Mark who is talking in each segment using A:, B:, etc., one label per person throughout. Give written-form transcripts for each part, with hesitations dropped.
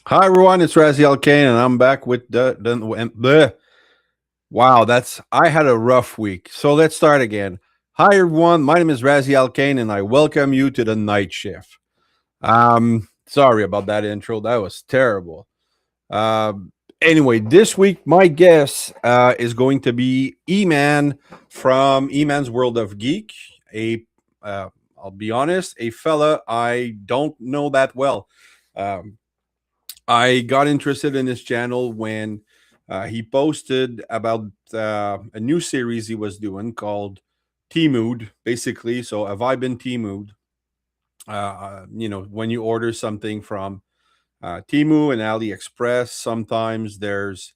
A: Hi everyone, it's Razyel Kayne, and I'm back with the wow. That's I had a rough week, so let's start again. Hi everyone, my name is Razyel Kayne, and I welcome you to the night shift. Sorry about that intro, that was terrible. Anyway, this week my guest is going to be Eman from Eman's World of Geek. A I'll be honest, a fella I don't know that well. Um, I got interested in his channel when he posted about a new series he was doing called Temu'd, basically. So, have I been Temu'd? When you order something from Temu and AliExpress, sometimes there's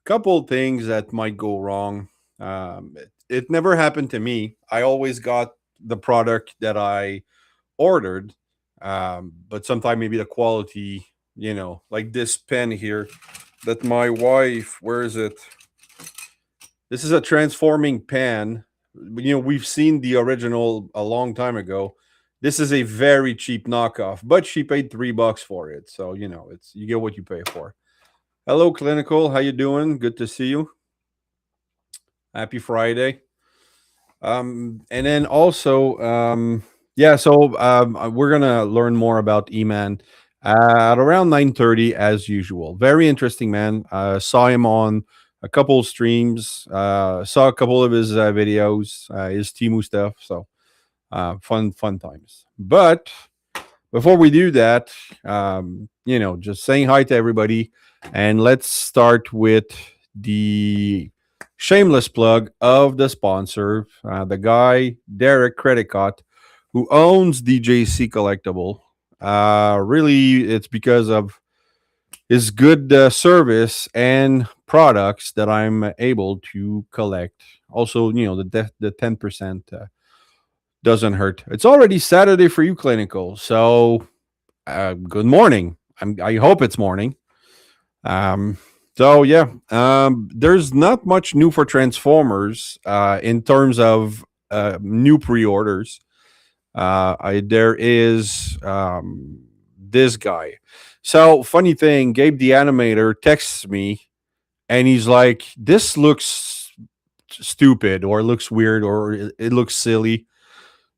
A: a couple things that might go wrong. It never happened to me. I always got the product that I ordered, but sometimes maybe the quality, like this pen here that my wife, where is it? This is a transforming pen. We've seen the original a long time ago. This is a very cheap knockoff, but she paid $3 for it. So, it's you get what you pay for. Hello, Clinical. How you doing? Good to see you. Happy Friday. And then also, yeah, so we're gonna learn more about Eman at around 9:30 as usual. Very interesting man. Saw him on a couple streams. Saw a couple of his videos, his Timu stuff. So fun times. But before we do that, just saying hi to everybody, and let's start with the shameless plug of the sponsor, the guy Derek Credicott, who owns DJC Collectible. Really, it's because of his good service and products that I'm able to collect. Also, the 10% doesn't hurt. It's already Saturday for you, Clinical. So, good morning. I hope it's morning. Um, so yeah, there's not much new for Transformers in terms of new pre-orders. There is this guy. So funny thing, Gabe the animator texts me and he's like, "This looks stupid, or looks weird, or it looks silly."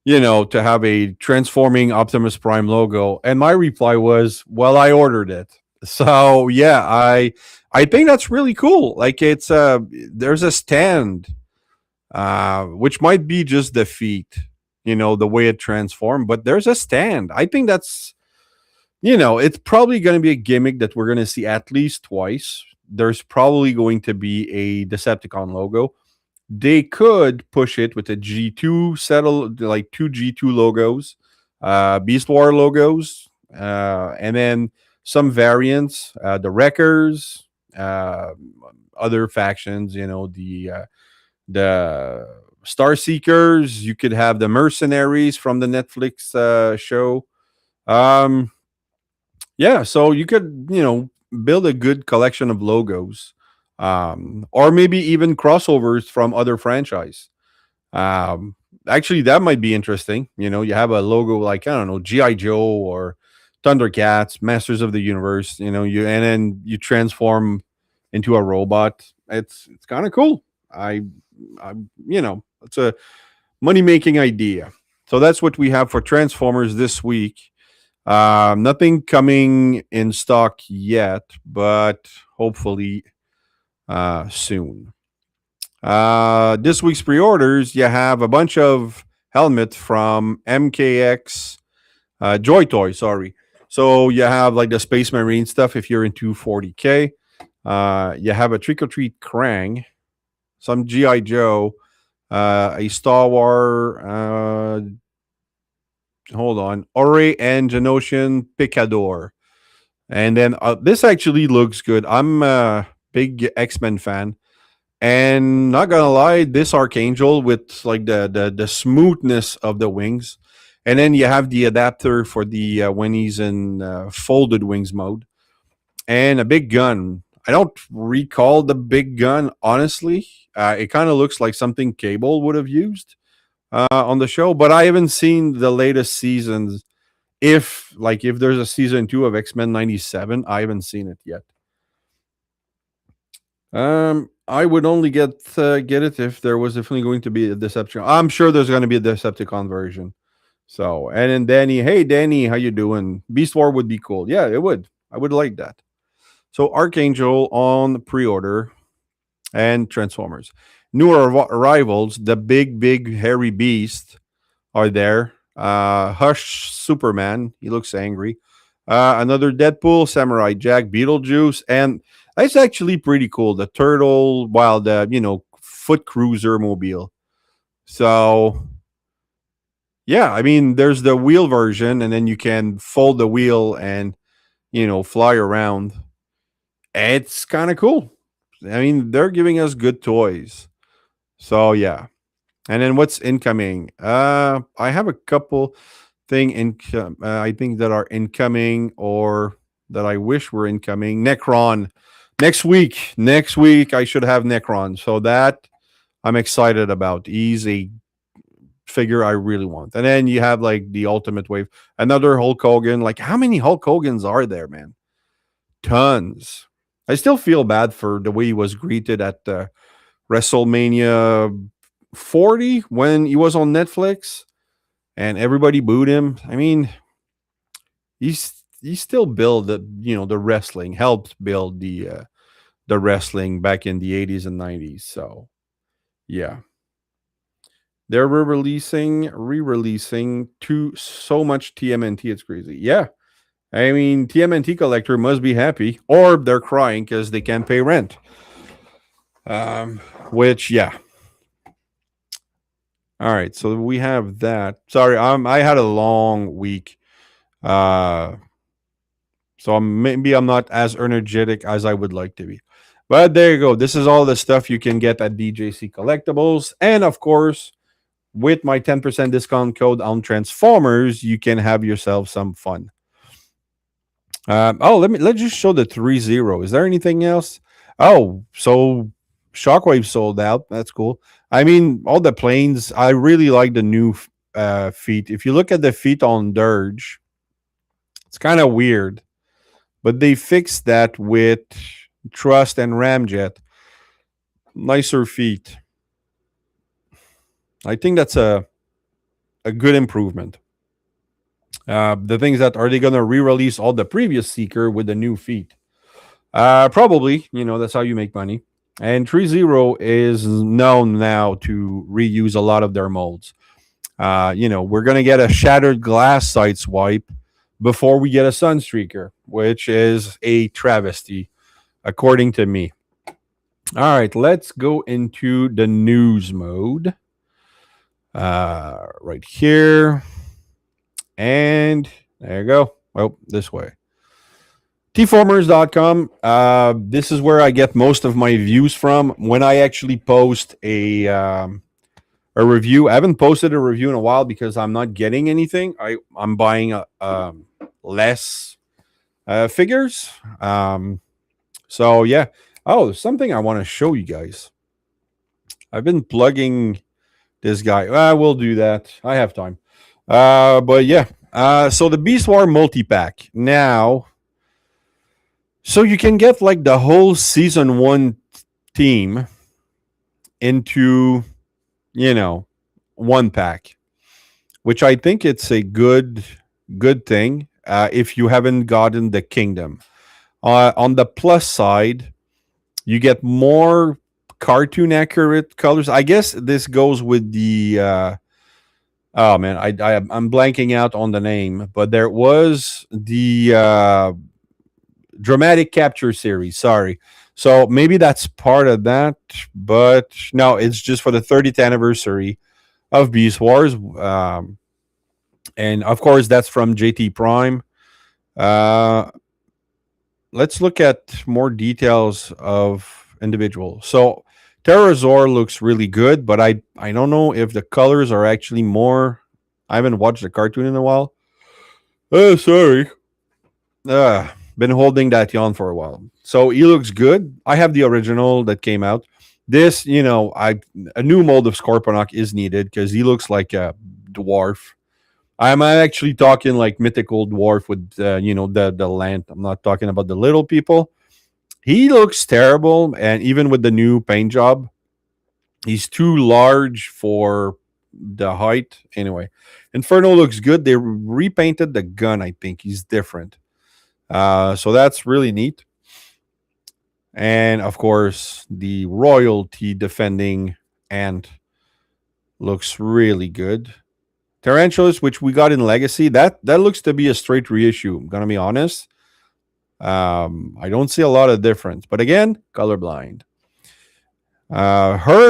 A: To have a transforming Optimus Prime logo. And my reply was, "Well, I ordered it." So yeah, I think that's really cool. Like it's there's a stand, which might be just the feet, the way it transformed, but there's a stand. I think that's it's probably going to be a gimmick that we're going to see at least twice. There's probably going to be a Decepticon logo. They could push it with a G2 settle, like two G2 logos, Beast War logos, and then some variants, the Wreckers, other factions, the Star Seekers. You could have the Mercenaries from the Netflix show. Um, yeah, so you could, build a good collection of logos, or maybe even crossovers from other franchise. Actually, that might be interesting. You have a logo like, I don't know, GI Joe or Thundercats, Masters of the Universe. And then you transform into a robot. It's kind of cool. It's a money making idea. So that's what we have for Transformers this week. Nothing coming in stock yet, but hopefully soon. This week's pre-orders, you have a bunch of helmets from MKX Joy Toy. Sorry, so you have like the Space Marine stuff if you're into 40K. You have a Trick or Treat Krang, some GI Joe, a Star Wars. Hold on, Ore and Genoshan Picador. And then this actually looks good. I'm a big X-Men fan. And not gonna lie, this Archangel with like the smoothness of the wings. And then you have the adapter for the when he's in folded wings mode. And a big gun. I don't recall the big gun, honestly. It kind of looks like something Cable would have used on the show, but I haven't seen the latest seasons if there's a season 2 of X-Men 97, I haven't seen it yet. I would only get it if there was definitely going to be a Decepticon. I'm sure there's going to be a Decepticon version. So, and then Danny, hey Danny, how you doing? Beast War would be cool. Yeah, it would. I would like that. So, Archangel on pre-order and Transformers. Newer arrivals, the big hairy beast are there. Hush Superman, he looks angry. Another Deadpool, Samurai Jack, Beetlejuice, and that's actually pretty cool. The turtle, while the foot cruiser mobile. So yeah, I mean, there's the wheel version, and then you can fold the wheel and fly around. It's kind of cool. I mean, they're giving us good toys. So yeah. And then what's incoming? I have a couple I think that are incoming or that I wish were incoming. Necron. Next week I should have Necron. So that I'm excited about. He's a figure I really want. And then you have like the Ultimate Wave, another Hulk Hogan. Like, how many Hulk Hogans are there, man? Tons. I still feel bad for the way he was greeted at WrestleMania 40 when he was on Netflix and everybody booed him. I mean, he still built the wrestling, helped build the wrestling back in the 80s and 90s. So yeah. They're re-releasing so much TMNT, it's crazy. Yeah. I mean, TMNT collector must be happy, or they're crying because they can't pay rent. Which, yeah. All right, so we have that. Sorry, I had a long week, so maybe I'm not as energetic as I would like to be. But there you go. This is all the stuff you can get at DJC Collectibles, and of course, with my 10% discount code on Transformers, you can have yourself some fun. Let's just show the 3-0. Is there anything else? Oh, so Shockwave sold out. That's cool. I mean, all the planes. I really like the new feet. If you look at the feet on Dirge, it's kind of weird, but they fixed that with Trust and Ramjet. Nicer feet. I think that's a good improvement. The things that are they going to re-release all the previous Seeker with the new feet? Probably. That's how you make money. And 3-0 is known now to reuse a lot of their molds. We're going to get a shattered glass side swipe before we get a Sunstreaker, which is a travesty, according to me. All right, let's go into the news mode. Right here. And there you go. Oh, this way. Tformers.com. This is where I get most of my views from when I actually post a review. I haven't posted a review in a while because I'm not getting anything. I'm buying less figures. So yeah. Oh, something I want to show you guys. I've been plugging this guy. We'll do that. I have time. But yeah. So the Beast War multi-pack. Now, so you can get like the whole season 1 team into, one pack, which I think it's a good thing if you haven't gotten the Kingdom. On the plus side, you get more cartoon accurate colors. I guess this goes with the oh man, I'm blanking out on the name, but there was the dramatic capture series. Sorry. So maybe that's part of that, but no, it's just for the 30th anniversary of Beast Wars. And of course, that's from JT Prime. Let's look at more details of individual. So Terrazor looks really good, but I don't know if the colors are actually more. I haven't watched the cartoon in a while. Oh, sorry. Been holding that yawn for a while. So he looks good. I have the original that came out. This, a new mold of Scorponok is needed because he looks like a dwarf. I'm actually talking like mythical dwarf with the land. I'm not talking about the little people. He looks terrible, and even with the new paint job, he's too large for the height. Anyway, Inferno looks good. They repainted the gun. I think he's different. So that's really neat. And of course, the royalty defending ant looks really good. Tarantulas, which we got in Legacy, that looks to be a straight reissue. I'm gonna be honest. I don't see a lot of difference, but again, colorblind.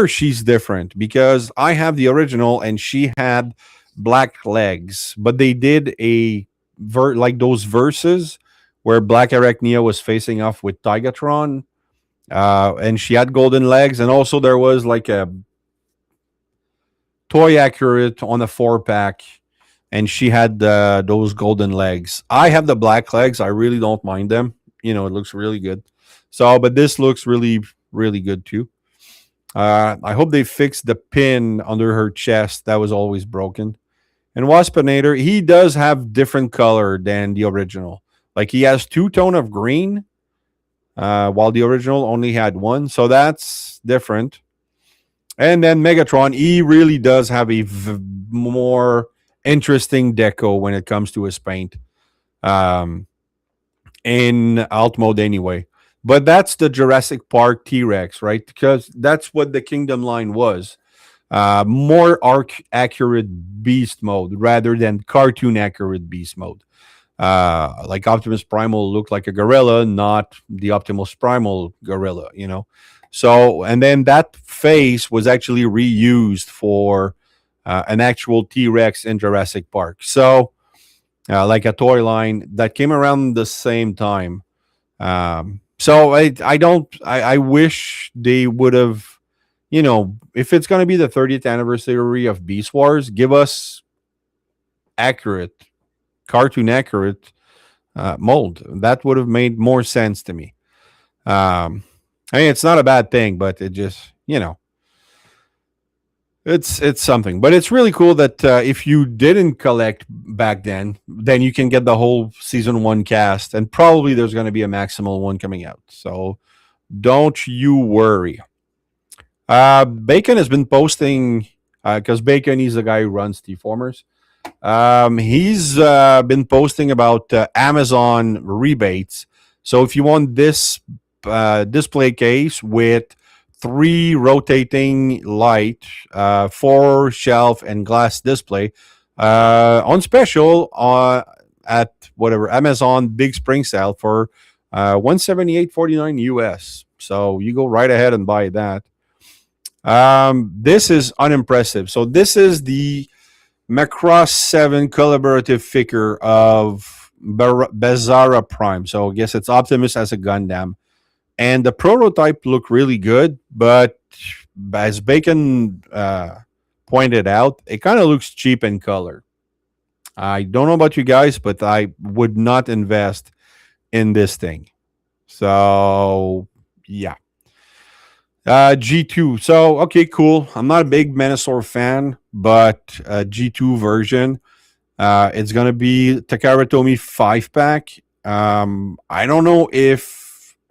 A: She's different because I have the original and she had black legs, but they did like those verses where Black Arachnia was facing off with Tigatron, and she had golden legs, and also there was like a toy accurate on a 4-pack, and she had those golden legs. I have the black legs. I really don't mind them. It looks really good. So, but this looks really, really good too. I hope they fixed the pin under her chest that was always broken. And Waspinator, he does have different color than the original. Like he has 2-tone of green, while the original only had one. So that's different. And then Megatron, he really does have a more interesting deco when it comes to his paint. In alt mode anyway. But that's the Jurassic Park T-Rex, right? Because that's what the Kingdom line was. More accurate beast mode rather than cartoon accurate beast mode. Like Optimus Primal looked like a gorilla, not the Optimus Primal gorilla. So, and then that face was actually reused for an actual T-Rex in Jurassic Park. So, like a toy line that came around the same time. So I wish they would have, if it's going to be the 30th anniversary of Beast Wars, give us accurate, cartoon accurate mold. That would have made more sense to me. I mean, it's not a bad thing, but it just, it's something. But it's really cool that if you didn't collect back then you can get the whole season 1 cast, and probably there's going to be a maximal one coming out. So don't you worry. Bacon has been posting, because Bacon, he's the guy who runs Tformers. He's been posting about Amazon rebates. So if you want this display case with 3 rotating light, 4 shelf and glass display, on special at whatever Amazon Big Spring Sale for $178.49 US. So you go right ahead and buy that. This is unimpressive. So this is the Macross 7 collaborative figure of Bizarra Prime. So I guess it's Optimus as a Gundam. And the prototype looked really good, but as Bacon pointed out, it kind of looks cheap in color. I don't know about you guys, but I would not invest in this thing. So, yeah. G2. So, okay, cool. I'm not a big Menasor fan, but G2 version. It's going to be Takara Tomy 5-pack. I don't know if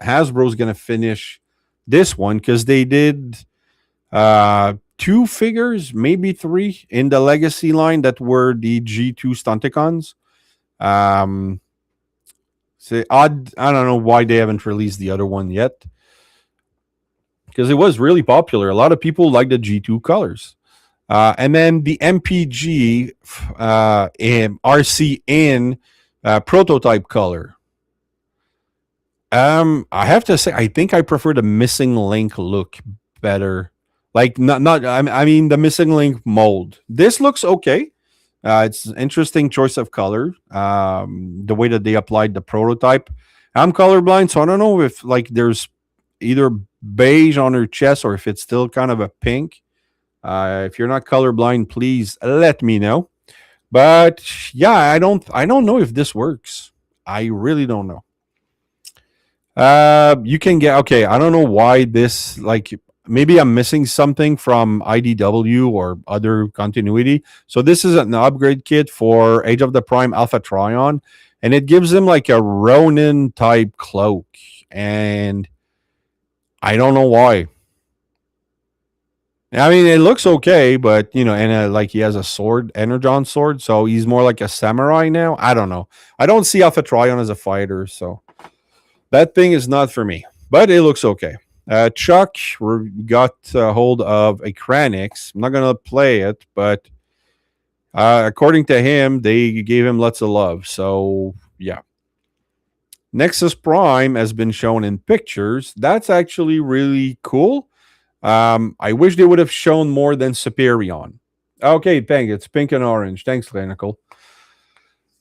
A: Hasbro's going to finish this one because they did 2 figures, maybe 3 in the Legacy line that were the G2 Stunticons. Say odd. I don't know why they haven't released the other one yet, because it was really popular. A lot of people like the G2 colors. And then the MPG RC in prototype color. I have to say, I think I prefer the missing link look better. Like not. I mean the missing link mold. This looks okay. It's an interesting choice of color. The way that they applied the prototype. I'm colorblind, so I don't know if like there's either beige on her chest or if it's still kind of a pink. If you're not colorblind, please let me know. But yeah, I don't know if this works. I really don't know. You can get, okay, I don't know why this, like, maybe I'm missing something from IDW or other continuity. So this is an upgrade kit for Age of the Prime Alpha Trion, and it gives him like a Ronin type cloak, and I don't know why. I mean, it looks okay, but and like he has a sword, Energon sword, so he's more like a samurai now. I don't know. I don't see Alpha Trion as a fighter, so that thing is not for me. But it looks okay. Chuck got hold of a Kranix. I'm not gonna play it, but according to him, they gave him lots of love. So yeah. Nexus Prime has been shown in pictures. That's actually really cool. I wish they would have shown more than Superion. Okay, thank you. It's pink and orange. Thanks, Clinical.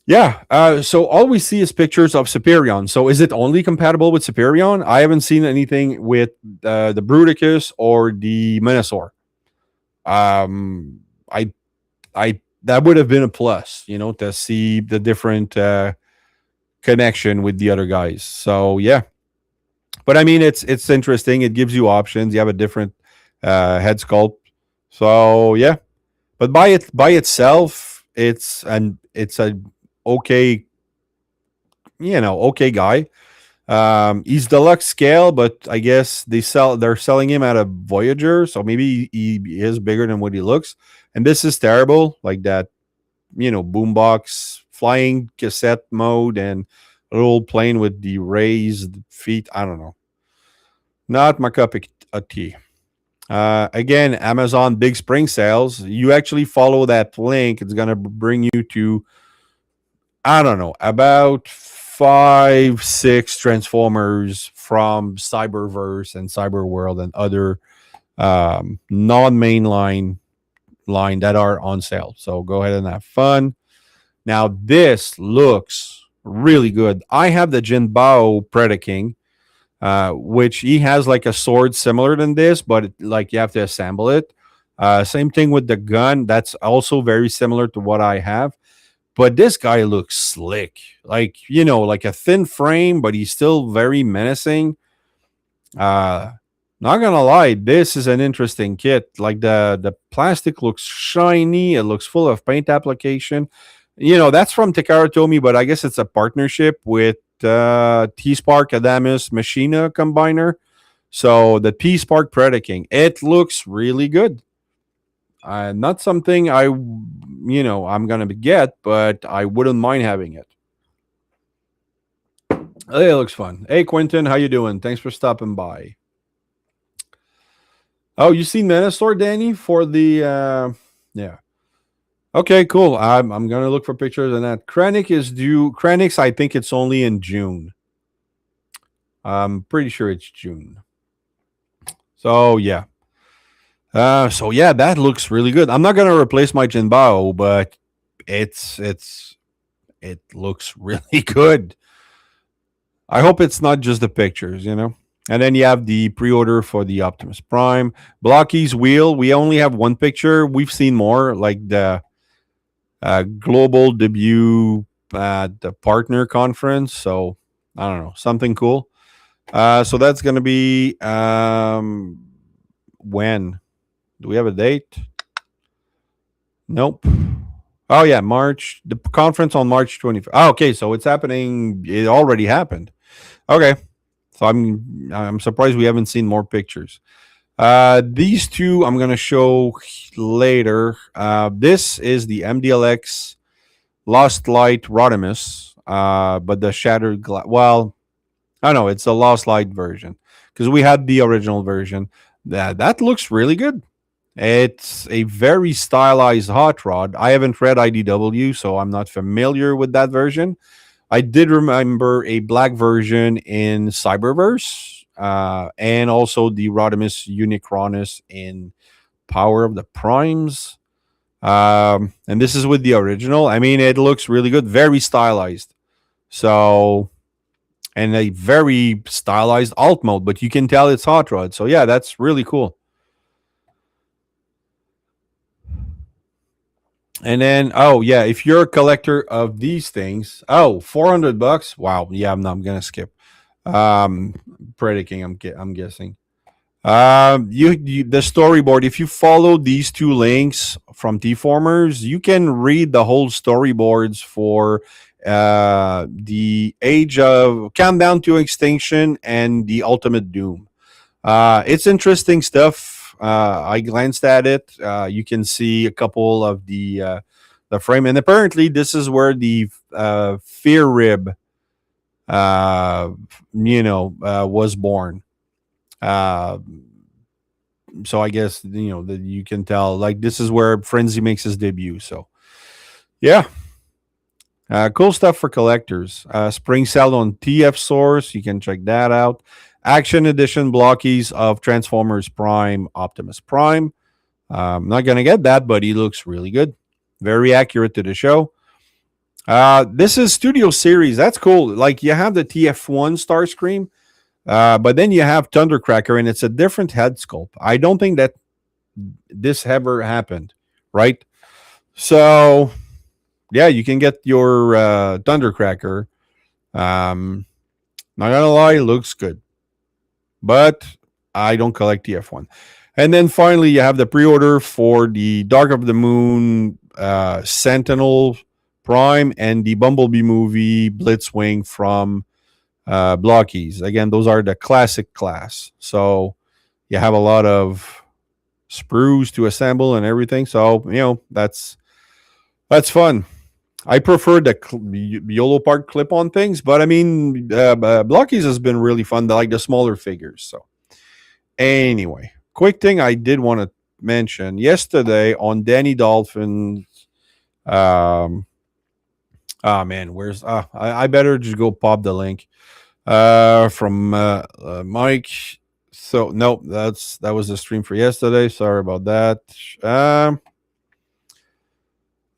A: Yeah, so all we see is pictures of Superion. So is it only compatible with Superion? I haven't seen anything with the Bruticus or the Minosaur. I, I that would have been a plus, to see the different connection with the other guys. So yeah, but I mean, it's interesting. It gives you options. You have a different head sculpt. So yeah, but by itself, it's a okay, okay guy. He's deluxe scale, but I guess they're selling him at a Voyager, so maybe he is bigger than what he looks. And this is terrible, like that, boombox flying cassette mode and a little plane with the raised feet. I don't know. Not my cup of tea. Again, Amazon big spring sales. You actually follow that link, it's gonna bring you to, I don't know, about 5, 6 Transformers from Cyberverse and Cyberworld and other non-mainline line that are on sale. So go ahead and have fun. Now this looks really good. I have the Jinbao Predaking, which he has like a sword similar than this, but like you have to assemble it. Same thing with the gun. That's also very similar to what I have. But this guy looks slick, like like a thin frame, but he's still very menacing. Not gonna lie, this is an interesting kit. Like the plastic looks shiny, it looks full of paint application. That's from Takara Tomy, but I guess it's a partnership with T-Spark Adamus Machina Combiner. So the T-Spark Predaking, it looks really good. Not something I'm gonna get, but I wouldn't mind having it. It looks fun. Hey Quentin, how you doing? Thanks for stopping by. Oh, you seen Minosaur, Danny, for the yeah. Okay, cool. I'm gonna look for pictures of that. Kranix is due. Kranix, I think it's only in June. I'm pretty sure it's June. So yeah. So yeah, that looks really good. I'm not gonna replace my Jinbao, but it looks really good. I hope it's not just the pictures, And then you have the pre-order for the Optimus Prime. Blocky's wheel. We only have one picture. We've seen more, like the global debut at the partner conference. So I don't know, something cool. So that's gonna be when? Do we have a date? Nope. Oh yeah, March. The conference on March 25th. Oh, okay, so it's happening. It already happened. Okay, so I'm surprised we haven't seen more pictures. These two I'm gonna show later. This is the MDLX Lost Light Rodimus, but the shattered glass. Well, I know it's a Lost Light version because we had the original version. That looks really good. It's a very stylized hot rod. I haven't read IDW, so I'm not familiar with that version. I did remember a black version in Cyberverse, and also the Rodimus Unicronus in Power of the Primes. And this is with the original. I mean, it looks really good, very stylized. So, and a very stylized alt mode, but you can tell it's hot rod. So yeah, that's really cool. And then, oh yeah, if you're a collector of these things, $400. Wow, yeah, I'm gonna skip. Predicating, I'm guessing. You the storyboard. If you follow these two links from Tformers, you can read the whole storyboards for the Age of Countdown to Extinction and the Ultimate Doom. It's interesting stuff. I glanced at it. You can see a couple of the frame, and apparently this is where the fear rib, uh, was born. Uh, so I guess that you can tell like this is where Frenzy makes his debut. So yeah, cool stuff for collectors. Spring sale on TF Source, you can check that out. Action edition blockies of Transformers Prime, Optimus Prime. I'm not gonna get that, but he looks really good. Very accurate to the show. This is Studio Series. That's cool. Like you have the TF1 Starscream, but then you have Thundercracker, and it's a different head sculpt. I don't think that this ever happened, right? So yeah, you can get your Thundercracker. Not gonna lie, looks good, but I don't collect TF1. And then finally, you have the pre-order for the Dark of the Moon Sentinel Prime and the Bumblebee movie Blitzwing from Blockies. Again, those are the classic class. So you have a lot of sprues to assemble and everything. So that's fun. I prefer the YOLO Park clip-on things, but I mean, Blockies has been really fun. Like the smaller figures. So anyway, quick thing I did want to mention yesterday on Danny Dolphin. Oh man, where's I better just go pop the link from Mike. So nope, that was the stream for yesterday. Sorry about that.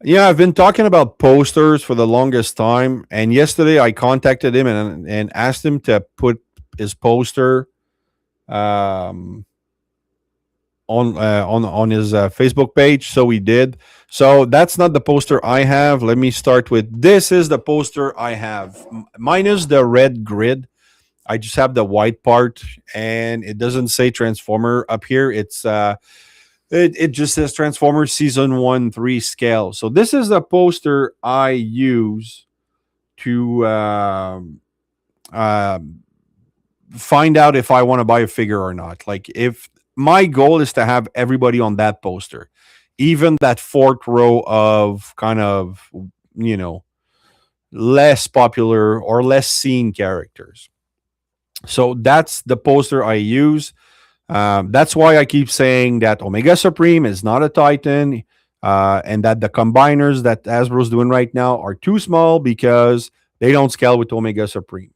A: Yeah, I've been talking about posters for the longest time, and yesterday I contacted him and asked him to put his poster um, on his Facebook page. So he did. So that's not the poster I have. Let me start with this is the poster I have. Minus the red grid. I just have the white part, and it doesn't say Transformer up here. It just says Transformers Season 1 3 scale. So this is the poster I use to find out if I want to buy a figure or not. Like if my goal is to have everybody on that poster, even that fourth row of kind of, you know, less popular or less seen characters. So that's the poster I use. That's why I keep saying that Omega Supreme is not a Titan, and that the combiners that Hasbro's doing right now are too small because they don't scale with Omega Supreme.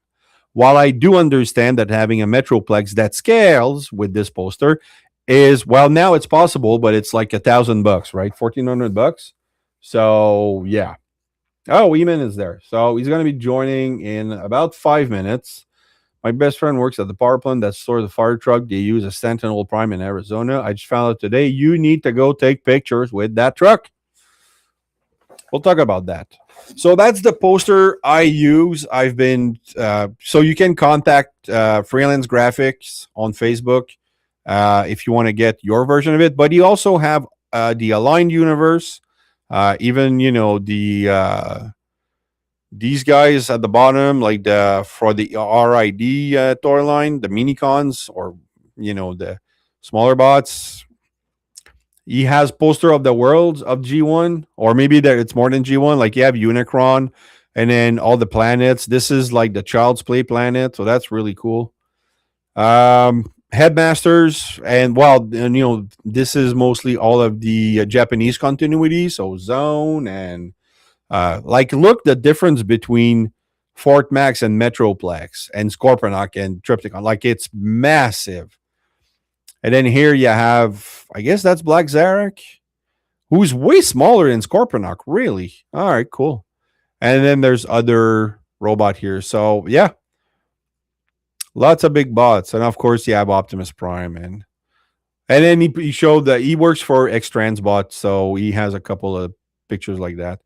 A: While I do understand that having a Metroplex that scales with this poster is well, now it's possible, but it's like $1,000, right? $1,400. So yeah. Oh, Eman is there. So he's going to be joining in about 5 minutes. My best friend works at the power plant that stores the fire truck. They use a Sentinel Prime in Arizona. I just found out today you need to go take pictures with that truck. We'll talk about that. So that's the poster I use. I've been so you can contact Freelance Graphics on Facebook if you want to get your version of it. But you also have the Aligned Universe, even these guys at the bottom, like for the RID toy line, the minicons or the smaller bots. He has poster of the worlds of G1, or maybe that it's more than G1. Like you have Unicron, and then all the planets. This is like the Child's Play planet, so that's really cool. Headmasters, and this is mostly all of the Japanese continuity, so Zone and look the difference between Fort Max and Metroplex and Scorponok and Triptychon. Like it's massive. And then here you have, I guess that's Black Zarek, who's way smaller than Scorponok, really. All right, cool. And then there's other robot here. So yeah, lots of big bots. And of course you have Optimus Prime and then he showed that he works for X-Transbot, so he has a couple of pictures like that.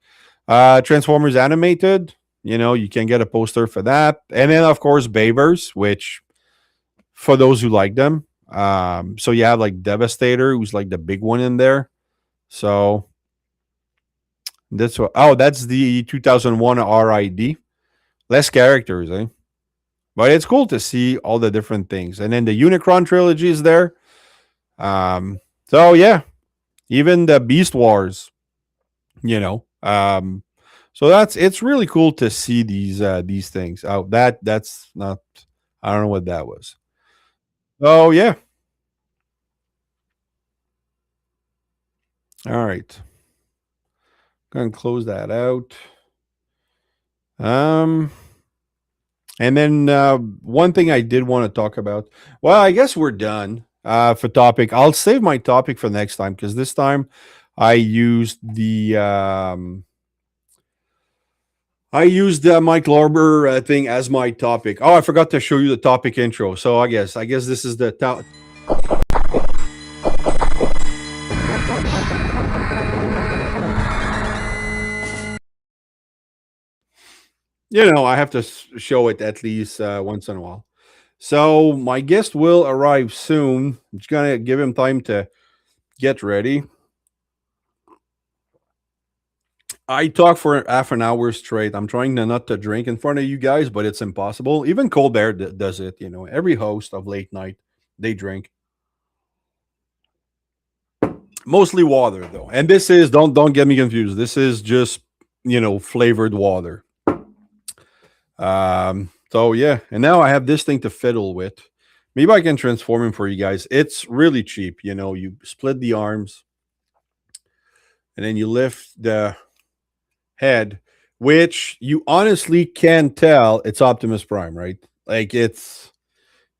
A: Transformers Animated, you can get a poster for that. And then of course Babers, which for those who like them, So you have like Devastator, who's like the big one in there. So that's what. Oh, that's the 2001 RID. Less characters, eh? But it's cool to see all the different things. And then the Unicron trilogy is there. So yeah, even the Beast Wars, you know. So that's it's really cool to see these things. Oh, that's not. I don't know what that was. Oh yeah. All right. Gonna close that out. Um, and then one thing I did want to talk about. Well, I guess we're done for topic. I'll save my topic for next time because this time I used the Mike Larber thing as my topic. Oh, I forgot to show you the topic intro. So I guess this is the I have to show it at least once in a while. So my guest will arrive soon. I'm just gonna give him time to get ready. I talk for half an hour straight. I'm trying to not to drink in front of you guys, but it's impossible. Even Colbert does it. Every host of late night they drink mostly water though, and this is don't get me confused. This is just flavored water. So yeah, and now I have this thing to fiddle with. Maybe I can transform him for you guys. It's really cheap. You split the arms and then you lift the head, which you honestly can tell it's Optimus Prime, right? Like it's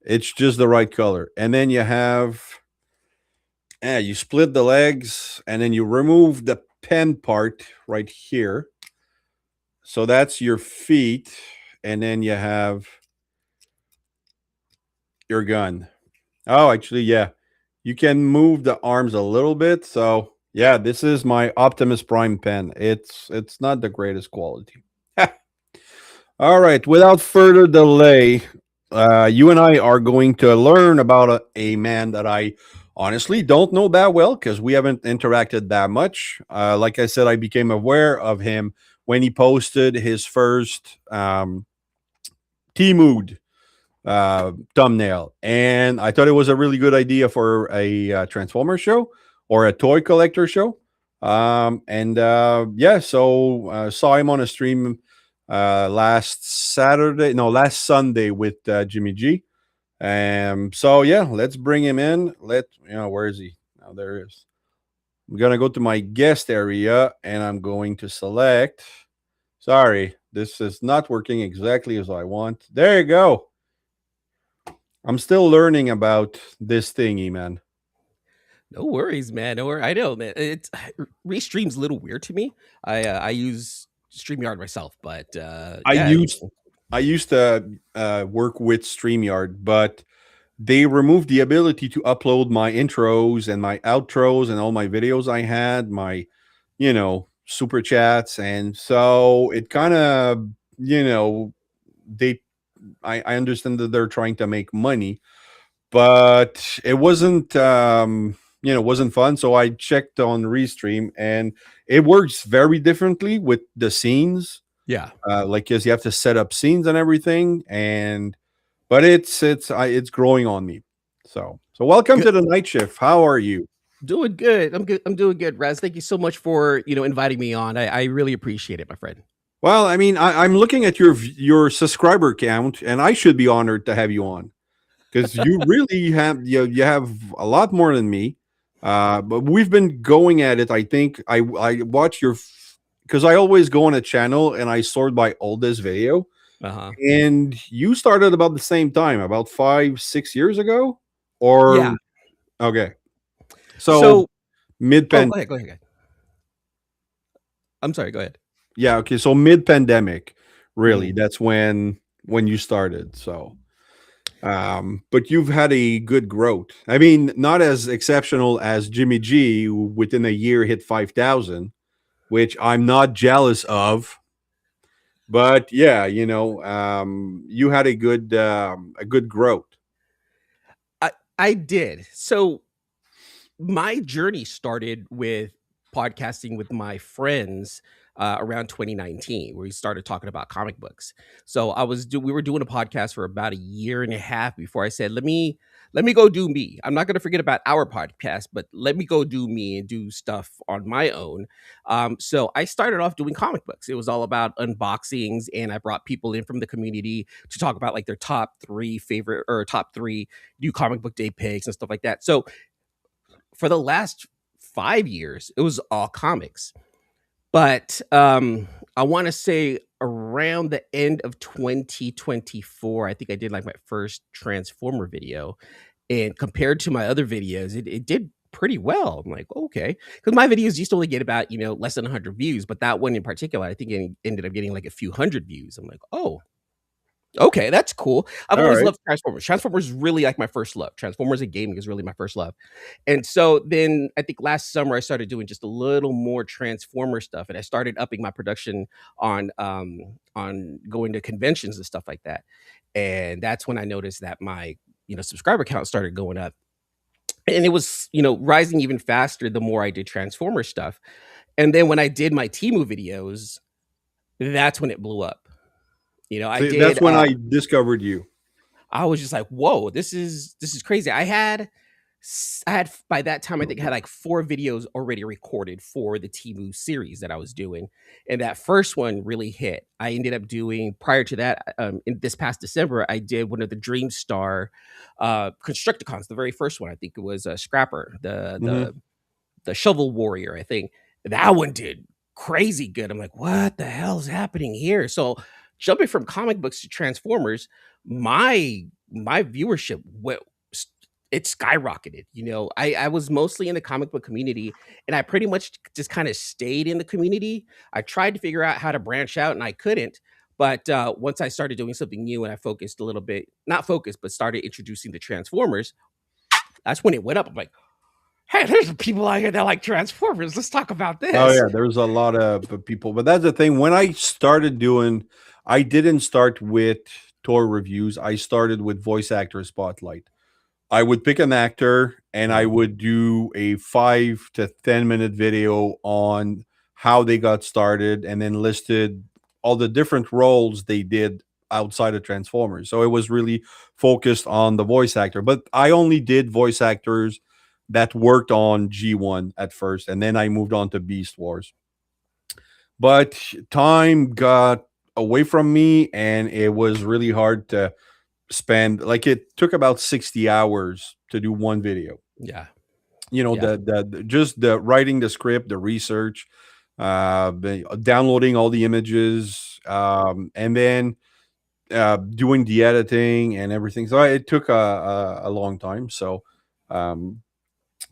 A: just the right color. And then you split the legs and then you remove the pen part right here. So that's your feet, and then you have your gun. Oh, actually, yeah. You can move the arms a little bit. So yeah, this is my Optimus Prime pen. It's not the greatest quality. All right, without further delay, you and I are going to learn about a man that I honestly don't know that well because we haven't interacted that much. Like I said, I became aware of him when he posted his first Temu'd thumbnail, and I thought it was a really good idea for a Transformer show or a toy collector show. And yeah, so saw him on a stream last Sunday with Jimmy G. So yeah, let's bring him in. Where is he? Oh, there he is. I'm gonna go to my guest area and I'm going to select. Sorry, this is not working exactly as I want. There you go. I'm still learning about this thingy, man.
B: No worries, man. No worries. I know, man. It's restream's a little weird to me. I use StreamYard myself, but
A: I
B: yeah.
A: used I used to work with StreamYard, but they removed the ability to upload my intros and my outros and all my videos I had, my super chats, and so it kind of they I understand that they're trying to make money, but it wasn't fun. So I checked on Restream, and it works very differently with the scenes.
B: Yeah.
A: Like, yes, you have to set up scenes and everything, and but it's growing on me. So welcome
B: Good.
A: to the night shift. How are you?
B: Doing good. I'm good. I'm doing good, Raz. Thank you so much for inviting me on. I really appreciate it, my friend.
A: Well, I mean, I'm looking at your subscriber count, and I should be honored to have you on because you really you have a lot more than me. But we've been going at it. I think I watch your because I always go on a channel and I sort by oldest video,
B: Uh-huh.
A: and you started about the same time, about 5-6 years ago, or
B: Yeah.
A: okay, so
B: So,
A: mid
B: oh,
A: pen,
B: go ahead. Go ahead. Go ahead. I'm sorry. Go ahead.
A: yeah, okay, so mid pandemic, really,
B: Mhm.
A: that's when you started. So but you've had a good growth. I mean, not as exceptional as Jimmy G, who within a year hit 5,000, which I'm not jealous of. But yeah, you had a good growth.
B: I did. So my journey started with podcasting with my friends around 2019, where we started talking about comic books. So we were doing a podcast for about a year and a half before I said, let me go do me. I'm not going to forget about our podcast, but let me go do me and do stuff on my own. So I started off doing comic books. It was all about unboxings, and I brought people in from the community to talk about like their top three favorite or top three new comic book day picks and stuff like that. So for the last 5 years, it was all comics. But I want to say around the end of 2024, I think I did like my first Transformer video. And compared to my other videos, it did pretty well. I'm like, okay. Because my videos used to only get about, less than 100 views. But that one in particular, I think it ended up getting like a few hundred views. I'm like, oh, okay, that's cool. I've
A: All
B: always
A: right.
B: loved Transformers. Transformers is really like my first love. Transformers and gaming is really my first love. And so then I think last summer I started doing just a little more Transformer stuff, and I started upping my production on going to conventions and stuff like that. And that's when I noticed that my subscriber count started going up. And it was, rising even faster the more I did Transformer stuff. And then when I did my Timu videos, that's when it blew up. I
A: See,
B: did
A: that's when I discovered you.
B: I was just like, "Whoa, this is crazy." I had by that time I think I had like 4 videos already recorded for the Timu series that I was doing, and that first one really hit. I ended up doing prior to that in this past December, I did one of the Dreamstar Constructicons, the very first one. I think it was Scrapper, the
A: Hmm.
B: the the Shovel Warrior. I think that one did crazy good. I'm like, what the hell is happening here? So jumping from comic books to Transformers, my viewership it skyrocketed. I was mostly in the comic book community, and I pretty much just kind of stayed in the community. I tried to figure out how to branch out, and I couldn't. But once I started doing something new and I focused a little bit, not focused, but started introducing the Transformers, that's when it went up. I'm like, hey, there's people out here that like Transformers. Let's talk about
A: Oh
B: this.
A: yeah, there's a lot of people, but that's the thing. When I started doing, I didn't start with tour reviews. I started with voice actor spotlight. I would pick an actor and I
B: Mhm.
A: would do a 5 to 10 minute video on how they got started and then listed all the different roles they did outside of Transformers. So it was really focused on the voice actor. But I only did voice actors that worked on G1 at first, and then I moved on to Beast Wars. But time got away from me, and it was really hard to spend, like, it took about 60 hours to do one video.
B: Yeah,
A: You know,
B: yeah.
A: just the writing the script, the research, downloading all the images, and then doing the editing and everything. So it took a long time. So um,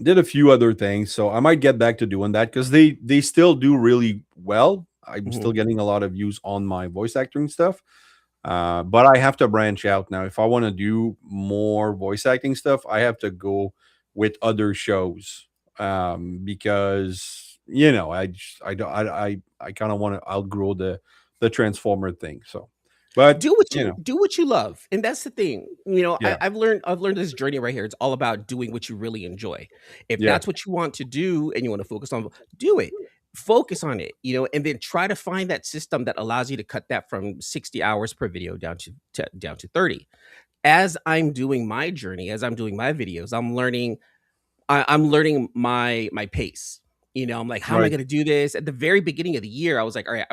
A: did a few other things. So I might get back to doing that because they still do really well. I'm
B: Mhm.
A: still getting a lot of views on my voice acting stuff. But I have to branch out now. If I want to do more voice acting stuff, I have to go with other shows, because I don't I kind of want to outgrow the Transformer thing. So, but
B: Do what you love, and that's the thing.
A: yeah,
B: I've learned this journey right here. It's all about doing what you really enjoy. If
A: yeah,
B: that's what you want to do and you want to focus on, do it. Focus on it, and then try to find that system that allows you to cut that from 60 hours per video down to 30. As I'm doing my journey, as I'm doing my videos, I'm learning my pace. I'm like, how am I
A: right,
B: going to do this? At the very beginning of the year, I was like, all right,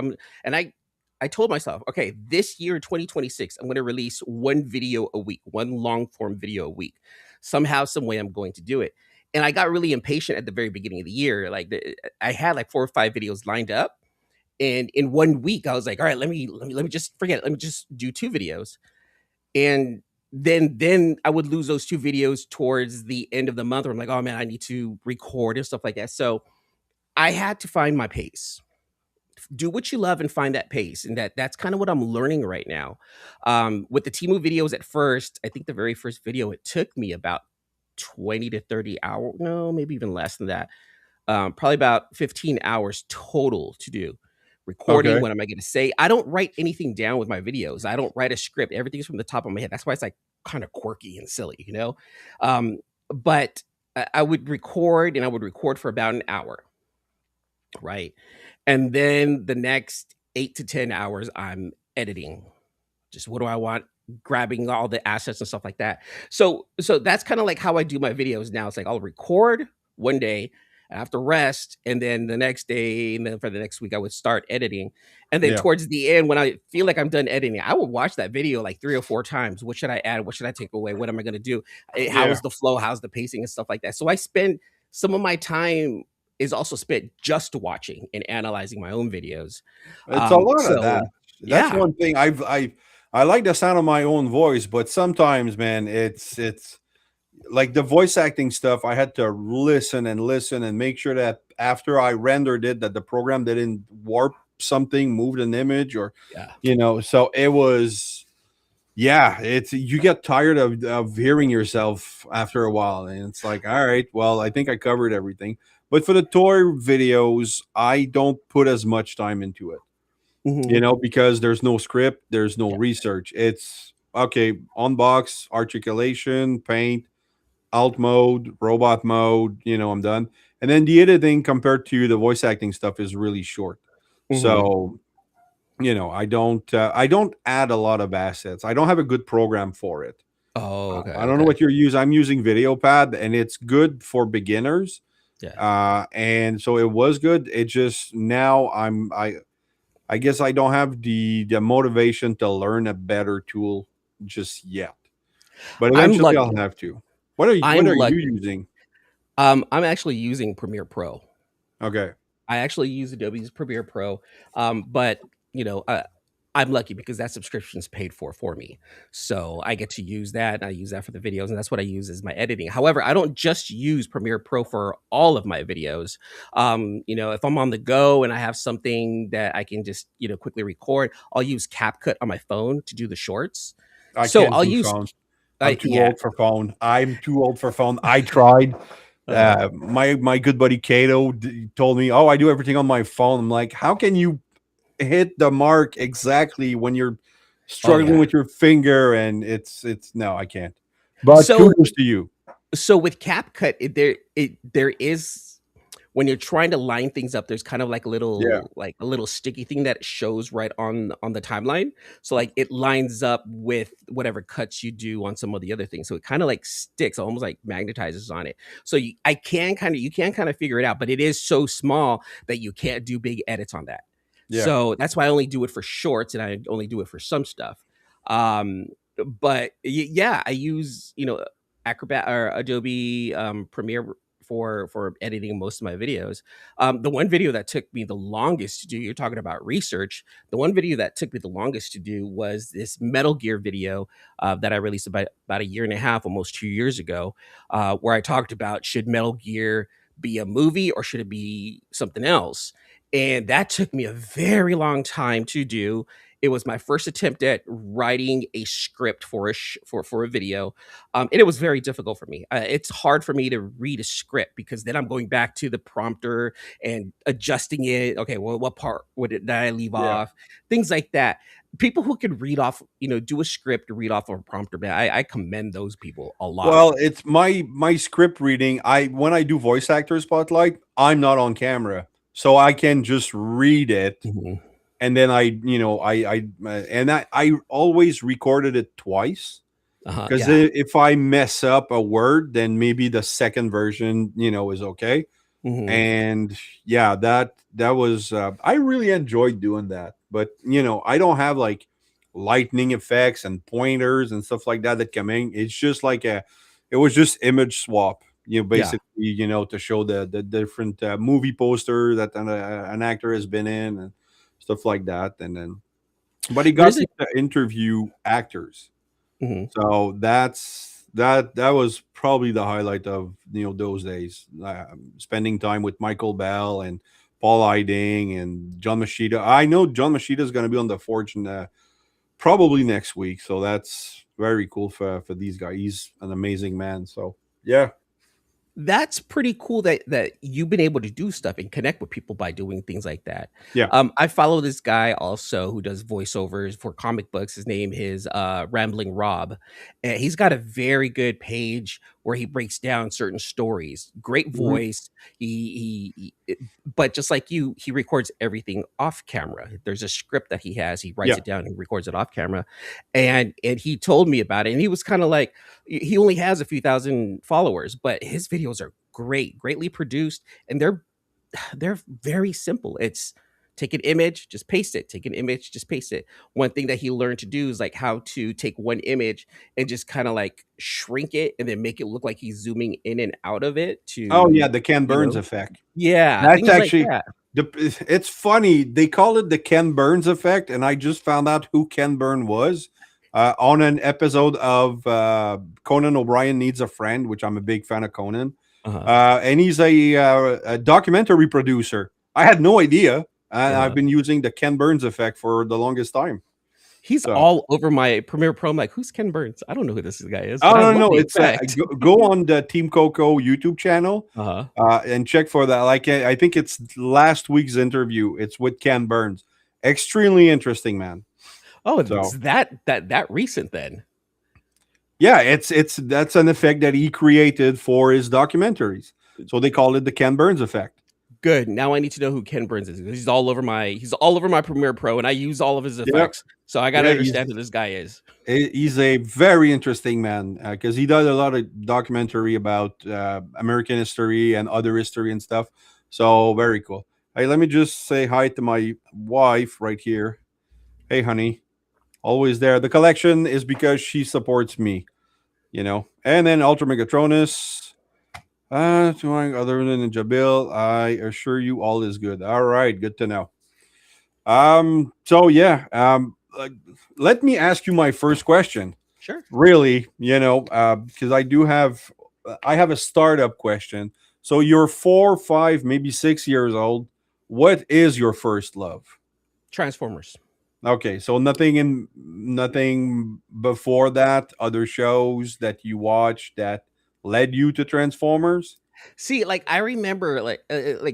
B: and I told myself, okay, this year, 2026, I'm going to release one video a week, one long form video a week. Somehow, some way, I'm going to do it. And I got really impatient at the very beginning of the year. I had like 4 or 5 videos lined up, and in one week, I was like, all right, let me just forget it. Let me just do 2 videos, and then I would lose those 2 videos towards the end of the month where I'm like, "Oh, man, I need to record," and stuff like that. So, I had to find my pace. Do what you love and find that pace, and that's kinda what I'm learning right now. With the Temu videos at first, I think the very first video, it took me about 20 to 30 hours, no, maybe even less than that. Probably about 15 hours total to do. Recording,
A: okay,
B: what am I gonna say? I don't write anything down with my videos. I don't write a script. Everything's from the top of my head. That's why it's like kind of quirky and silly, you know. But I would record, and I would record for about an hour, right? And then the next 8 to 10 hours, I'm editing. Just what do I want? Grabbing all the assets and stuff like that. So that's kind of like how I do my videos now. It's like I'll record one day, I have to rest, and then the next day, and then for the next week, I would start editing. And then
A: Yeah.
B: towards the end, when I feel like I'm done editing, I would watch that video like 3 or 4 times. What should I add? What should I take away? What am I going to do? How
A: Yeah.
B: is the flow? How's the pacing and stuff like that? So I spend some of my time is also spent just watching and analyzing my own videos.
A: It's a lot of
B: So
A: that. That's
B: yeah,
A: one thing I like the sound of my own voice, but sometimes, man, it's like the voice acting stuff. I had to listen and listen and make sure that after I rendered it, that the program didn't warp something, moved an image, or
B: yeah.
A: So it was. Yeah, it's you get tired of hearing yourself after a while, and it's like, all right, well, I think I covered everything. But for the toy videos, I don't put as much time into it,
B: Mhm.
A: because there's no script, there's no
B: Yeah.
A: research. It's okay, unbox, articulation, paint, alt mode, robot mode, I'm done. And then the editing compared to the voice acting stuff is really short.
B: Mhm.
A: So, I don't add a lot of assets. I don't have a good program for it.
B: Oh, okay,
A: I don't know
B: okay.
A: what you're using. I'm using VideoPad, and it's good for beginners.
B: Yeah.
A: And so it was good. It just now I guess I don't have the motivation to learn a better tool just yet. But
B: I'm
A: eventually I'll
B: lucky.
A: have to. What are
B: I'm
A: you
B: lucky.
A: using?
B: I'm actually using Premiere Pro.
A: Okay.
B: I actually use Adobe's Premiere Pro, but you know, I'm lucky because that subscription is paid for me, so I get to use that. And I use that for the videos, and that's what I use as my editing. However, I don't just use Premiere Pro for all of my videos. If I'm on the go and I have something that I can just quickly record, I'll use CapCut on my phone to do the shorts.
A: I
B: So
A: can't
B: I'll
A: do
B: use,
A: phone. I'm too
B: yeah,
A: old for phone. I'm too old for phone. I tried.
B: uh,
A: My good buddy Kato told me, "Oh, I do everything on my phone." I'm like, "How can you hit the mark exactly when you're
B: oh
A: struggling
B: yeah.
A: with your finger?" And it's no, I can't. But
B: So
A: kudos to you.
B: so with CapCut, there is when you're trying to line things up, there's kind of
A: Yeah.
B: like a little sticky thing that shows right on the timeline. So like it lines up with whatever cuts you do on some of the other things. So it kind of like sticks, almost like magnetizes on it. So you can kind of figure it out, but it is so small that you can't do big edits on that.
A: Yeah.
B: So that's why I only do it for shorts, and I only do it for some stuff. Um, but yeah, I use Acrobat or Adobe Premiere for editing most of my videos. The one video that took me the longest to do, you're talking about research. The one video that took me the longest to do was this Metal Gear video that I released about a year and a half, almost 2 years ago, where I talked about should Metal Gear be a movie or should it be something else? And that took me a very long time to do. It was my first attempt at writing a script for a video, and it was very difficult for me. It's hard for me to read a script because then I'm going back to the prompter and adjusting it. Okay, well, what part did I leave
A: Yeah.
B: off? Things like that. People who can read off, do a script, read off of a prompter, man, I commend those people a lot.
A: Well, it's my script reading. I When I do voice actor spotlight, I'm not on camera, so I can just read it,
B: Mhm.
A: and then I always recorded it twice.
B: Uh-huh.
A: Because
B: Yeah.
A: if I mess up a word, then maybe the second version, is okay.
B: Hmm.
A: And yeah, that was I really enjoyed doing that. But I don't have like lightning effects and pointers and stuff like that come in. It's just like it was just image swap.
B: Yeah.
A: Basically, to show the different movie poster that an actor has been in and stuff like that. And then, but he got
B: There's a.
A: me to interview actors,
B: Mhm.
A: so that was probably the highlight of those days. Spending time with Michael Bell and Paul Iding and John Machida. I know John Machida is going to be on the Forge probably next week, so that's very cool for these guys. He's an amazing man. So yeah,
B: That's pretty cool that you've been able to do stuff and connect with people by doing things like that.
A: Yeah.
B: I follow this guy also who does voiceovers for comic books. His name is Rambling Rob, and he's got a very good page where he breaks down certain stories. Great
A: Mhm.
B: voice. But just like you, he records everything off camera. There's a script that he has. He writes
A: Yeah.
B: it down. He records it off camera, and he told me about it. And he was kind of like, he only has a few thousand followers, but his videos are great, greatly produced, and they're very simple. It's take an image, just paste it. Take an image, just paste it. One thing that he learned to do is like how to take one image and just kind of like shrink it and then make it look like he's zooming in and out of it
A: Oh yeah,
B: to,
A: the Ken
B: you
A: Burns
B: know,
A: effect.
B: yeah,
A: That's
B: things like
A: actually
B: that.
A: it's funny. They call it the Ken Burns effect, and I just found out who Ken Burn was on an episode of Conan O'Brien Needs a Friend, which I'm a big fan of Conan.
B: Uh-huh.
A: And he's a documentary producer. I had no idea, and I've
B: Uh-huh.
A: been using the Ken Burns effect for the longest time.
B: He's
A: So,
B: all over my Premiere Pro. I'm like, who's Ken Burns? I don't know who this guy is,
A: oh
B: but I
A: no,
B: love
A: no,
B: the
A: it's
B: effect.
A: go on the Team Coco YouTube channel
B: Uh-huh.
A: and check for that. Like I think it's last week's interview. It's with Ken Burns. Extremely interesting, man.
B: Oh, it's
A: So
B: that recent then.
A: yeah, it's that's an effect that he created for his documentaries. So they call it the Ken Burns effect.
B: Good. Now I need to know who Ken Burns is. He's all over my Premiere Pro, and I use all of his
A: Yeah,
B: effects. So I gotta
A: yeah,
B: understand who this guy is.
A: he's a very interesting man because he does a lot of documentary about American history and other history and stuff. So very cool. Hey, let me just say hi to my wife right here. Hey, honey, always there. The collection is because she supports me, you know. And then Ultra Megatronus. Other than Jabil, I assure you all is good. All right, good to know. So yeah, let me ask you my first question.
B: Sure.
A: Really, because I have a startup question. So you're 4, 5, maybe 6 years old. What is your first love?
B: Transformers.
A: Okay, so nothing before that. Other shows that you watched that led you to Transformers.
B: See, like I remember, like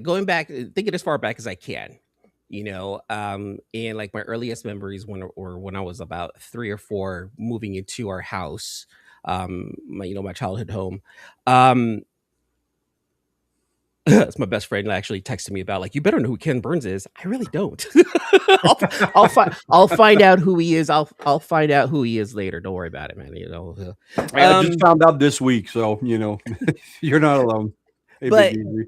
B: going back, thinking as far back as I can. And like my earliest memories when I was about 3 or 4, moving into our house, my childhood home. Um, It's my best friend actually texted me about like, you better know who Ken Burns is. I really don't. I'll, I'll find out who he is. I'll find out who he is later. Don't worry about it, man.
A: I just
B: Um,
A: found out this week, so you're not alone. Hey, Big
B: but
A: Easy.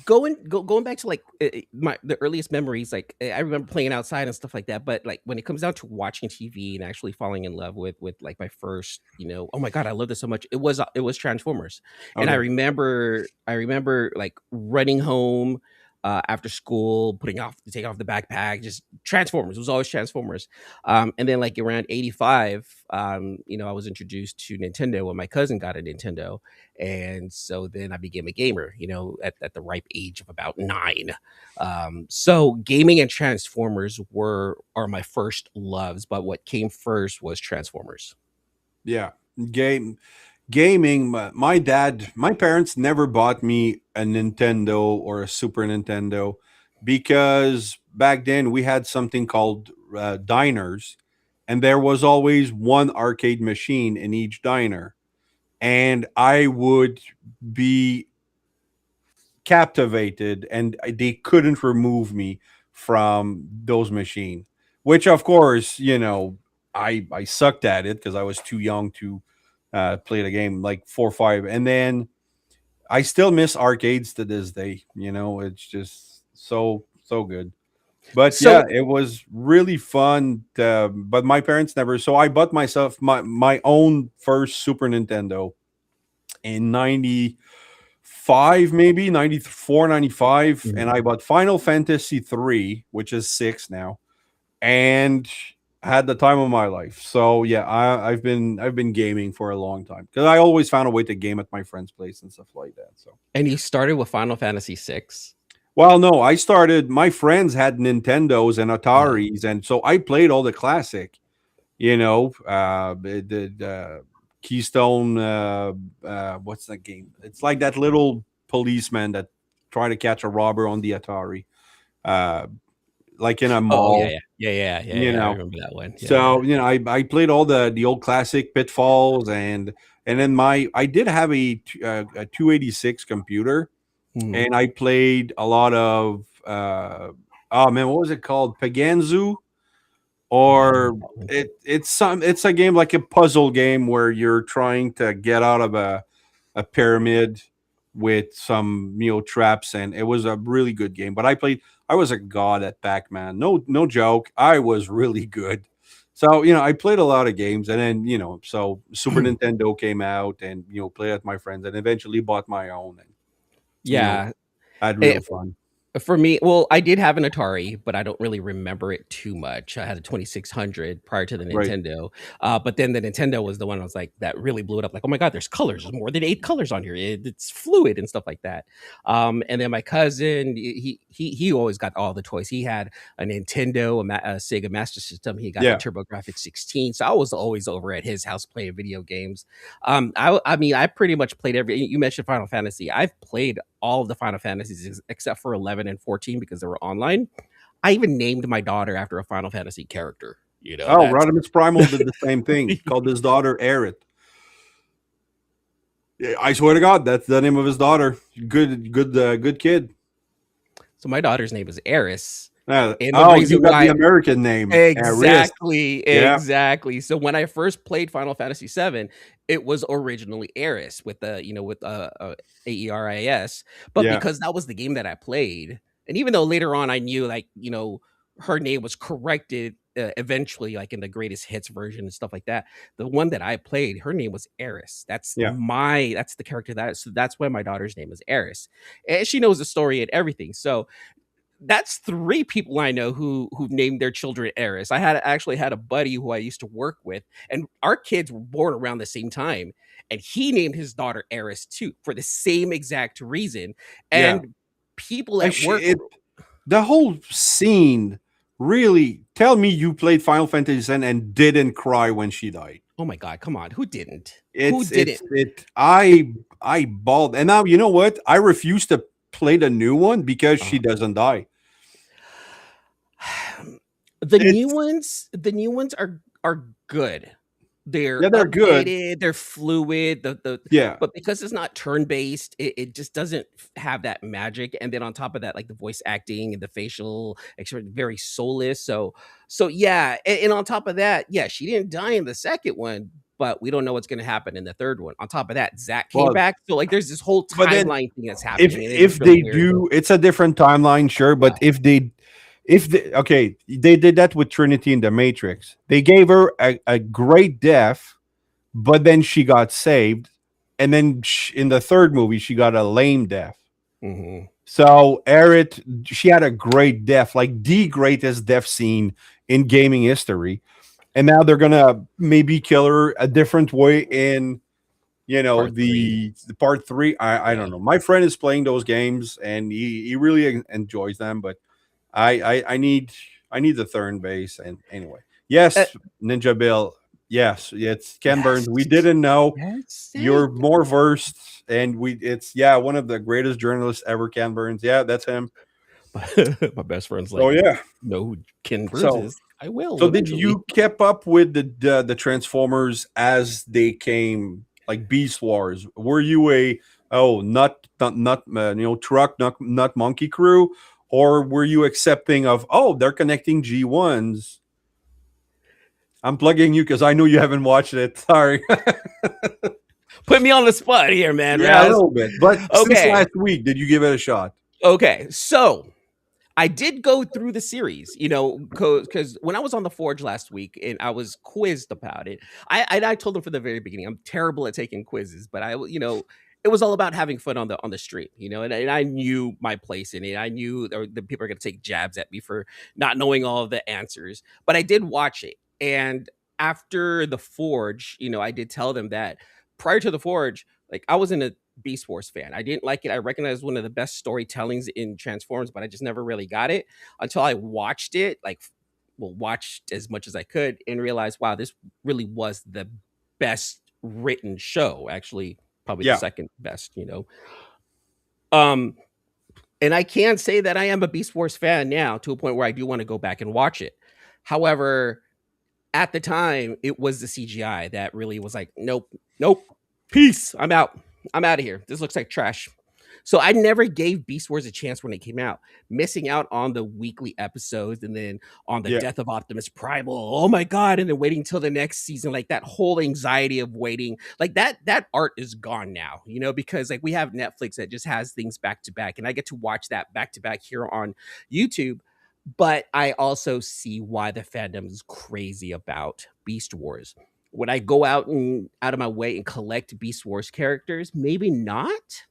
B: going back to like the earliest memories, like I remember playing outside and stuff like that. But like when it comes down to watching TV and actually falling in love with like my first, oh my god, I love this so much. It was Transformers, and I
A: Okay.
B: remember I remember like running home. After school, taking off the backpack, just Transformers. It was always Transformers. And then like around 85, I was introduced to Nintendo when my cousin got a Nintendo, and so then I became a gamer, at the ripe age of about 9. So gaming and Transformers are my first loves, but what came first was Transformers.
A: Yeah. Game gaming. My parents never bought me a Nintendo or a Super Nintendo because back then we had something called diners, and there was always one arcade machine in each diner, and I would be captivated, and they couldn't remove me from those machines. Which, of course, I sucked at it because I was too young to play the game, like 4 or 5, and then I still miss arcades to this day. It's just so good. But yeah,
B: So
A: it was really fun. But my parents never. So I bought myself my own first Super Nintendo in 95, maybe 94, 95, and
B: Mhm.
A: I bought Final Fantasy 3, which is 6 now, and had the time of my life. So yeah, I've been gaming for a long time because I always found a way to game at my friend's place and stuff like that. So
B: and you started with Final Fantasy 6.
A: well, no, I started. My friends had Nintendos and
B: Uh,
A: Ataris, and so I played all the classic. Keystone. What's that game? It's like that little policeman that try to catch a robber on the Atari, uh, like in a
B: Oh yeah,
A: mall.
B: yeah, yeah, yeah, yeah,
A: You
B: yeah. I
A: know,
B: remember that one. Yeah, yeah.
A: so I played all the old classic Pitfalls, and then I did have a 286 computer,
B: Mhm.
A: and I played a lot of oh man, what was it called? Paganzu,
B: Oh, I don't know
A: or
B: that one.
A: it's a game like a puzzle game where you're trying to get out of a pyramid with some traps, and it was a really good game. But I was a god at Pac-Man. No joke. I was really good. So, I played a lot of games, and then, so Super Nintendo came out, and played at my friends, and eventually bought my own, and you know
B: Yeah.
A: had
B: Eh,
A: real fun.
B: For me, well, I did have an Atari, but I don't really remember it too much. I had a 2600 prior to the
A: Right.
B: Nintendo, but then the Nintendo was the one I was like that really blew it up. Like, oh my god, there's colors, there's more than 8 colors on here. It's fluid and stuff like that. And then my cousin, he always got all the toys. He had a Nintendo, a Sega Master System. He got the
A: Yeah.
B: TurboGrafx 16. So I was always over at his house playing video games. I mean, I pretty much played every. You mentioned Final Fantasy. I've played all of the Final Fantasies except for 11 and 14 because they were online. I even named my daughter after a Final Fantasy character. You know,
A: Oh,
B: that's
A: Rodimus Primal did the same thing. Called his daughter Aerith. Yeah, I swear to God, that's the name of his daughter. Good kid.
B: so my daughter's name is Eris. And the
A: Oh, you
B: reason
A: got the
B: why
A: American name, Aerith.
B: exactly,
A: Yeah,
B: exactly. So when I first played Final Fantasy 7, it was originally Eris with Aeris, but
A: yeah,
B: because that was the game that I played, and even though later on I knew like, her name was corrected eventually like in the greatest hits version and stuff like that. The one that I played, her name was Eris.
A: yeah.
B: That's the character so that's why my daughter's name is Eris. And she knows the story and everything. So that's 3 people I know who named their children Eris. Actually had a buddy who I used to work with, and our kids were born around the same time, and he named his daughter Eris too for the same exact reason.
A: Yeah.
B: And people
A: And
B: at work
A: it the whole scene really tell me you played Final Fantasy X and didn't cry when she died.
B: oh my god, come on, who didn't? Who
A: It's
B: didn't?
A: it's it I bawled. And now you know what? I refuse to play the new one because she
B: Uh,
A: doesn't die. It's
B: the new ones are good. They're
A: Yeah, they're good.
B: updated, they're fluid,
A: Yeah.
B: but because it's not turn-based, it just doesn't have that magic. And then on top of that, like the voice acting and the facial expression, very soulless. So yeah, and on top of that, yeah, she didn't die in the second one, but we don't know what's gonna happen in the third one. On top of that, Zach came
A: Well,
B: back. So like there's this whole
A: but then
B: timeline thing that's
A: if
B: happening, and it's
A: if
B: really
A: they
B: weird.
A: do, it's a different timeline, sure.
B: Yeah.
A: But if they okay, they did that with Trinity in the Matrix. They gave her a great death, but then she got saved, and then in the third movie she got a lame death.
B: Mhm.
A: So Aerith, she had a great death, like the greatest death scene in gaming history. And now they're gonna maybe kill her a different way in
B: Part 3.
A: the part three. I
B: Yeah.
A: don't know. My friend is playing those games and he really enjoys them, but I need the third base. And anyway,
B: Uh,
A: yes, Ninja Bill. Yes, it's Ken Burns. We
B: yes.
A: didn't know
B: Yes. Hey.
A: you're more versed, and it's yeah, one of the greatest journalists ever, Ken Burns. Yeah, that's him.
B: My best friend's
A: So
B: like, "You
A: yeah,
B: know who Ken Burns
A: so
B: is?" I will
A: so did
B: eventually.
A: you keep up with the Transformers as they came, like Beast Wars? Were you a not truck not monkey crew, or were you accepting of they're connecting G1s? I'm plugging you because I know you haven't watched it. Sorry.
B: Put me on the spot here, man,
A: Yeah, a
B: Raz.
A: little bit. But since
B: Okay.
A: last week, did you give it a shot?
B: Okay. So I did go through the series, because when I was on the Forge last week and I was quizzed about it, I told them from the very beginning, I'm terrible at taking quizzes, but it was all about having fun on the stream, and I knew my place in it. I knew the people are going to take jabs at me for not knowing all of the answers, but I did watch it. And after the Forge, I did tell them that prior to the Forge, like I wasn't a Beast Wars fan. I didn't like it. I recognized one of the best storytellings in Transformers, but I just never really got it until I watched it, watched as much as I could and realized, wow, this really was the best written show. Actually, probably the
A: Yeah.
B: second best. Um, and I can say that I am a Beast Wars fan now to a point where I do want to go back and watch it. However, at the time, it was the CGI that really was like, nope, nope, peace. I'm out. I'm out of here. This looks like trash. So I never gave Beast Wars a chance when it came out, missing out on the weekly episodes and then on the
A: Yeah.
B: death of Optimus Primal. Oh my god! And then waiting till the next season, like that whole anxiety of waiting, like that art is gone now, because like we have Netflix that just has things back to back, and I get to watch that back to back here on YouTube. But I also see why the fandom is crazy about Beast Wars. Would I go out of my way and collect Beast Wars characters? Maybe not,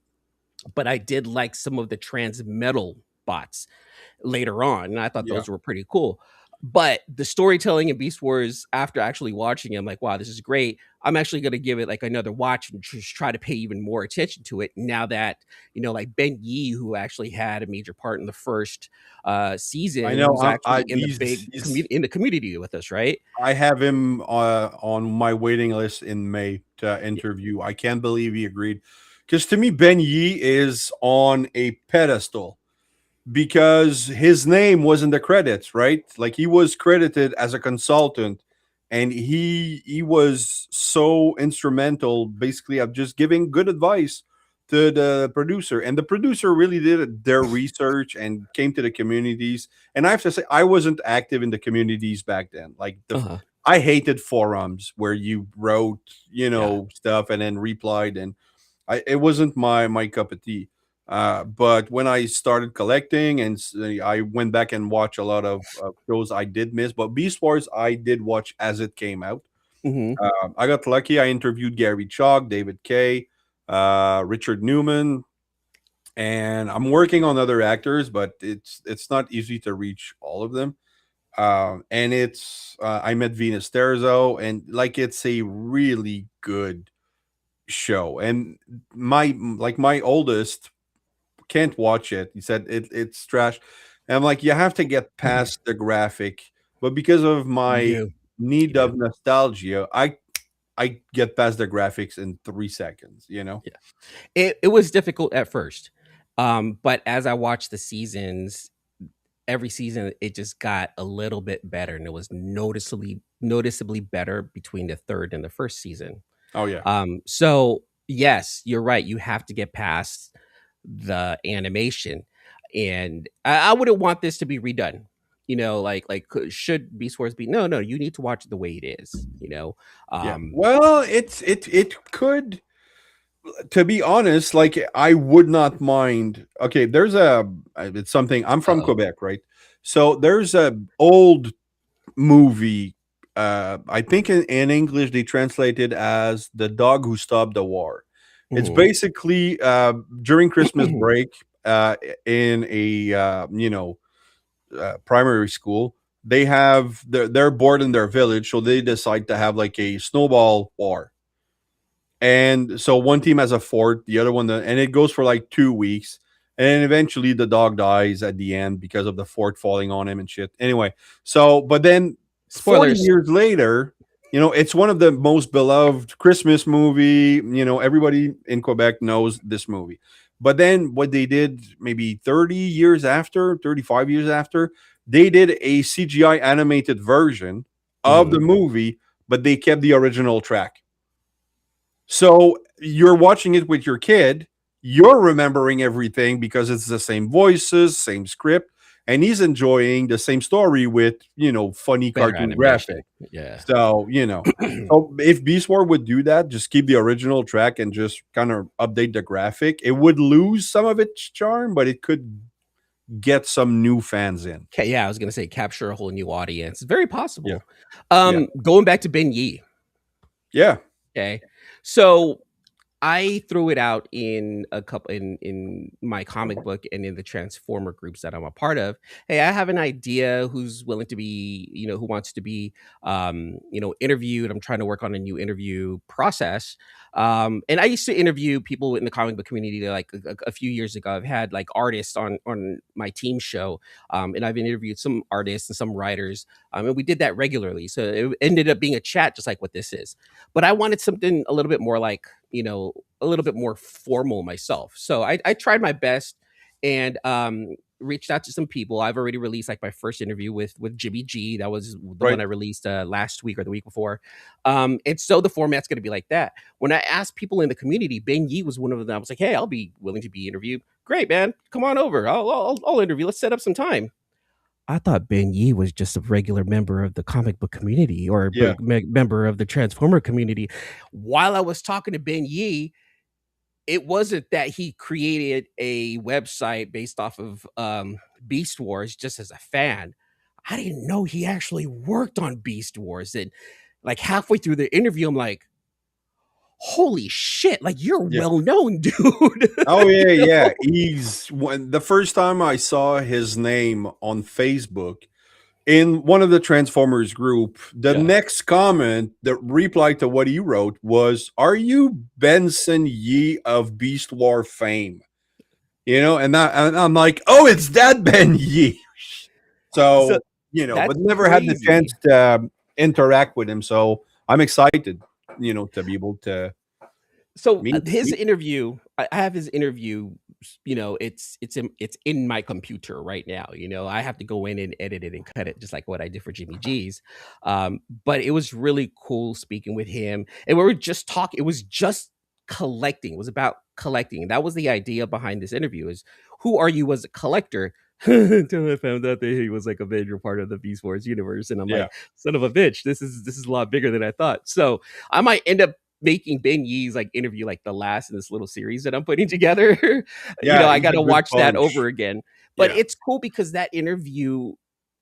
B: but I did like some of the Transmetal bots later on, and I thought
A: Yeah.
B: those were pretty cool. But the storytelling in Beast Wars, after actually watching it, I'm like, wow, this is great. I'm actually going to give it like another watch and just try to pay even more attention to it now that, like Ben Yee, who actually had a major part in the first
A: I
B: season,
A: know.
B: who's actually in the
A: He's,
B: big in the community with us, right?
A: I have him on my waiting list in May to
B: Yeah.
A: interview. I can't believe he agreed. Because to me, Ben Yee is on a pedestal because his name was in the credits, right? Like he was credited as a consultant, and he was so instrumental, basically, of just giving good advice to the producer. And the producer really did their research and came to the communities. And I have to say, I wasn't active in the communities back then. Like
B: Uh-huh.
A: I hated forums where you wrote,
B: Yeah.
A: stuff and then replied, and it wasn't my cup of tea. But when I started collecting and I went back and watched a lot of shows I did miss, but Beast Wars I did watch as it came out.
B: Hmm.
A: I got lucky. I interviewed Gary Chalk, David Kay, Richard Newman, and I'm working on other actors, but it's not easy to reach all of them. And it's I met Venus Terzo, and like it's a really good show. And my oldest can't watch it. He said it's trash. And I'm like, you have to get past the graphic. But because of
B: You
A: my
B: do. You
A: need
B: do.
A: of nostalgia, I get past the graphics in 3 seconds,
B: Yeah. It was difficult at first. But as I watched the seasons, every season it just got a little bit better, and it was noticeably better between the third and the first season.
A: Oh yeah.
B: So yes, you're right. You have to get past the animation, and I wouldn't want this to be redone. Should Beast Wars be? No, no. You need to watch it the way it is.
A: Yeah.
B: Um,
A: Well, it could, to be honest, like I would not mind. Okay, there's it's something. I'm from
B: uh
A: Quebec, right? So there's a old movie. I think in English they translated as "The Dog Who Stopped the War." It's
B: mhm.
A: basically during Christmas break in a primary school. They have they're bored in their village, so they decide to have like a snowball war. And so one team has a fort, the other one, and it goes for like 2 weeks. And eventually the dog dies at the end because of the fort falling on him and shit. Anyway, so, but then 40
B: Spoilers.
A: years later, it's one of the most beloved Christmas movie. Everybody in Quebec knows this movie. But then what they did maybe 30 years after, 35 years after, they did a CGI animated version of the
B: Mhm.
A: movie, but they kept the original track. So you're watching it with your kid, you're remembering everything because it's the same voices, same script, and he's enjoying the same story with, funny
B: Better
A: cartoon
B: animation.
A: graphic.
B: Yeah.
A: So, so if Beast War would do that, just keep the original track and just kind of update the graphic, it would lose some of its charm, but it could get some new fans in.
B: Yeah, I was gonna say capture a whole new audience. Very
A: Yeah.
B: possible.
A: Yeah.
B: Going back to Ben Yee.
A: Yeah.
B: Okay, so I threw it out in a couple in my comic book and in the Transformer groups that I'm a part of. Hey, I have an idea who's willing to be, who wants to be, interviewed. I'm trying to work on a new interview process. And I used to interview people in the comic book community like a few years ago. I've had like artists on my team show, and I've interviewed some artists and some writers And we did that regularly. So it ended up being a chat, just like what this is. But I wanted something a little bit more like, a little bit more formal myself. So I tried my best and reached out to some people. I've already released like my first interview with Jimmy G. That was the one
A: Right.
B: I released last week or the week before. And so the format's going to be like that. When I asked people in the community, Ben Yee was one of them. I was like, hey, I'll be willing to be interviewed. Great, man. Come on over. I'll interview. Let's set up some time. I thought Ben Yee was just a regular member of the comic book community or a
A: Yeah.
B: member of the Transformer community. While I was talking to Ben Yee, it wasn't that he created a website based off of Beast Wars just as a fan. I didn't know he actually worked on Beast Wars. And like halfway through the interview, I'm like, holy shit, like you're
A: Yeah.
B: well known, dude.
A: Oh yeah,
B: You
A: yeah.
B: know?
A: When the first time I saw his name on Facebook in one of the Transformers group, the
B: Yeah.
A: next comment that replied to what he wrote was, "Are you Benson Yee of Beast War fame?" And I'm like, "Oh, it's that Ben Yee."
B: So
A: So but
B: that's
A: never had the chance
B: crazy.
A: to interact with him. So I'm excited, to be able to
B: So his
A: meet.
B: interview, I have his interview. It's in my computer right now. I have to go in and edit it and cut it, just like what I did for Jimmy G's. But it was really cool speaking with him, and we were just talking. It was just collecting. It was about collecting, and that was the idea behind this interview: is who are you as a collector? Until I found out that he was like a major part of the Beast Wars universe, and I'm
A: Yeah,
B: like, son of a bitch, this is a lot bigger than I thought. So I might end up making Ben Yee's like interview like the last in this little series that I'm putting together.
A: yeah,
B: I
A: he's
B: got
A: a
B: to
A: good
B: watch that over
A: punch.
B: again. But
A: Yeah,
B: it's cool because that interview,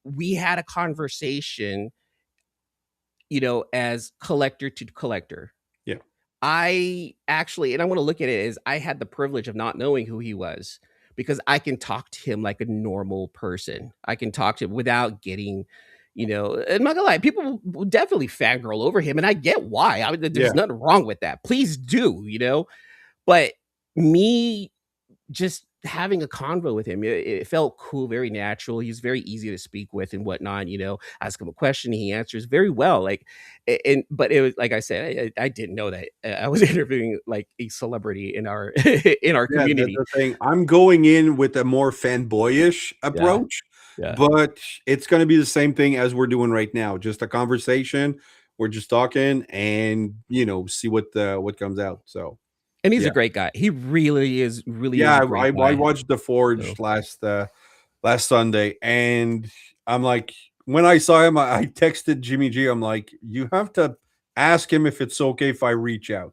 B: we had a conversation, as collector to collector.
A: yeah,
B: I actually, and I want to look at it as I had the privilege of not knowing who he was because I can talk to him like a normal person. I can talk to him without getting, and I'm not gonna lie, people will definitely fangirl over him, and I get why. I mean, there's
A: yeah,
B: nothing wrong with that. Please do, but me just having a convo with him, it felt cool, very natural. He's very easy to speak with and whatnot. Ask him a question, he answers very well. Like, but it was like I said, I didn't know that I was interviewing like a celebrity in our in our
A: yeah. That's
B: community.
A: the thing. I'm going in with a more fanboyish
B: Yeah,
A: approach,
B: yeah.
A: but it's going to be the same thing as we're doing right now. Just a conversation. We're just talking, and see what comes out. So
B: And he's a
A: yeah,
B: great guy. He really is
A: yeah.
B: a
A: I
B: great guy.
A: watched The Forge
B: So
A: last Sunday, and I'm like, when I saw him, I texted Jimmy G. I'm like, you have to ask him if it's okay if I reach out.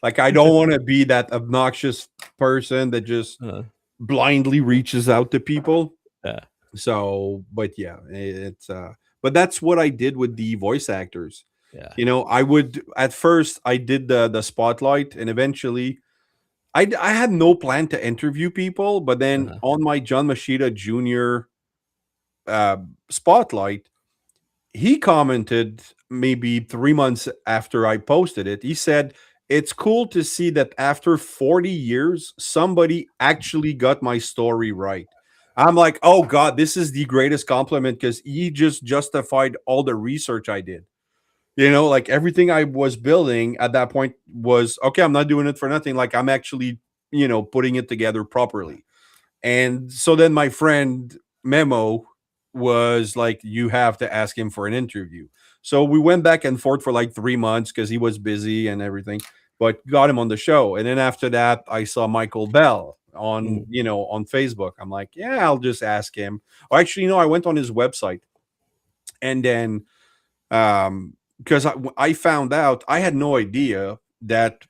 A: Like, I don't want to be that obnoxious person that just
B: uh,
A: blindly reaches out to people.
B: yeah,
A: So, but yeah, but that's what I did with the voice actors.
B: yeah.
A: I would at first I did the spotlight, and eventually I had no plan to interview people, but then
B: Uh-huh.
A: on my John Machida Jr. Uh, spotlight, he commented maybe 3 months after I posted it. He said, "It's cool to see that after 40 years, somebody actually got my story right." I'm like, oh God, this is the greatest compliment because he just justified all the research I did. Like everything I was building at that point was okay. I'm not doing it for nothing. Like I'm actually, putting it together properly. And so then my friend Memo was like, you have to ask him for an interview. So we went back and forth for like 3 months because he was busy and everything, but got him on the show. And then after that, I saw Michael Bell
B: Mm,
A: on Facebook. I'm like, yeah, I'll just ask him. Or actually, I went on his website, and then because I found out, I had no idea that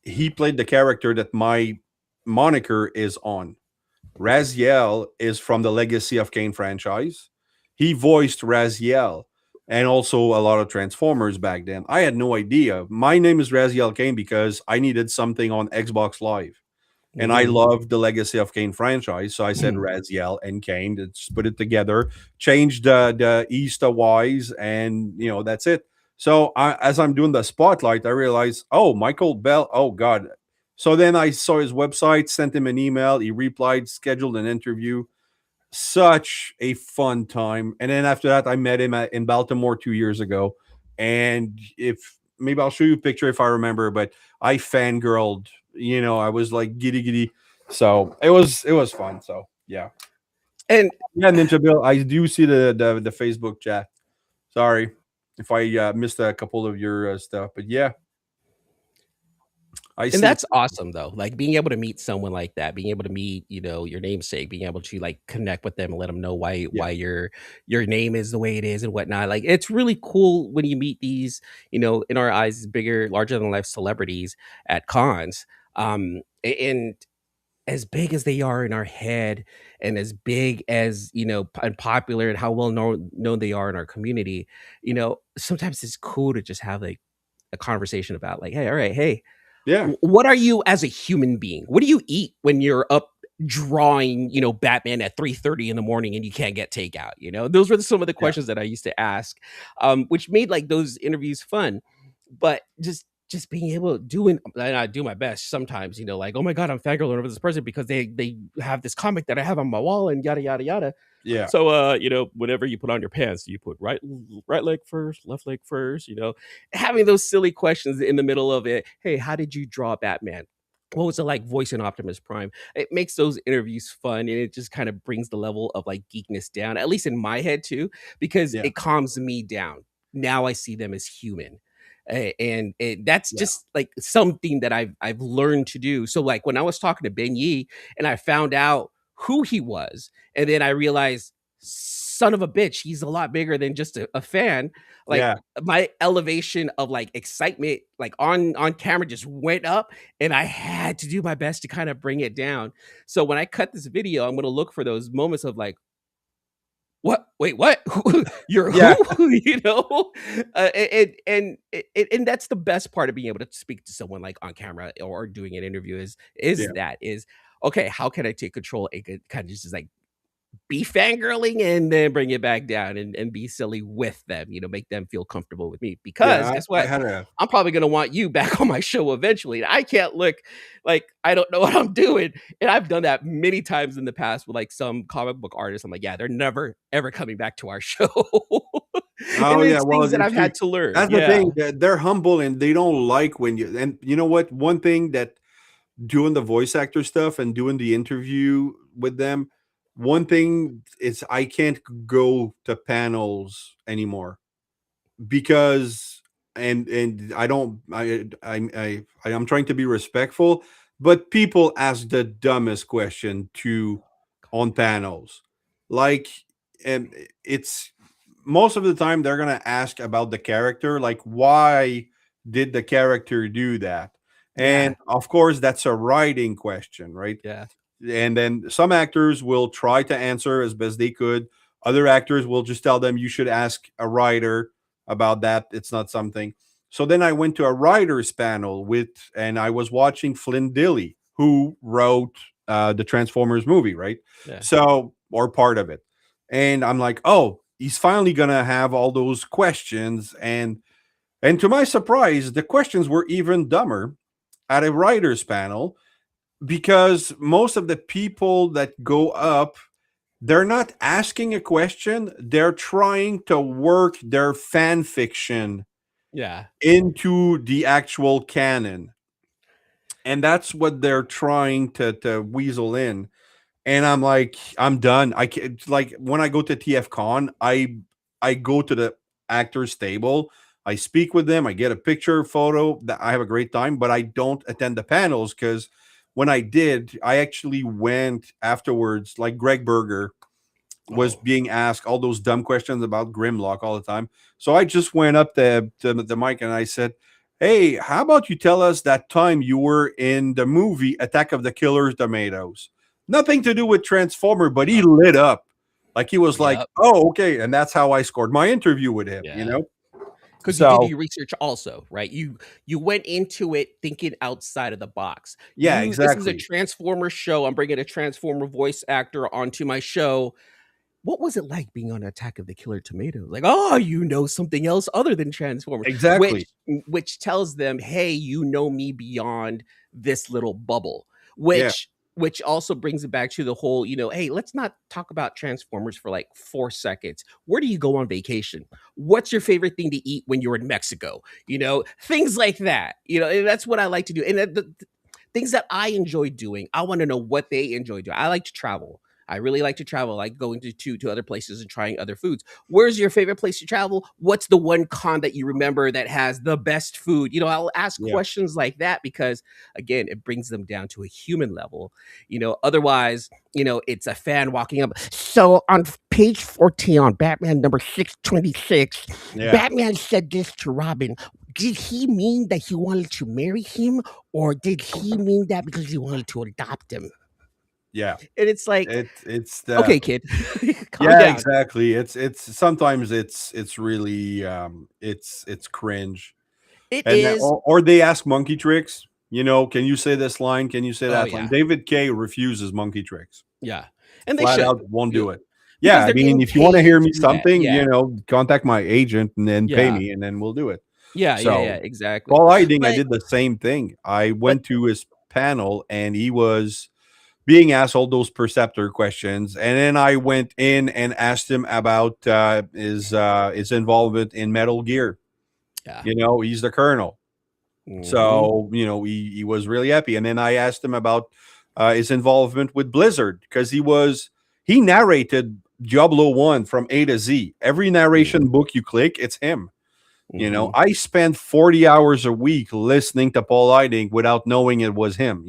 A: he played the character that my moniker is on. Razyel is from the Legacy of Kane franchise. He voiced Razyel and also a lot of Transformers back then. I had no idea. My name is Razyel Kane because I needed something on Xbox Live. And I
B: mhm,
A: loved the Legacy of Kane franchise. So I said Raziel and Kane. Let's put it together, change the E's to Y's, and that's it. So as I'm doing the spotlight, I realized, oh, Michael Bell. Oh God. So then I saw his website, sent him an email. He replied, scheduled an interview. Such a fun time. And then after that, I met him in Baltimore 2 years ago. And if maybe I'll show you a picture if I remember, but I fangirled. I was like giddy giddy. So it was fun. So yeah.
B: And
A: Yeah, Ninja Bill, I do see the Facebook chat. Sorry if I missed a couple of your stuff, but yeah, I
B: and
A: see the
B: that's awesome though. Like being able to meet someone like that, being able to meet, your namesake, being able to like connect with them and let them know why
A: yeah,
B: your name is the way it is and whatnot. Like it's really cool when you meet these, in our eyes, bigger, larger than life celebrities at cons. And as big as they are in our head, and as big as and popular, and how well known they are in our community, sometimes it's cool to just have like a conversation about like, hey, all right, hey,
A: yeah,
B: what are you as a human being? What do you eat when you're up drawing, Batman at 3:30 in the morning and you can't get takeout? Those were some of the
A: yeah,
B: questions that I used to ask, which made like those interviews fun. But just being able to and I do my best sometimes, like, oh my god, I'm fangirling over this person because they have this comic that I have on my wall and yada yada yada.
A: yeah,
B: So whenever you put on your pants, you put right leg first, left leg first, having those silly questions in the middle of it. Hey, how did you draw Batman? What was it like voicing Optimus Prime? It makes those interviews fun, and it just kind of brings the level of like geekness down, at least in my head too, because
A: yeah,
B: it calms me down. Now I see them as human. That's
A: yeah,
B: just like something that I've learned to do. So like when I was talking to Ben Yi and I found out who he was, and then I realized, son of a bitch, he's a lot bigger than just a fan. Like
A: yeah,
B: my elevation of like excitement, like on camera, just went up, and I had to do my best to kind of bring it down. So when I cut this video, I'm gonna look for those moments of like, what? Wait, what? You're
A: yeah,
B: who? You know, and that's the best part of being able to speak to someone like on camera or doing an interview is
A: yeah.
B: that is okay. How can I take control and kind of just like be fangirling and then bring it back down and be silly with them, make them feel comfortable with me. Because
A: Yeah,
B: guess
A: I
B: what?
A: had a
B: I'm probably gonna want you back on my show eventually. And I can't look like I don't know what I'm doing. And I've done that many times in the past with like some comic book artists. I'm like, yeah, they're never ever coming back to our show.
A: oh
B: And
A: yeah,
B: it's
A: well,
B: things that
A: if
B: I've
A: you
B: had to learn.
A: that's the
B: Yeah.
A: thing, they're humble and they don't like when and you know what? One thing that doing the voice actor stuff and doing the interview with them, one thing is I can't go to panels anymore because and I don't I'm trying to be respectful, but people ask the dumbest question to on panels. Like and it's most of the time they're gonna ask about the character, like why did the character do that? And
B: Yeah.
A: of course that's a writing question, right?
B: Yeah.
A: And then some actors will try to answer as best they could. Other actors will just tell them you should ask a writer about that. It's not something. So then I went to a writers panel and I was watching Flynn Dilley, who wrote the Transformers movie, right?
B: Yeah.
A: So, or part of it. And I'm like, oh, he's finally gonna have all those questions. And to my surprise, the questions were even dumber at a writers panel because most of the people that go up, they're not asking a question, they're trying to work their fan fiction
B: Yeah.
A: into the actual canon, and that's what they're trying to weasel in. And I'm like, I'm done. I can't, like when I go to TF Con, I go to the actors table, I speak with them, I get a picture, photo, that I have a great time, but I don't attend the panels because when I did, I actually went afterwards, like Greg Berger was
B: Oh.
A: being asked all those dumb questions about Grimlock all the time. So I just went up to the mic and I said, hey, how about you tell us that time you were in the movie Attack of the Killer Tomatoes? Nothing to do with Transformer, but he
B: Yep.
A: lit up. Like he was like,
B: Yep.
A: oh, okay. And that's how I scored my interview with him, you
B: Yeah.
A: know?
B: Because you did
A: So
B: your research also, right? You went into it thinking outside of the box.
A: yeah,
B: This is a
A: exactly.
B: Transformer show. I'm bringing a Transformer voice actor onto my show. What was it like being on Attack of the Killer Tomatoes? Like, oh, something else other than Transformers,
A: Exactly.
B: which tells them, hey, you know me beyond this little bubble.
A: Yeah.
B: Which which also brings it back to the whole, hey, let's not talk about Transformers for like 4 seconds. Where do you go on vacation? What's your favorite thing to eat when you're in Mexico? Things like that. And that's what I like to do. And things that I enjoy doing, I want to know what they enjoy doing. I like to travel. I really like to travel, like going to other places and trying other foods. Where's your favorite place to travel? What's the one con that you remember that has the best food? I'll ask
A: Yeah.
B: questions like that because, again, it brings them down to a human level. Otherwise, it's a fan walking up. So on page 14 on Batman number 626,
A: Yeah.
B: Batman said this to Robin. Did he mean that he wanted to marry him, or did he mean that because he wanted to adopt him?
A: Yeah.
B: And it's like,
A: It's the
B: okay, kid, calm
A: Yeah,
B: down.
A: exactly. It's sometimes it's really it's cringe.
B: It
A: And
B: is.
A: or they ask monkey tricks. Can you say this line? Can you say
B: Oh
A: that line?
B: yeah,
A: David K refuses monkey tricks.
B: yeah, and they
A: Flat
B: should,
A: out won't
B: you
A: do
B: know,
A: it.
B: because
A: Yeah, I
B: they're
A: mean,
B: getting
A: if you want to hear
B: paid to
A: me
B: do that.
A: something,
B: Yeah,
A: contact my agent and then pay
B: yeah,
A: me, and then we'll do it.
B: yeah,
A: So,
B: exactly.
A: Paul Lighting, I
B: But
A: did the same thing. I
B: but
A: went to his panel, and he was being asked all those perceptor questions, and then I went in and asked him about his involvement in Metal Gear.
B: yeah,
A: He's the colonel.
B: hmm,
A: So, he was really happy. And then I asked him about his involvement with Blizzard because he narrated Diablo 1 from A to Z. Every narration book you click, it's him.
B: hmm,
A: I spent 40 hours a week listening to Paul Lighting without knowing it was him,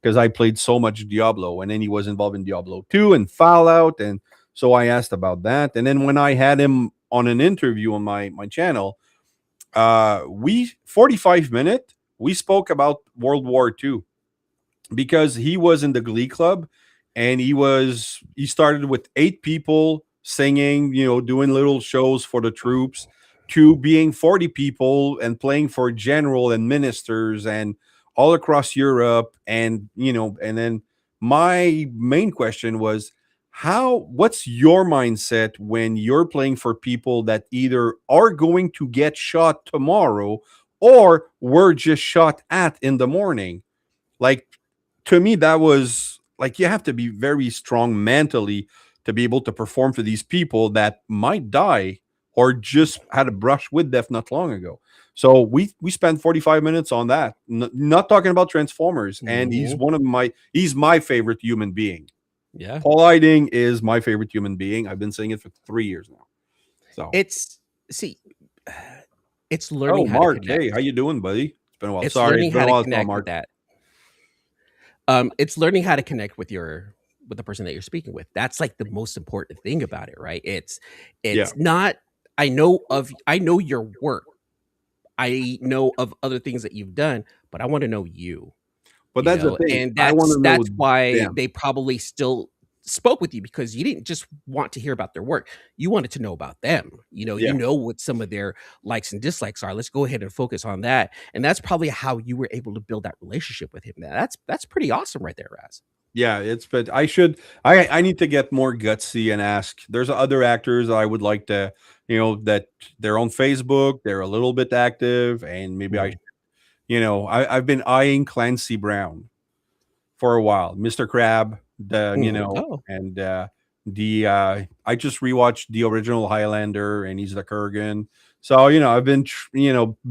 A: because I played so much Diablo, and then he was involved in Diablo 2 and Fallout. And so I asked about that. And then when I had him on an interview on my channel, we 45 minutes we spoke about World War II because he was in the Glee Club, and he started with 8 people singing, doing little shows for the troops, to being 40 people and playing for general and ministers and all across Europe. And and then my main question was, what's your mindset when you're playing for people that either are going to get shot tomorrow or were just shot at in the morning? Like, to me, that was like, you have to be very strong mentally to be able to perform for these people that might die or just had a brush with death not long ago. So we spent 45 minutes on that, not talking about Transformers. And
B: hmm,
A: he's my favorite human being.
B: yeah.
A: Paul Lighting is my favorite human being. I've been saying it for 3 years now. So,
B: It's see, it's learning
A: oh,
B: how to
A: Mark, hey, how
B: connect.
A: you doing, buddy? It's been a while.
B: It's
A: Sorry, it's
B: learning
A: been
B: how
A: a
B: to
A: while. It's
B: connect with
A: Mark.
B: that. It's learning how to connect with the person that you're speaking with. That's like the most important thing about it, right? It's
A: Yeah,
B: it's not. I know your work. I know of other things that you've done, but I want to know you.
A: but that's the thing.
B: And
A: I want to know
B: that's why
A: them.
B: they probably still spoke with you, because you didn't just want to hear about their work. You wanted to know about them. You
A: Yeah.
B: know what some of their likes and dislikes are. Let's go ahead and focus on that. And that's probably how you were able to build that relationship with him. That's pretty awesome right there, Raz.
A: Yeah, but I need to get more gutsy and ask. There's other actors I would like to, that they're on Facebook, they're a little bit active, and maybe
B: Mm,
A: I've been eyeing Clancy Brown for a while. Mr. Crab,
B: Oh,
A: and the I just rewatched the original Highlander, and he's the Kurgan. So, I've been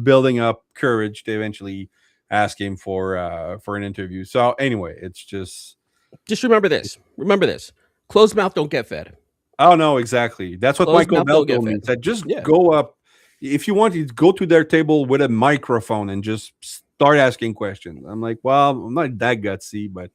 A: building up courage to eventually ask him for an interview. So anyway, it's just
B: just remember this. Remember this. Closed mouth don't get fed.
A: Oh no, exactly. That's what
B: Closed
A: Michael
B: mouth
A: Bell
B: don't get
A: told me.
B: fed.
A: He said, just
B: Yeah.
A: go up. If you want to go to their table with a microphone and just start asking questions. I'm like, well, I'm not that gutsy, but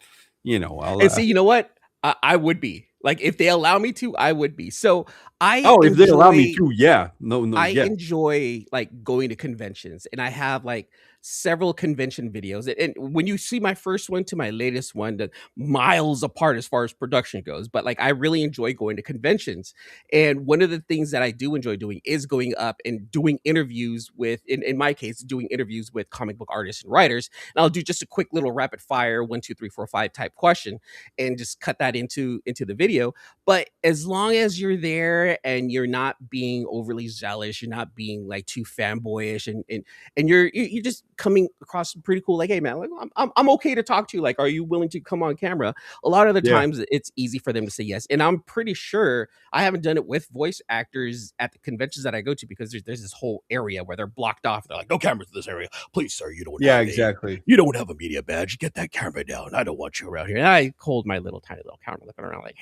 A: I'll.
B: And see, you know what? I would be. Like, if they allow me to, I would be. So I
A: Oh, if they allow me
B: enjoy
A: to, yeah. No, no,
B: I
A: yeah,
B: enjoy like going to conventions, and I have like several convention videos. And when you see my first one to my latest one, the miles apart as far as production goes, but like I really enjoy going to conventions. And one of the things that I do enjoy doing is going up and doing interviews with, in my case, doing interviews with comic book artists and writers. And I'll do just a quick little rapid fire 1, 2, 3, 4, 5 type question and just cut that into the video. video. But as long as you're there and you're not being overly zealous, you're not being like too fanboyish, and you're just coming across pretty cool. Like, hey man, like, I'm okay to talk to you. Like, are you willing to come on camera? A lot of the
A: Yeah.
B: times it's easy for them to say yes, and I'm pretty sure I haven't done it with voice actors at the conventions that I go to, because there's this whole area where they're blocked off. They're like, no cameras in this area, please, sir.
A: Yeah, exactly.
B: You don't have a media badge. Get that camera down. I don't want you around here. And I hold my little tiny little camera, looking around like,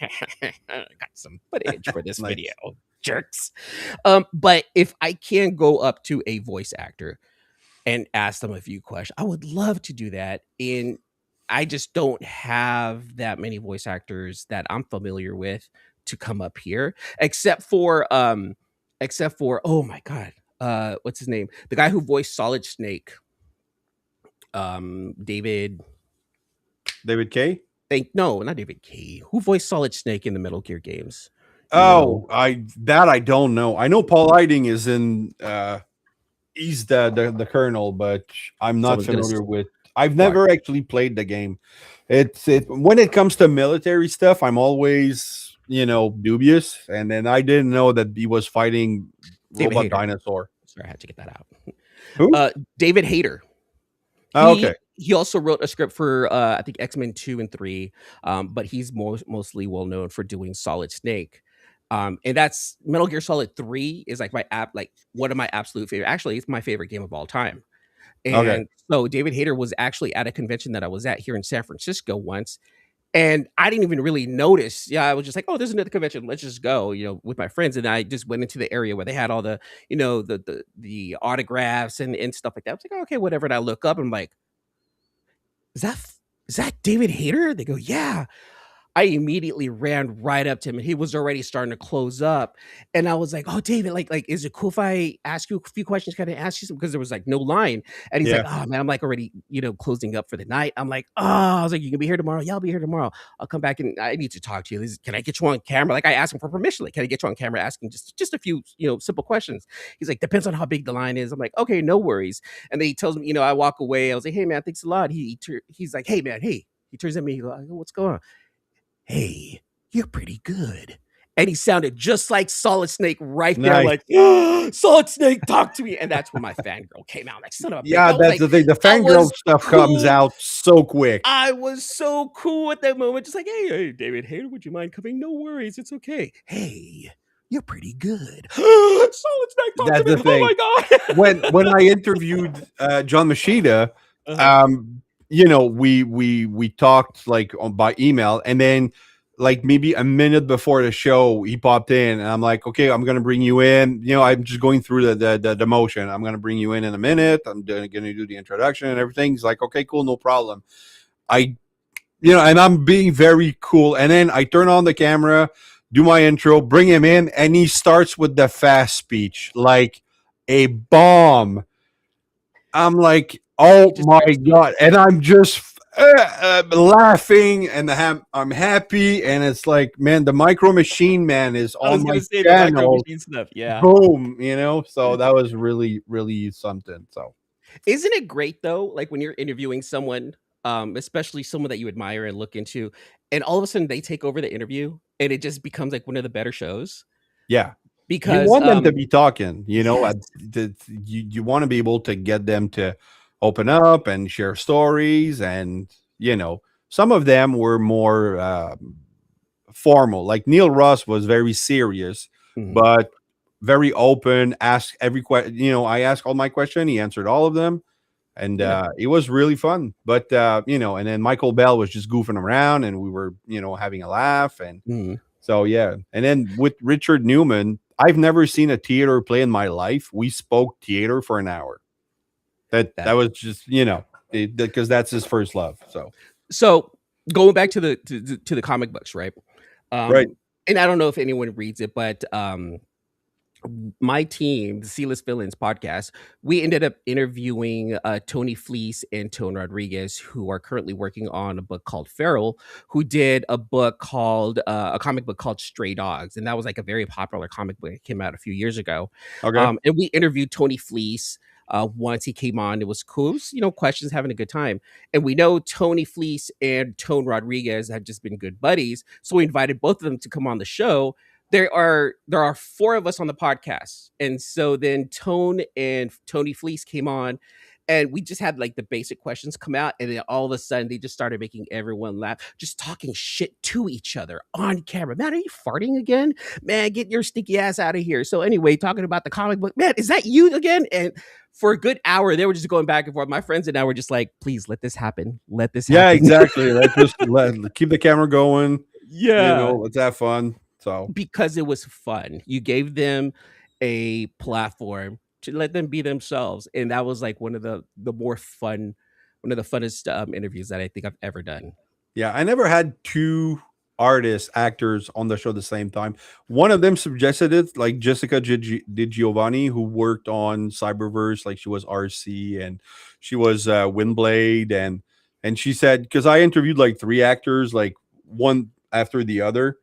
B: I got some footage for this
A: Nice.
B: video, jerks. But if I can go up to a voice actor and ask them a few questions, I would love to do that. And I just don't have that many voice actors that I'm familiar with to come up here, except for oh my god, what's his name? The guy who voiced Solid Snake, David.
A: David K.
B: No, not David K. Who voiced Solid Snake in the Metal Gear games? You
A: Oh,
B: know,
A: I don't know. I know Paul Lighting is in. He's the colonel, but I'm not
B: someone's gonna
A: familiar with. I've
B: watch.
A: never actually played the game. It when it comes to military stuff, I'm always dubious. And then I didn't know that he was fighting
B: David
A: robot
B: Hayter.
A: dinosaur.
B: Sorry, I had to get that out.
A: Who?
B: David Hayter.
A: Oh, okay.
B: He also wrote a script for I think X-Men 2 and 3, but he's mostly well known for doing Solid Snake. And that's Metal Gear Solid 3 is like one of my absolute favorite. Actually, it's my favorite game of all time.
A: Okay.
B: And so David Hayter was actually at a convention that I was at here in San Francisco once, and I didn't even really notice. Yeah, I was just like, "Oh, there's another convention. Let's just go," with my friends. And I just went into the area where they had all the, the autographs and stuff like that. I was like, "Oh, okay, whatever." And I look up and I'm like, is that David Hayter?" They go, "Yeah." I immediately ran right up to him, and he was already starting to close up. And I was like, "Oh, David, like, is it cool if I ask you a few questions? Can I ask you some?" Because there was like no line. And he's like,
A: Yeah.
B: "Oh man, I'm like already, closing up for the night." I'm like, "Oh," I was like, "You can be here tomorrow?" "Yeah, I'll be here tomorrow. I'll come back and I need to talk to you. Can I get you on camera?" Like I asked him for permission. Like, "Can I get you on camera?" Asking just a few, simple questions. He's like, "Depends on how big the line is." I'm like, "Okay, no worries." And then he tells me, I walk away. I was like, "Hey man, thanks a lot." He's like, "Hey man, hey." He turns at me. He goes, "What's going on?" "Hey, you're pretty good." And he sounded just like Solid Snake right there. I'm
A: Nice.
B: like, Solid Snake, talk to me. And that's when my fangirl came out. Like, son of a bitch.
A: Yeah, that's the thing. The
B: I
A: fangirl
B: was
A: stuff comes
B: cool.
A: out so quick.
B: I was so cool at that moment. Just like, hey, David Hayter, would you mind coming? No worries. It's okay. Hey, you're pretty good. Solid Snake, talk
A: That's
B: to
A: the
B: me. Oh
A: thing.
B: my God.
A: When I interviewed John Machida,
B: Uh-huh.
A: we talked like by email, and then like maybe a minute before the show, he popped in, and I'm like, okay, I'm gonna bring you in. I'm just going through the motion. I'm gonna bring you in a minute. I'm gonna do the introduction and everything. He's like, okay, cool, no problem. I, and I'm being very cool, and then I turn on the camera, do my intro, bring him in, and he starts with the fast speech like a bomb. I'm like,
B: He
A: oh
B: just
A: my
B: started speaking.
A: god, and I'm just laughing, and I'm happy, and it's like, man, the Micro Machine Man is
B: I
A: on
B: was
A: my
B: gonna say the micro
A: channel.
B: machine stuff. Yeah.
A: Boom, so that was really, really something. So
B: Isn't it great though? Like when you're interviewing someone, especially someone that you admire and look into, and all of a sudden they take over the interview and it just becomes like one of the better shows.
A: yeah, you
B: Because
A: want them to be talking,
B: yes,
A: you want to be able to get them to open up and share stories, and some of them were more formal. Like Neil Ross was very serious,
B: mhm,
A: but very open. Ask every question. I asked all my question. He answered all of them, and
B: yeah,
A: it was really fun. But and then Michael Bell was just goofing around, and we were having a laugh, and
B: mhm,
A: so yeah. And then with Richard Newman, I've never seen a theater play in my life. We spoke theater for an hour. That
B: that
A: was just because that's his first love. So
B: so going back to the comic books, right?
A: right.
B: And I don't know if anyone reads it, but my team, the C-List Villains podcast, we ended up interviewing Tony Fleece and Tone Rodriguez, who are currently working on a book called Feral, who did a comic book called Stray Dogs, and that was like a very popular comic book that came out a few years ago.
A: Okay.
B: And we interviewed Tony Fleece. once he came on. It was cool. It was, questions, having a good time. And we know Tony Fleece and Tone Rodriguez have just been good buddies. So we invited both of them to come on the show. There are four of us on the podcast. And so then Tone and Tony Fleece came on, and we just had like the basic questions come out, and then all of a sudden they just started making everyone laugh, just talking shit to each other on camera. Man, are you farting again? Man, get your sticky ass out of here. So anyway, talking about the comic book, man, is that you again? And for a good hour, they were just going back and forth. My friends and I were just like, please let this happen. Let this
A: Yeah,
B: happen.
A: exactly. Keep the camera going.
B: Yeah.
A: Let's have fun. So
B: Because it was fun. You gave them a platform to let them be themselves, and that was like one of the more fun, one of the funnest interviews that I think I've ever done.
A: yeah, I never had two artists, actors on the show at the same time. One of them suggested it, like Jessica Di Giovanni, who worked on Cyberverse, like she was RC and she was Windblade, and she said, because I interviewed like three actors, like one after the other,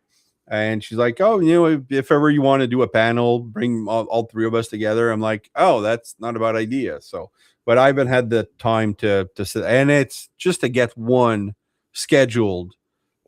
A: and she's like, oh, if ever you want to do a panel, bring all three of us together. I'm like, oh, that's not a bad idea. So, but I haven't had the time to sit, and it's just to get one scheduled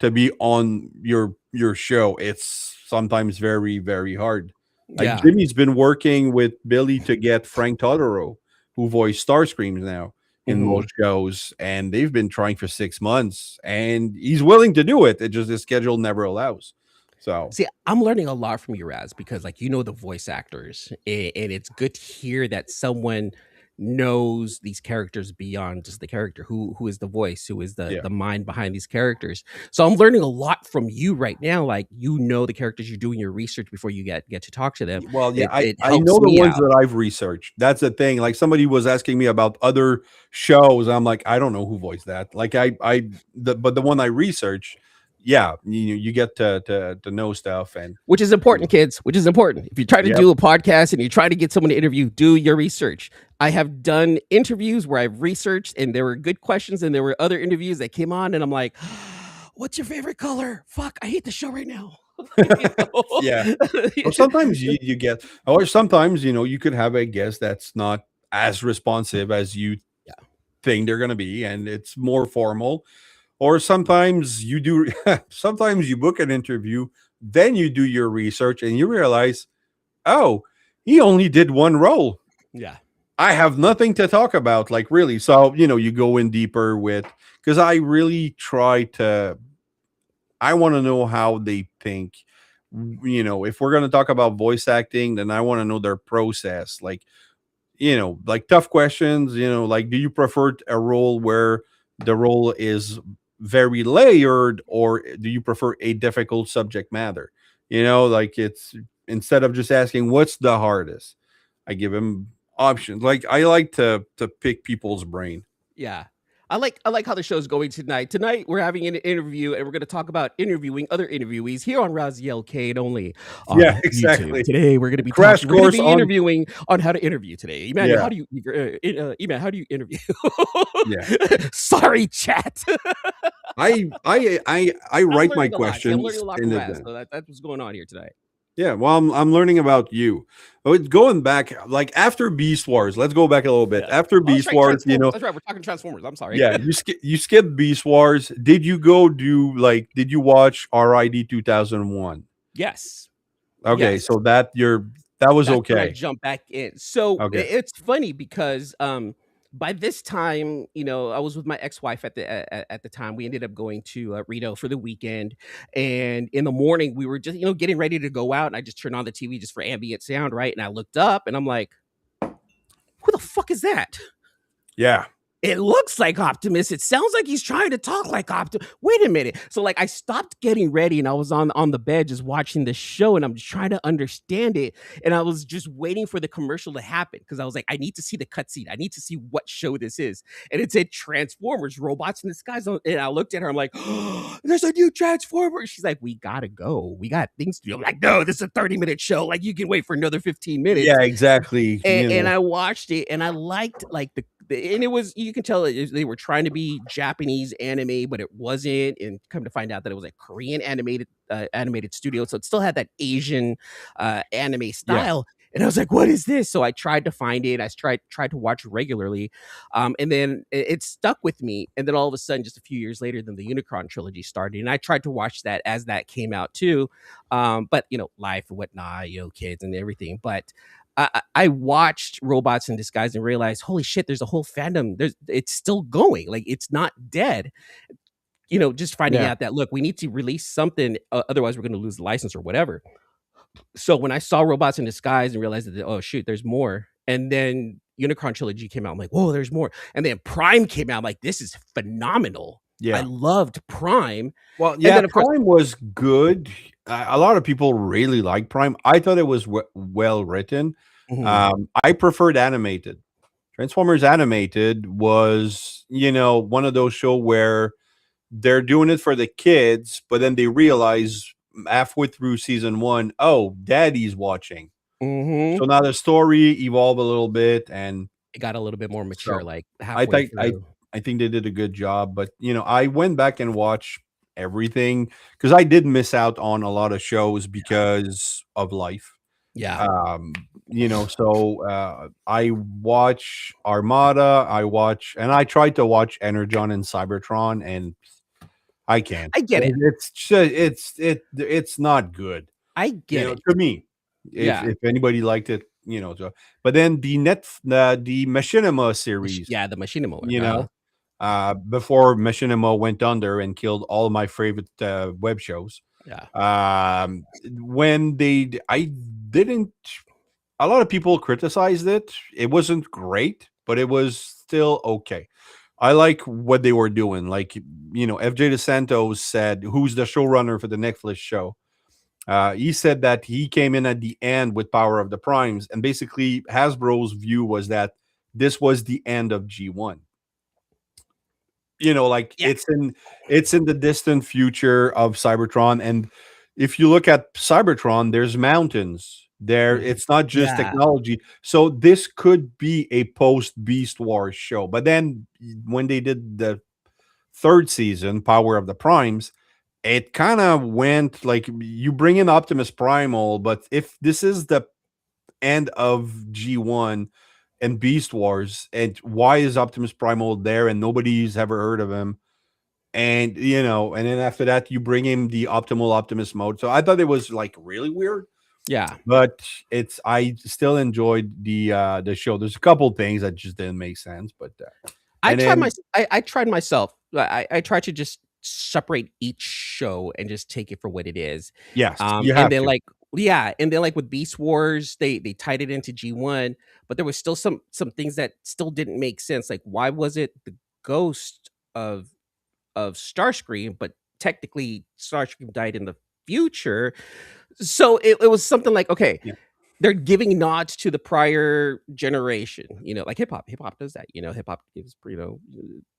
A: to be on your show. It's sometimes very, very hard. Like
B: Yeah.
A: Jimmy's been working with Billy to get Frank Totoro, who voiced Starscreams now in
B: Mhm.
A: most shows, and they've been trying for 6 months, and he's willing to do it. It just his schedule never allows. So
B: See, I'm learning a lot from you, Raz, because like the voice actors, and it's good to hear that someone knows these characters beyond just the character. Who is the voice? Who is the
A: yeah.
B: the mind behind these characters? So I'm learning a lot from you right now. Like the characters, you're doing your research before you get to talk to them.
A: Well, yeah,
B: It
A: I know
B: helps
A: the
B: me
A: ones
B: out.
A: that I've researched. That's the thing. Like somebody was asking me about other shows. I'm like, I don't know who voiced that. Like but the one I researched, yeah, you get to know stuff, and
B: Which is important, kids, which is important. If you try to
A: yep,
B: do a podcast and you try to get someone to interview, do your research. I have done interviews where I've researched and there were good questions, and there were other interviews that came on and I'm like, what's your favorite color? Fuck, I hate the show right now. You know?
A: yeah. Or sometimes you get, or sometimes you could have a guest that's not as responsive as you
B: Yeah.
A: think they're gonna be, and it's more formal. Or sometimes you do, sometimes you book an interview, then you do your research, and you realize, oh, he only did one role.
B: Yeah.
A: I have nothing to talk about, like really. So, you go in deeper with, because I really try to, I want to know how they think. If we're going to talk about voice acting, then I want to know their process. Like tough questions, like, do you prefer a role where the role is very layered, or do you prefer a difficult subject matter? Like it's, instead of just asking what's the hardest, I give him options. Like I like to pick people's brain.
B: Yeah. I like how the show's going tonight. Tonight we're having an interview and we're going to talk about interviewing other interviewees here on Razyel Kayne only on
A: Yeah,
B: YouTube.
A: exactly.
B: Today we're going to be
A: Crash
B: talking. We're going to
A: course
B: be
A: on.
B: interviewing on how to interview today. Emmanuel,
A: Yeah,
B: how do you Eman, how do you interview?
A: yeah.
B: Sorry, chat.
A: I
B: I'm
A: write my
B: learning a lot. See, I'm learning
A: questions
B: a lot
A: in
B: from Raz.
A: advance.
B: So that's what's going on here tonight.
A: Yeah, well, I'm learning about you. Oh, it's going back, like after Beast Wars. Let's go back a little bit.
B: Yeah.
A: After
B: Oh, that's
A: Beast
B: right.
A: Wars,
B: Transformers. That's right. We're talking Transformers. I'm sorry.
A: yeah, you skipped Beast Wars. Did you go do, like, did you watch RID 2001?
B: Yes.
A: Okay,
B: Yes.
A: so that was
B: That's when I
A: okay.
B: jump back in. So
A: Okay.
B: it's funny because by this time, I was with my ex-wife at the time. We ended up going to Reno for the weekend, and in the morning we were just getting ready to go out, and I just turned on the TV just for ambient sound, right? And I looked up, and I'm like, "Who the fuck is that?"
A: Yeah.
B: It looks like Optimus. It sounds like he's trying to talk like Optimus. Wait a minute. So like I stopped getting ready and I was on the bed just watching the show and I'm just trying to understand it. And I was just waiting for the commercial to happen because I was like, I need to see the cutscene. I need to see what show this is. And it said Transformers, robots in the skies. And I looked at her. I'm like, oh, there's a new Transformer. She's like, we gotta go. We got things to do. I'm like, no, this is a 30-minute show. Like you can wait for another 15 minutes.
A: Yeah, exactly.
B: And I watched it and I liked like and it was, you can tell they were trying to be Japanese anime, but it wasn't. And come to find out that it was a Korean animated studio, so it still had that Asian anime
A: Yeah.
B: style. And I was like, "What is this?" So I tried to find it. I tried to watch it regularly, and then it stuck with me. And then all of a sudden, just a few years later, then the Unicron trilogy started, and I tried to watch that as that came out too. But life and whatnot, kids and everything. But I watched Robots in Disguise and realized, holy shit, there's a whole fandom. It's still going. Like it's not dead. Just finding
A: Yeah.
B: out that look, we need to release something, otherwise we're going to lose the license or whatever. So when I saw Robots in Disguise and realized that, oh shoot, there's more, and then Unicron trilogy came out, I'm like, whoa, there's more, and then Prime came out, I'm like, this is phenomenal. I
A: Yeah.
B: loved Prime,
A: Well,
B: and
A: yeah,
B: then of course,
A: Prime was good. A lot of people really like Prime. I thought it was well written.
B: mhm,
A: I preferred animated. Transformers animated was, one of those show where they're doing it for the kids, but then they realize halfway through season one, oh, daddy's watching.
B: mhm.
A: So now the story evolved a little bit, and
B: It got a little bit more mature,
A: so
B: like
A: I
B: halfway
A: think
B: through.
A: I think they did a good job. But I went back and watched everything because I did miss out on a lot of shows because of life.
B: Yeah,
A: I watch Armada, and I tried to watch Energon and Cybertron, and I can't.
B: I get it.
A: It's not good.
B: I get it.
A: To me,
B: Yeah,
A: if anybody liked it, but then the Machinima series,
B: yeah, the Machinima one.
A: you know, before Machinima went under and killed all my favorite web shows.
B: Yeah,
A: When I didn't. A lot of people criticized it. It wasn't great, but it was still okay. I like what they were doing. Like, FJ DeSantos said, who's the showrunner for the Netflix show. He said that he came in at the end with Power of the Primes, and basically Hasbro's view was that this was the end of G1. Like
B: yeah.
A: it's in the distant future of Cybertron, and if you look at Cybertron, there's mountains there.
B: Mhm.
A: It's not just
B: Yeah.
A: technology. So this could be a post Beast Wars show. But then when they did the third season, Power of the Primes, it kind of went like you bring in Optimus Primal, but if this is the end of G1 and Beast Wars, and why is Optimus Primal there and nobody's ever heard of him? And and then after that, you bring him the optimal Optimus mode. So I thought it was like really weird,
B: Yeah.
A: but I still enjoyed the show. There's a couple things that just didn't make sense, but
B: I
A: and
B: tried my
A: then
B: I tried myself. I tried to just separate each show and just take it for what it is.
A: yes, you
B: And
A: have
B: then
A: to.
B: like with Beast Wars, they tied it into G1, but there was still some things that still didn't make sense. Like why was it the ghost of Starscream, but technically Starscream died in the future. So it was something like, okay,
A: Yeah,
B: they're giving nods to the prior generation, like hip hop. Hip hop does that, hip hop gives,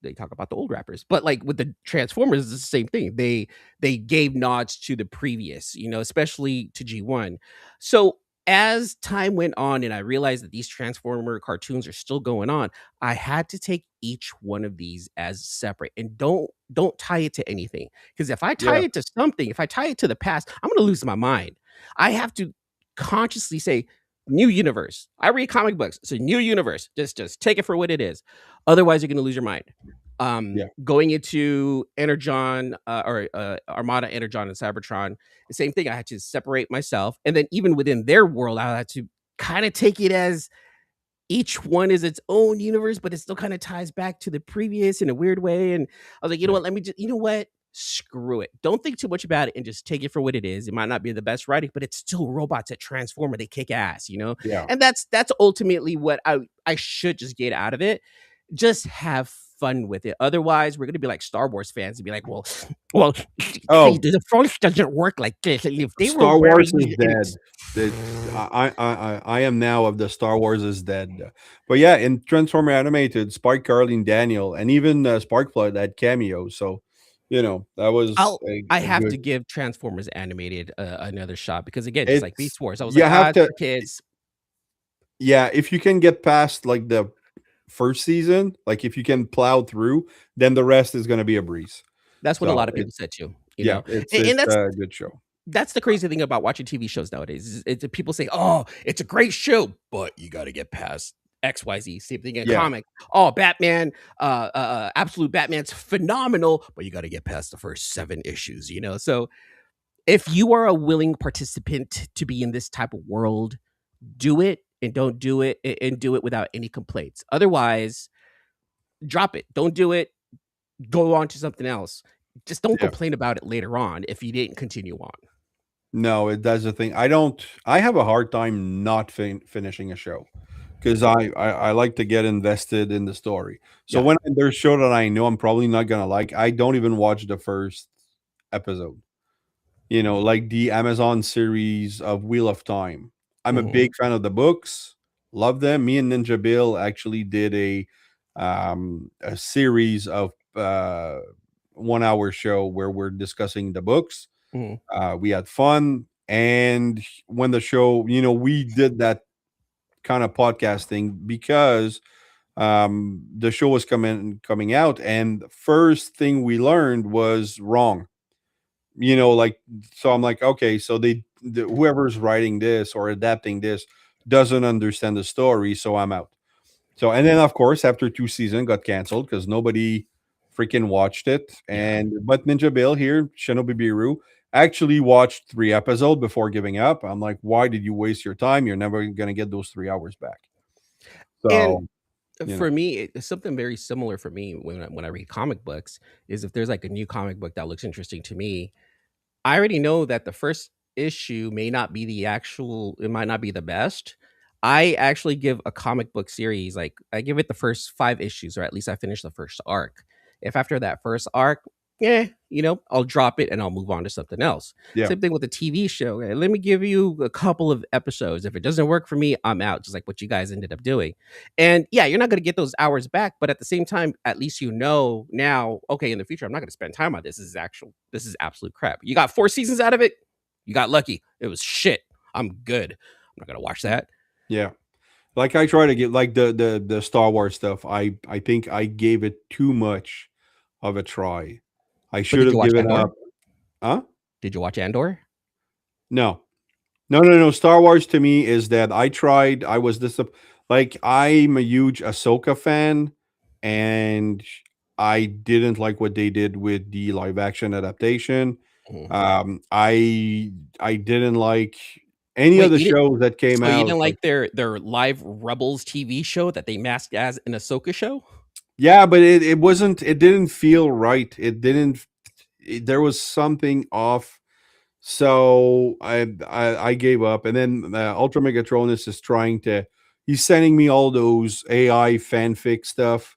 B: they talk about the old rappers, but like with the Transformers, it's the same thing. They gave nods to the previous, especially to G1. So as time went on and I realized that these Transformer cartoons are still going on, I had to take each one of these as separate and don't tie it to anything. Because if I tie
A: yeah,
B: it to something, if I tie it to the past, I'm gonna lose my mind. I have to consciously say new universe. I read comic books. It's a new universe. Just take it for what it is. Otherwise, you're going to lose your mind.
A: yeah,
B: Going into Energon or Armada, Energon, and Cybertron, the same thing. I had to separate myself, and then even within their world, I had to kind of take it as each one is its own universe, but it still kind of ties back to the previous in a weird way. And I was like, you know
A: yeah,
B: what? Let me just, screw it. Don't think too much about it and just take it for what it is. It might not be the best writing, but it's still robots that transform and they kick ass.
A: yeah.
B: And that's ultimately what I should just get out of it. Just have fun with it. Otherwise, we're gonna be like Star Wars fans and be like, well, see,
A: Oh,
B: the Force doesn't work like this. And if they were
A: Star Wars
B: wearing
A: is
B: these, and
A: dead. I am now of the Star Wars is dead. But yeah, in Transformer Animated, Spark, Carlin, Daniel, and even Sparkflood had cameos. So that was
B: I'll I
A: a
B: have
A: good.
B: to give Transformers Animated another shot because again, just like
A: It's
B: Beast Wars, I was
A: you
B: like,
A: have
B: it's
A: to.
B: for kids.
A: Yeah, if you can get past like the first season, like if you can plow through, then the rest is going to be a breeze.
B: That's what a
A: So
B: lot of
A: it
B: people said too.
A: yeah, it's
B: And
A: it's
B: that's
A: a good show.
B: That's the crazy thing about watching TV shows nowadays. People say, "Oh, it's a great show, but you got to get past XYZ." Same thing in
A: Yeah,
B: comic. Oh, Batman, Absolute Batman's phenomenal, but you got to get past the first 7 issues. So if you are a willing participant to be in this type of world, do it and don't do it, and do it without any complaints. Otherwise, drop it. Don't do it. Go on to something else. Just don't
A: yeah.
B: complain about it later on if you didn't continue on.
A: No, it does the thing. I have a hard time not finishing a show because I like to get invested in the story. So
B: Yeah.
A: when there's a show that I know I'm probably not gonna like, I don't even watch the first episode. Like the Amazon series of Wheel of Time. I'm a
B: Mhm.
A: big fan of the books. Love them. Me and Ninja Bill actually did a series of 1 hour show where we're discussing the books.
B: Mhm.
A: We had fun, and when the show, we did that kind of podcasting because the show was coming out, and the first thing we learned was wrong. Like, so I'm like, okay, so whoever's writing this or adapting this doesn't understand the story, so I'm out. So, and then of course, after 2 seasons, got canceled because nobody freaking watched it.
B: Yeah.
A: And but Ninja Bill here, Shinobi Biru, actually watched 3 episodes before giving up. I'm like, why did you waste your time? You're never gonna get those 3 hours back.
B: And
A: So, you know,
B: for me, it's something very similar for me when I read comic books is if there's like a new comic book that looks interesting to me, I already know that the first issue may not be it might not be the best. I actually give a comic book series, like I give it the first 5 issues, or at least I finish the first arc. If after that first arc, I'll drop it and I'll move on to something else.
A: yeah,
B: Same thing with the TV show. Let me give you a couple of episodes. If it doesn't work for me, I'm out, just like what you guys ended up doing. And yeah, you're not going to get those hours back, but at the same time, at least now, okay, in the future, I'm not going to spend time on this. This is absolute crap. You got 4 seasons out of it. You got lucky. It was shit. I'm good. I'm not going to watch that.
A: yeah. Like I try to get like the Star Wars stuff. I think I gave it too much of a try. I
B: But
A: should
B: did you
A: have
B: watch
A: given
B: Andor?
A: up. Huh?
B: Did you watch Andor?
A: No. No, no, no. Star Wars to me is that I tried. I was like I'm a huge Ahsoka fan, and I didn't like what they did with the live action adaptation.
B: Mhm.
A: I didn't like any of
B: Wait,
A: the shows that came
B: you
A: out.
B: didn't
A: Like,
B: like their live Rebels TV show that they masked as an Ahsoka show?
A: yeah, but it wasn't. It didn't feel right. It didn't. There was something off. So I gave up, and then Ultra Megatronus is trying to. He's sending me all those AI fanfic stuff,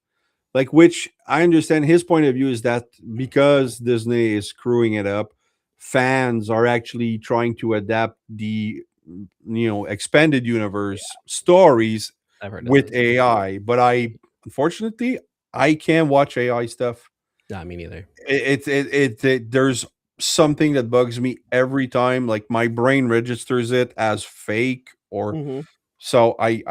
A: like which I understand his point of view is that because Disney is screwing it up, fans are actually trying to adapt the expanded universe stories
B: I've heard of
A: with
B: those.
A: AI. But unfortunately I can't watch AI stuff.
B: Nah, me neither.
A: There's something that bugs me every time. Like my brain registers it as fake, or
B: Mhm.
A: so I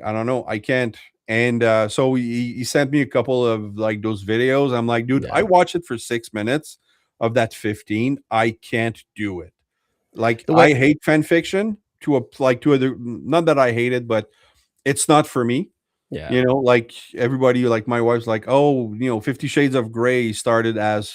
A: don't know. I can't. And so he sent me a couple of like those videos. I'm like, dude, I
B: Yeah.
A: watched it for 6 minutes of that 15. I can't do it. Like
B: The way
A: I hate fan fiction to a like to other. Not that I hate it, but it's not for me.
B: Yeah.
A: Like everybody, like my wife's like, oh, 50 Shades of Grey started as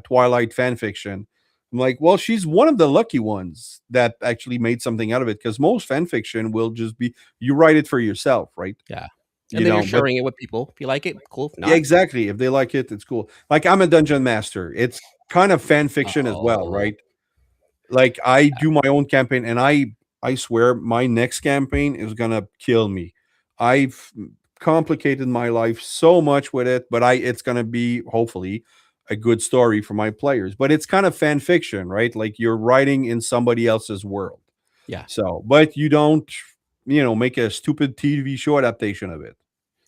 A: Twilight fan fiction. I'm like, well, she's one of the lucky ones that actually made something out of it, because most fan fiction will just be you write it for yourself, right?
B: Yeah. And then you're
A: But
B: sharing it with people. If you like it, cool. If
A: yeah,
B: not,
A: exactly. If they like it, it's cool. Like I'm a dungeon master. It's kind of fan fiction as well,
B: oh,
A: right? Like I do my own campaign, and I swear my next campaign is gonna kill me. I've complicated my life so much with it, but it's gonna be hopefully a good story for my players. But it's kind of fan fiction, right? Like you're writing in somebody else's world.
B: yeah.
A: So, but you don't, make a stupid TV show adaptation of it.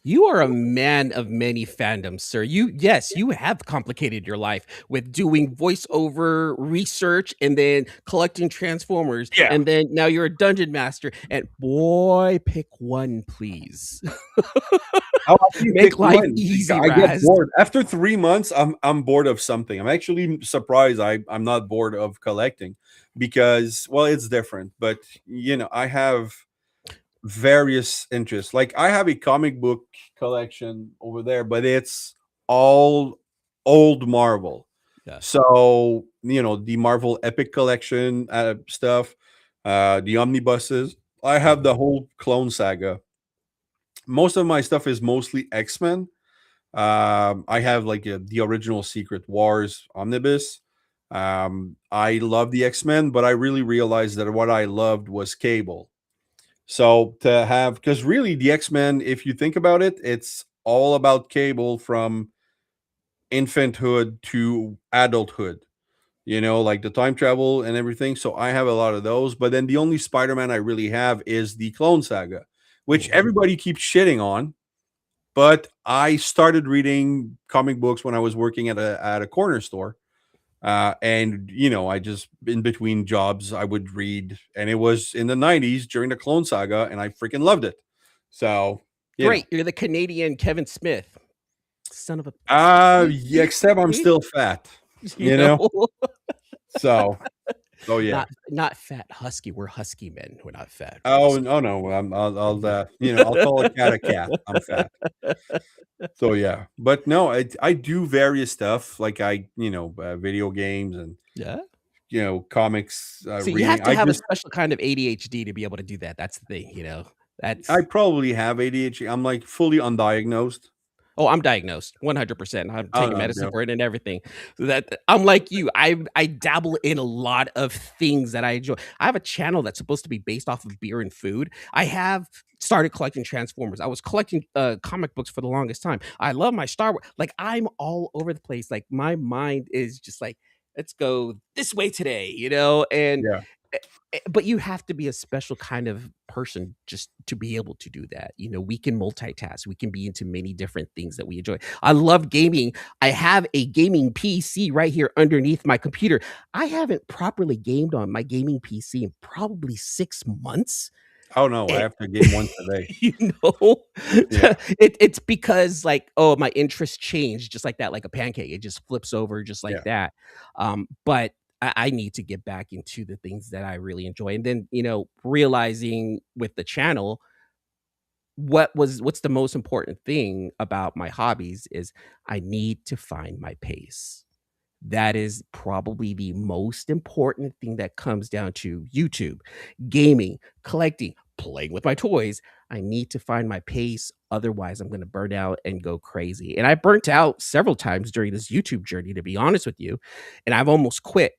B: You are a man of many fandoms, sir. Yes, you have complicated your life with doing voiceover research and then collecting Transformers,
A: Yeah.
B: and then now you're a dungeon master. And boy, pick one, please.
A: How about you pick
B: Make life
A: one?
B: easy,
A: I get
B: Raz.
A: bored after 3 months. I'm bored of something. I'm actually surprised. I'm not bored of collecting because well, it's different. But I have various interests. Like I have a comic book collection over there, but it's all old Marvel.
B: Yeah.
A: So the Marvel Epic Collection stuff, the omnibuses. I have the whole Clone Saga. Most of my stuff is mostly X Men. I have like the original Secret Wars omnibus. I love the X Men, but I really realized that what I loved was Cable. So to have, because really the X Men, if you think about it, it's all about Cable from infanthood to adulthood. Like the time travel and everything. So I have a lot of those. But then the only Spider Man I really have is the Clone Saga, which
B: Mhm.
A: everybody keeps shitting on, but I started reading comic books when I was working at a corner store. And I just in between jobs I would read, and it was in the '90s during the Clone Saga, and I freaking loved it. So you know,
B: Great. You're the Canadian Kevin Smith. Son of a see,
A: yeah,
B: see,
A: except I'm
B: see?
A: still fat,
B: You
A: you
B: know?
A: know. So yeah.
B: Not fat husky. We're husky men. We're not fat. We're
A: Oh
B: husky.
A: no, no, I'll call a cat a cat. I'm fat. So yeah, but no, I do various stuff like video games and
B: Yeah.
A: comics
B: See, you have
A: reading.
B: to have a special kind of ADHD to be able to do that. That's the thing, you know?
A: I
B: That's
A: probably have ADHD. I'm like fully undiagnosed.
B: oh, I'm diagnosed 100%. I'm
A: Oh
B: taking
A: no,
B: medicine
A: no.
B: for it and everything. So that I'm like you. I dabble in a lot of things that I enjoy. I have a channel that's supposed to be based off of beer and food. I have started collecting Transformers. I was collecting comic books for the longest time. I love my Star Wars. Like I'm all over the place. Like my mind is just like, let's go this way today, you know? And
A: Yeah.
B: but you have to be a special kind of person just to be able to do that. You know, we can multitask. We can be into many different things that we enjoy. I love gaming. I have a gaming PC right here underneath my computer. I haven't properly gamed on my gaming PC in probably 6 months.
A: Oh no, I
B: And
A: have to game once a day.
B: you know,
A: Yeah.
B: it's because like, oh, my interests change just like that, like a pancake. It just flips over just like
A: Yeah.
B: that. But I need to get back into the things that I really enjoy. And then, realizing with the channel, what's the most important thing about my hobbies is I need to find my pace. That is probably the most important thing that comes down to YouTube, gaming, collecting, playing with my toys. I need to find my pace. Otherwise, I'm going to burn out and go crazy. And I burnt out several times during this YouTube journey, to be honest with you. And I've almost quit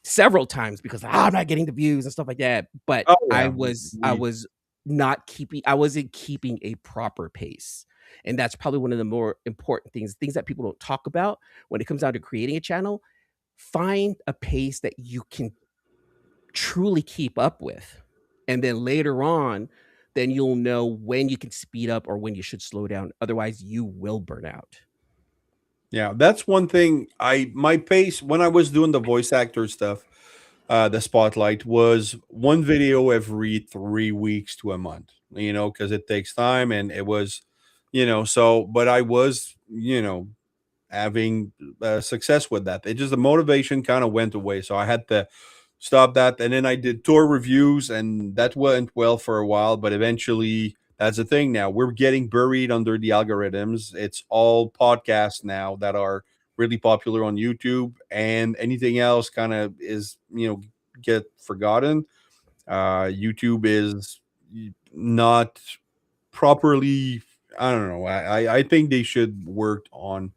B: several times because I'm not getting the views and stuff like that. But
A: Oh
B: I
A: yeah.
B: was I
A: We
B: was not keeping I wasn't keeping a proper pace. And that's probably one of the more important things that people don't talk about when it comes down to creating a channel. Find a pace that you can truly keep up with. And then later on, then you'll know when you can speed up or when you should slow down. Otherwise, you will burn out.
A: Yeah, that's one thing. I my pace when I was doing the voice actor stuff, the spotlight was one video every 3 weeks to a month. Because it takes time, and it was, so. But I was, having success with that. It just the motivation kind of went away, so I had to stop that. And then I did tour reviews, and that went well for a while. But eventually, that's the thing. Now we're getting buried under the algorithms. It's all podcasts now that are really popular on YouTube, and anything else kind of is get forgotten. YouTube is not properly. I don't know. I think they should work on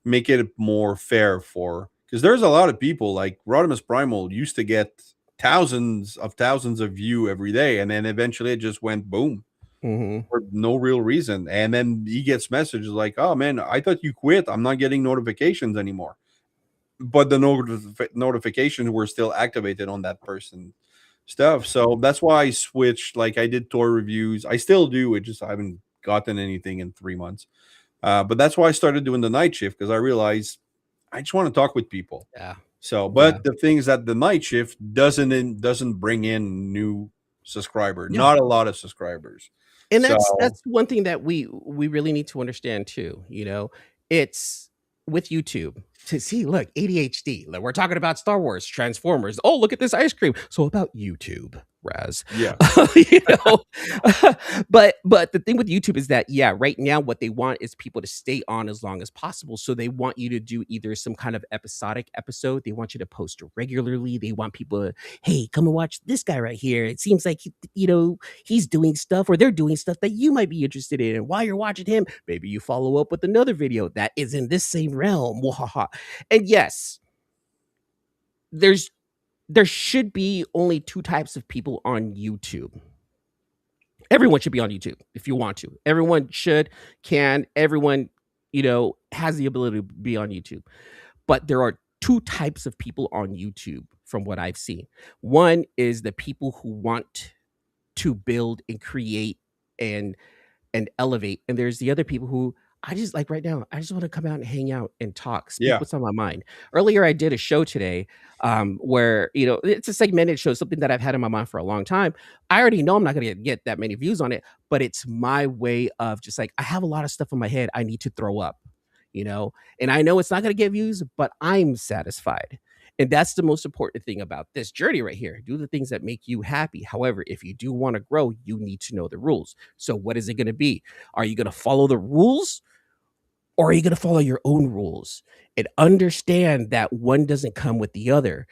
A: make it more fair for because there's a lot of people like Rodimus Primal used to get thousands of view every day, and then eventually it just went boom
B: Mhm.
A: for no real reason. And then he gets messages like, "Oh man, I thought you quit. I'm not getting notifications anymore." But the notifications were still activated on that person stuff. So that's why I switched. Like I did tour reviews. I still do. It just I haven't gotten anything in 3 months. But that's why I started doing the night shift, because I realized I just want to talk with people.
B: Yeah.
A: So,
B: Yeah.
A: but the thing is that the night shift doesn't bring in new subscriber,
B: Yeah.
A: not a lot of subscribers.
B: And
A: So
B: that's one thing that we really need to understand too, it's with YouTube to see, look, ADHD, like we're talking about Star Wars, Transformers. Oh, look at this ice cream. So about YouTube, Raz.
A: yeah,
B: you know. But the thing with YouTube is that, yeah, right now what they want is people to stay on as long as possible. So they want you to do either some kind of episodic episode, they want you to post regularly, they want people to, hey, come and watch this guy right here. It seems like he's doing stuff, or they're doing stuff that you might be interested in. And while you're watching him, maybe you follow up with another video that is in this same realm. Wahaha. And yes, there should be only two types of people on YouTube. Everyone should be on YouTube if you want to. Everyone should, can, everyone, has the ability to be on YouTube. But there are two types of people on YouTube from what I've seen. One is the people who want to build and create and elevate. And there's the other people who, I just like right now, I just want to come out and hang out and talk, speak
A: yeah,
B: what's on my mind. Earlier, I did a show today where, it's a segmented show, something that I've had in my mind for a long time. I already know I'm not going to get that many views on it, but it's my way of just like, I have a lot of stuff in my head I need to throw up, and I know it's not going to get views, but I'm satisfied. And that's the most important thing about this journey right here. Do the things that make you happy. However, if you do want to grow, you need to know the rules. So what is it going to be? Are you going to follow the rules, or are you going to follow your own rules? And understand that one doesn't come with the other,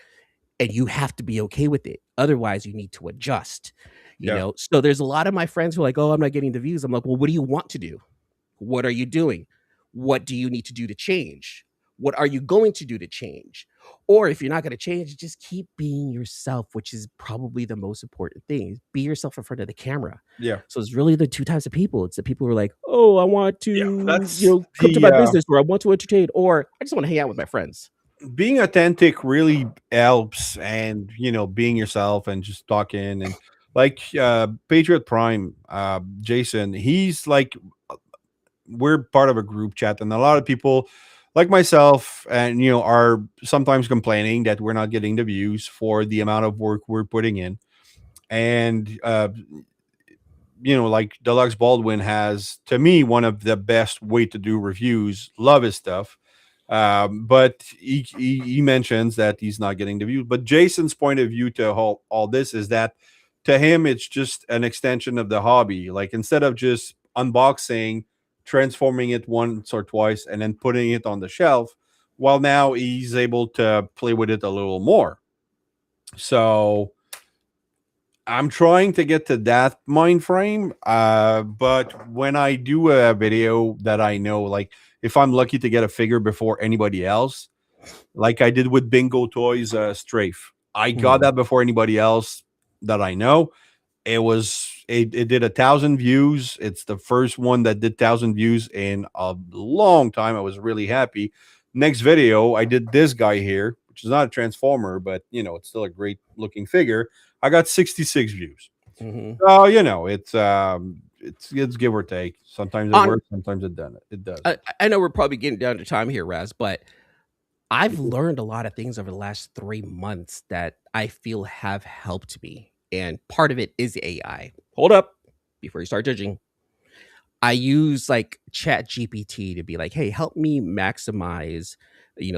B: and you have to be okay with it. Otherwise, you need to adjust.
A: yeah,
B: So there's a lot of my friends who are like, "Oh, I'm not getting the views." I'm like, "Well, what do you want to do? What are you doing? What do you need to do to change? What are you going to do to change? Or if you're not going to change, just keep being yourself, which is probably the most important thing. Be yourself in front of the camera."
A: yeah,
B: So it's really the two types of people. It's the people who are like, "Oh, I want
A: yeah.
B: to,
A: That's
B: come to
A: the
B: my business, or I want to entertain, or I just want to hang out with my friends."
A: being authentic really helps, and being yourself and just talking, and like Patriot Prime, Jason, he's like, we're part of a group chat, and a lot of people like myself and are sometimes complaining that we're not getting the views for the amount of work we're putting in. And like Deluxe Baldwin has, to me, one of the best way to do reviews. Love his stuff. But he mentions that he's not getting the views. But Jason's point of view to all this is that to him, it's just an extension of the hobby. Like, instead of just unboxing, transforming it once or twice, and then putting it on the shelf, well, now he's able to play with it a little more. So I'm trying to get to that mind frame. But when I do a video that I know, like if I'm lucky to get a figure before anybody else, like I did with Bingo Toys Strafe, I got
B: Mhm.
A: that before anybody else that I know. It did 1,000 views. It's the first one that did 1,000 views in a long time. I was really happy. Next video, I did this guy here, which is not a transformer, but it's still a great looking figure. I got 66 views.
B: Mhm.
A: So it's give or take. Sometimes it
B: On
A: works, sometimes it doesn't. It
B: I
A: doesn't.
B: I know we're probably getting down to time here, Raz, but I've learned a lot of things over the last 3 months that I feel have helped me, and part of it is AI. Hold up, before you start judging. I use like Chat GPT to be like, hey, help me maximize,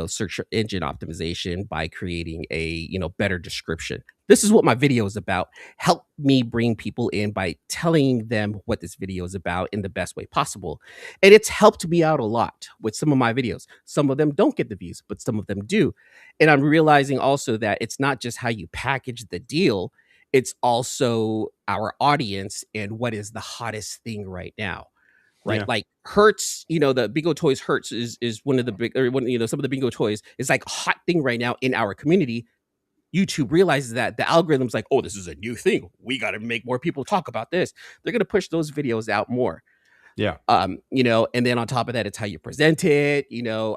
B: search engine optimization by creating a, better description. This is what my video is about. Help me bring people in by telling them what this video is about in the best way possible. And it's helped me out a lot with some of my videos. Some of them don't get the views, but some of them do. And I'm realizing also that it's not just how you package the deal, it's also our audience and what is the hottest thing right now, right?
A: Yeah.
B: Like Hertz, the Bingo Toys Hertz is one of the big, or one, some of the Bingo Toys is like a hot thing right now in our community. YouTube realizes that the algorithm's like, oh, this is a new thing. We got to make more people talk about this. They're gonna push those videos out more.
A: Yeah.
B: And then on top of that, it's how you present it,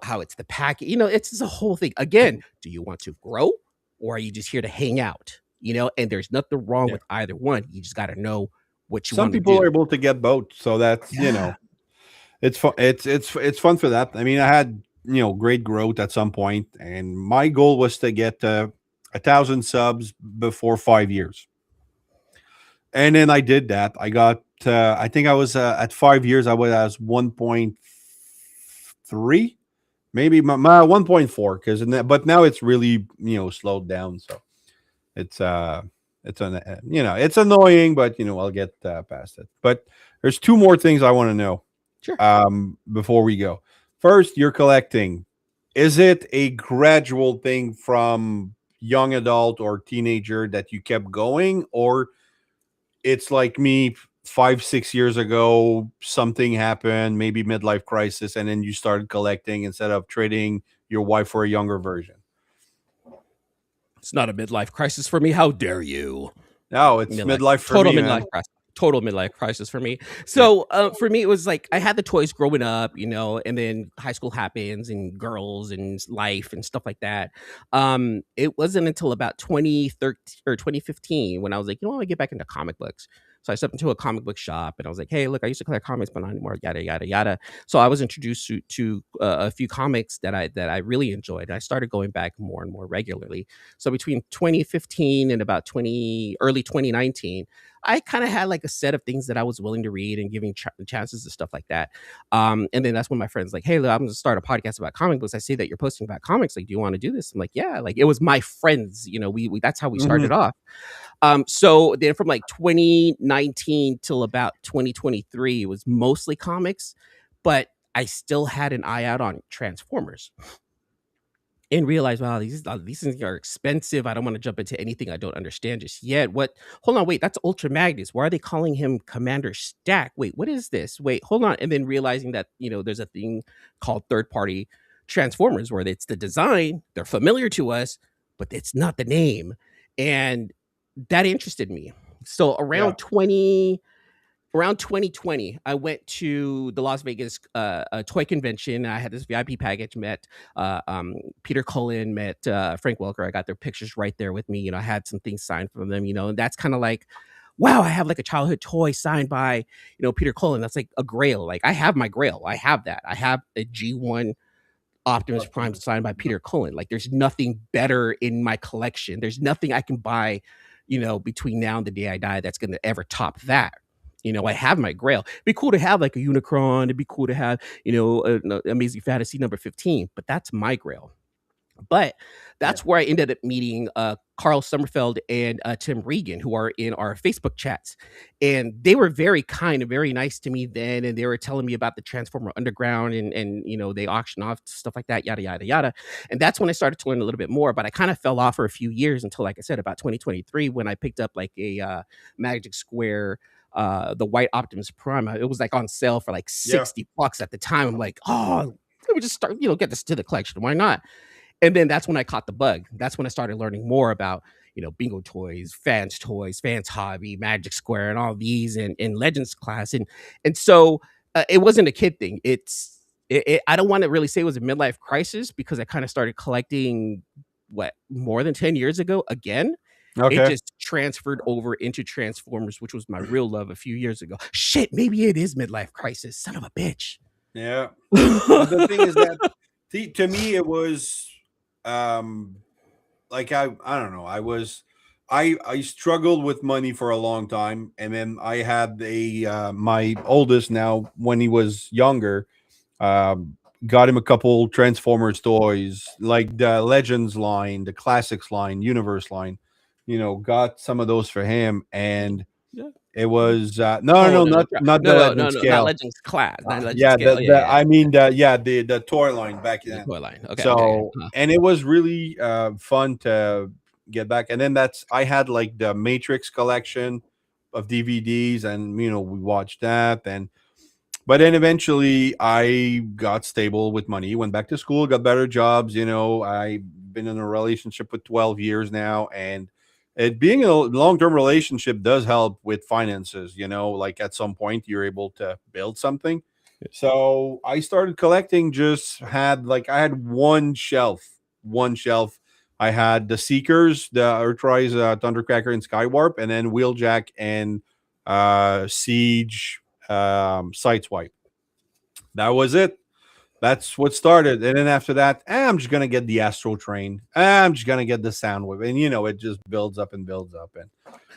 B: how it's the packet, it's just a whole thing. Again, do you want to grow, or are you just here to hang out? And there's nothing wrong
A: Yeah.
B: with either one. You just got to know what you
A: Some
B: want to
A: people are
B: do.
A: able to get both, so that's
B: Yeah.
A: it's fun. It's fun for that. I mean, I had great growth at some point, and my goal was to get 1,000 subs before 5 years, and then I did that. I got I think I was at 5 years I was at 1.3, maybe my 1.4, but now it's really slowed down. So it's it's annoying, but I'll get past it. But there's two more things I want to know
B: Sure.
A: before we go. First, you're collecting. Is it a gradual thing from young adult or teenager that you kept going, or it's like me 5 6 years ago, something happened, maybe midlife crisis, and then you started collecting instead of trading your wife for a younger version?
B: It's not a midlife crisis for me. How dare you?
A: No, it's
B: Midlife,
A: midlife for
B: total
A: me,
B: midlife
A: man.
B: crisis. Total midlife crisis for me.
A: Yeah.
B: So for me, it was like I had the toys growing up, and then high school happens and girls and life and stuff like that. It wasn't until about 2013 or 2015 when I was like, I want to get back into comic books. So I stepped into a comic book shop and I was like, hey, look, I used to collect comics, but not anymore. Yada yada yada. So I was introduced to a few comics that I really enjoyed. I started going back more and more regularly. So between 2015 and about 20 early 2019, I kind of had like a set of things that I was willing to read and giving chances and stuff like that. And then that's when my friends like, hey, look, I'm going to start a podcast about comic books. I see that you're posting about comics. Like, do you want to do this? I'm like, yeah. Like, it was my friends. We that's how we started
A: Hmm.
B: off. So then from like 2019 till about 2023, it was mostly comics, but I still had an eye out on Transformers and realize, wow, these things are expensive. I don't want to jump into anything I don't understand just yet. What? Hold on, wait, that's Ultra Magnus. Why are they calling him Commander Stack? Wait, what is this? Wait, hold on. And then realizing that there's a thing called third party Transformers where it's the design, they're familiar to us, but it's not the name, and that interested me. So
A: Yeah.
B: around 2020, I went to the Las Vegas toy convention. I had this VIP package, met Peter Cullen, met Frank Welker. I got their pictures right there with me. I had some things signed from them, and that's kind of like, wow, I have like a childhood toy signed by, Peter Cullen. That's like a grail. Like I have my grail. I have that. I have a G1 Optimus Prime signed by Peter Cullen. Like there's nothing better in my collection. There's nothing I can buy, between now and the day I die that's going to ever top that. I have my grail. It'd be cool to have like a Unicron. It'd be cool to have, an Amazing Fantasy number 15, but that's my grail. But
A: Yeah.
B: that's where I ended up meeting Carl Sommerfeld and Tim Regan, who are in our Facebook chats. And they were very kind and very nice to me then. And they were telling me about the Transformer Underground and they auction off stuff like that, yada, yada, yada. And that's when I started to learn a little bit more. But I kind of fell off for a few years until, like I said, about 2023, when I picked up like a Magic Square the white Optimus Prime. It was like on sale for like
A: Yeah.
B: $60 at the time. I'm like, oh, let me just start, get this to the collection. Why not? And then that's when I caught the bug. That's when I started learning more about, bingo toys, fans hobby, Magic Square, and all these, and Legends class. And so it wasn't a kid thing. I don't want to really say it was a midlife crisis because I kind of started collecting more than 10 years ago again. It
A: Okay.
B: just transferred over into Transformers, which was my real love a few years ago. Shit, maybe it is midlife crisis. Son of a bitch.
A: Yeah. But the thing is that, to me, it was um like I don't know. I struggled with money for a long time, and then I had a my oldest now when he was younger. Got him a couple Transformers toys, like the Legends line, the Classics line, Universe line. Got some of those for him, and
B: Yeah.
A: it was no,
B: Oh,
A: no,
B: no,
A: not not the
B: no,
A: Legend
B: no, not
A: scale.
B: Legends class, not Legends
A: Yeah,
B: scale.
A: the
B: Yeah, yeah,
A: I mean the toy line back
B: the
A: then.
B: toy line. Okay, okay.
A: So, and it was really fun to get back. And then I had like the Matrix collection of DVDs, and we watched that. And but then eventually I got stable with money, went back to school, got better jobs. I've been in a relationship for 12 years now, and it being a long-term relationship does help with finances. Like at some point you're able to build something. So I started collecting. Just had like I had one shelf. I had the Seekers, the Earthrise, Thundercracker, and Skywarp, and then Wheeljack and Siege, Sideswipe. That was it. That's what started. And then after that, I'm just gonna get the Astro Train. I'm just gonna get the Soundwave, and it just builds up and builds up, and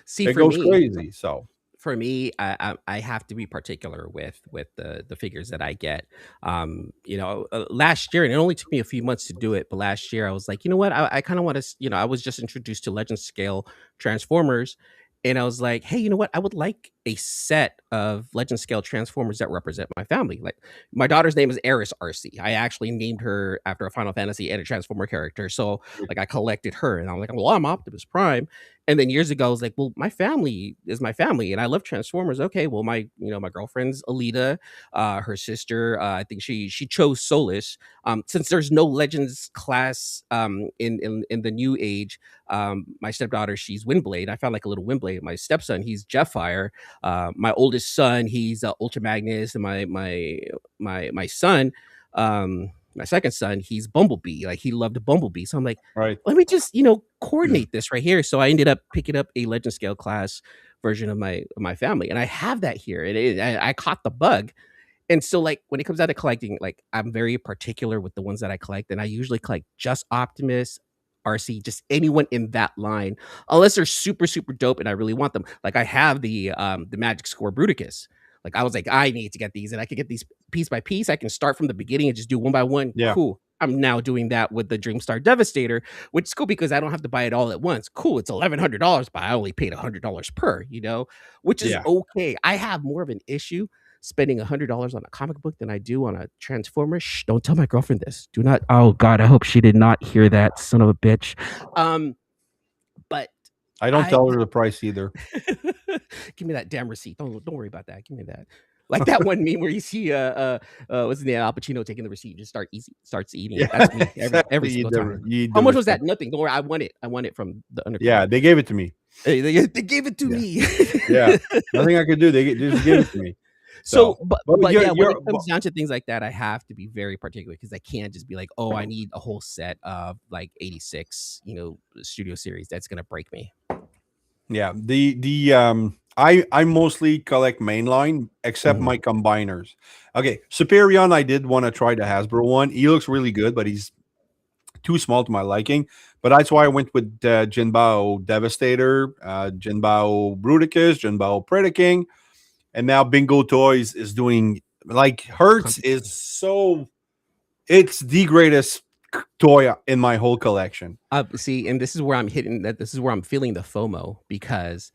B: See,
A: it
B: for
A: goes
B: me,
A: crazy. So
B: I have to be particular with the figures that I get. Last year, and it only took me a few months to do it, but last year I was like, you know what, I kind of want to, I was just introduced to Legend Scale Transformers, and I was like, hey, you know what, I would like a set of Legend Scale Transformers that represent my family. Like, my daughter's name is Eris RC. I actually named her after a Final Fantasy and a Transformer character, so like I collected her, and I'm like, well, I'm Optimus Prime. And then years ago, I was like, well, my family is my family, and I love Transformers. Okay, well, my girlfriend's Alita, her sister, I think she chose Solus. Since there's no Legends class in the new age, my stepdaughter, she's Windblade. I found like a little Windblade. My stepson, he's Jetfire. My oldest son, he's Ultra Magnus, and my son. My second son, he's Bumblebee. Like, he loved Bumblebee. So I'm like,
A: right,
B: let me just, coordinate this right here. So I ended up picking up a Legend Scale class version of my family, and I have that here. I caught the bug. And so, like, when it comes out to collecting, like, I'm very particular with the ones that I collect, and I usually collect just Optimus, RC, just anyone in that line, unless they're super super dope and I really want them. Like, I have the Magic Score Bruticus. Like, I was like, I need to get these, and I could get these piece by piece. I can start from the beginning and just do one by one.
A: yeah,
B: Cool. I'm now doing that with the Dreamstar Devastator, which is cool because I don't have to buy it all at once. Cool, it's $1,100, but I only paid $100 per, which is
A: yeah.
B: okay. I have more of an issue spending $100 on a comic book than I do on a Transformer. Shh, don't tell my girlfriend this. Do not. Oh God, I hope she did not hear that, son of a bitch. But
A: I don't
B: I
A: tell her the price either.
B: give me that damn receipt. Don't worry about that. Give me that. Like that one meme where you see what's the name, Al Pacino taking the receipt, just starts eating it.
A: Yeah,
B: That's me every
A: exactly.
B: single time.
A: You eat
B: How
A: the
B: much was
A: receipt.
B: that? Nothing. Don't worry. I want it. I want it from the
A: Yeah,
B: undercard.
A: they gave it to me.
B: They gave it to
A: Yeah,
B: me.
A: yeah. Nothing I could do. They just gave it to me.
B: So,
A: So,
B: but yeah, when it
A: but
B: comes down to things like that, I have to be very particular because I can't just be like, oh, I need a whole set of like 86, studio series. That's gonna break me.
A: yeah, I mostly collect mainline except
B: Mhm.
A: my combiners. Okay, Superion, I did want to try the Hasbro one. He looks really good, but he's too small to my liking. But that's why I went with Jinbao Devastator, Jinbao Bruticus, Jinbao Predaking, and now Bingo Toys is doing like Hertz is so it's the greatest toy in my whole collection.
B: See, and this is where I'm hitting that. This is where I'm feeling the FOMO because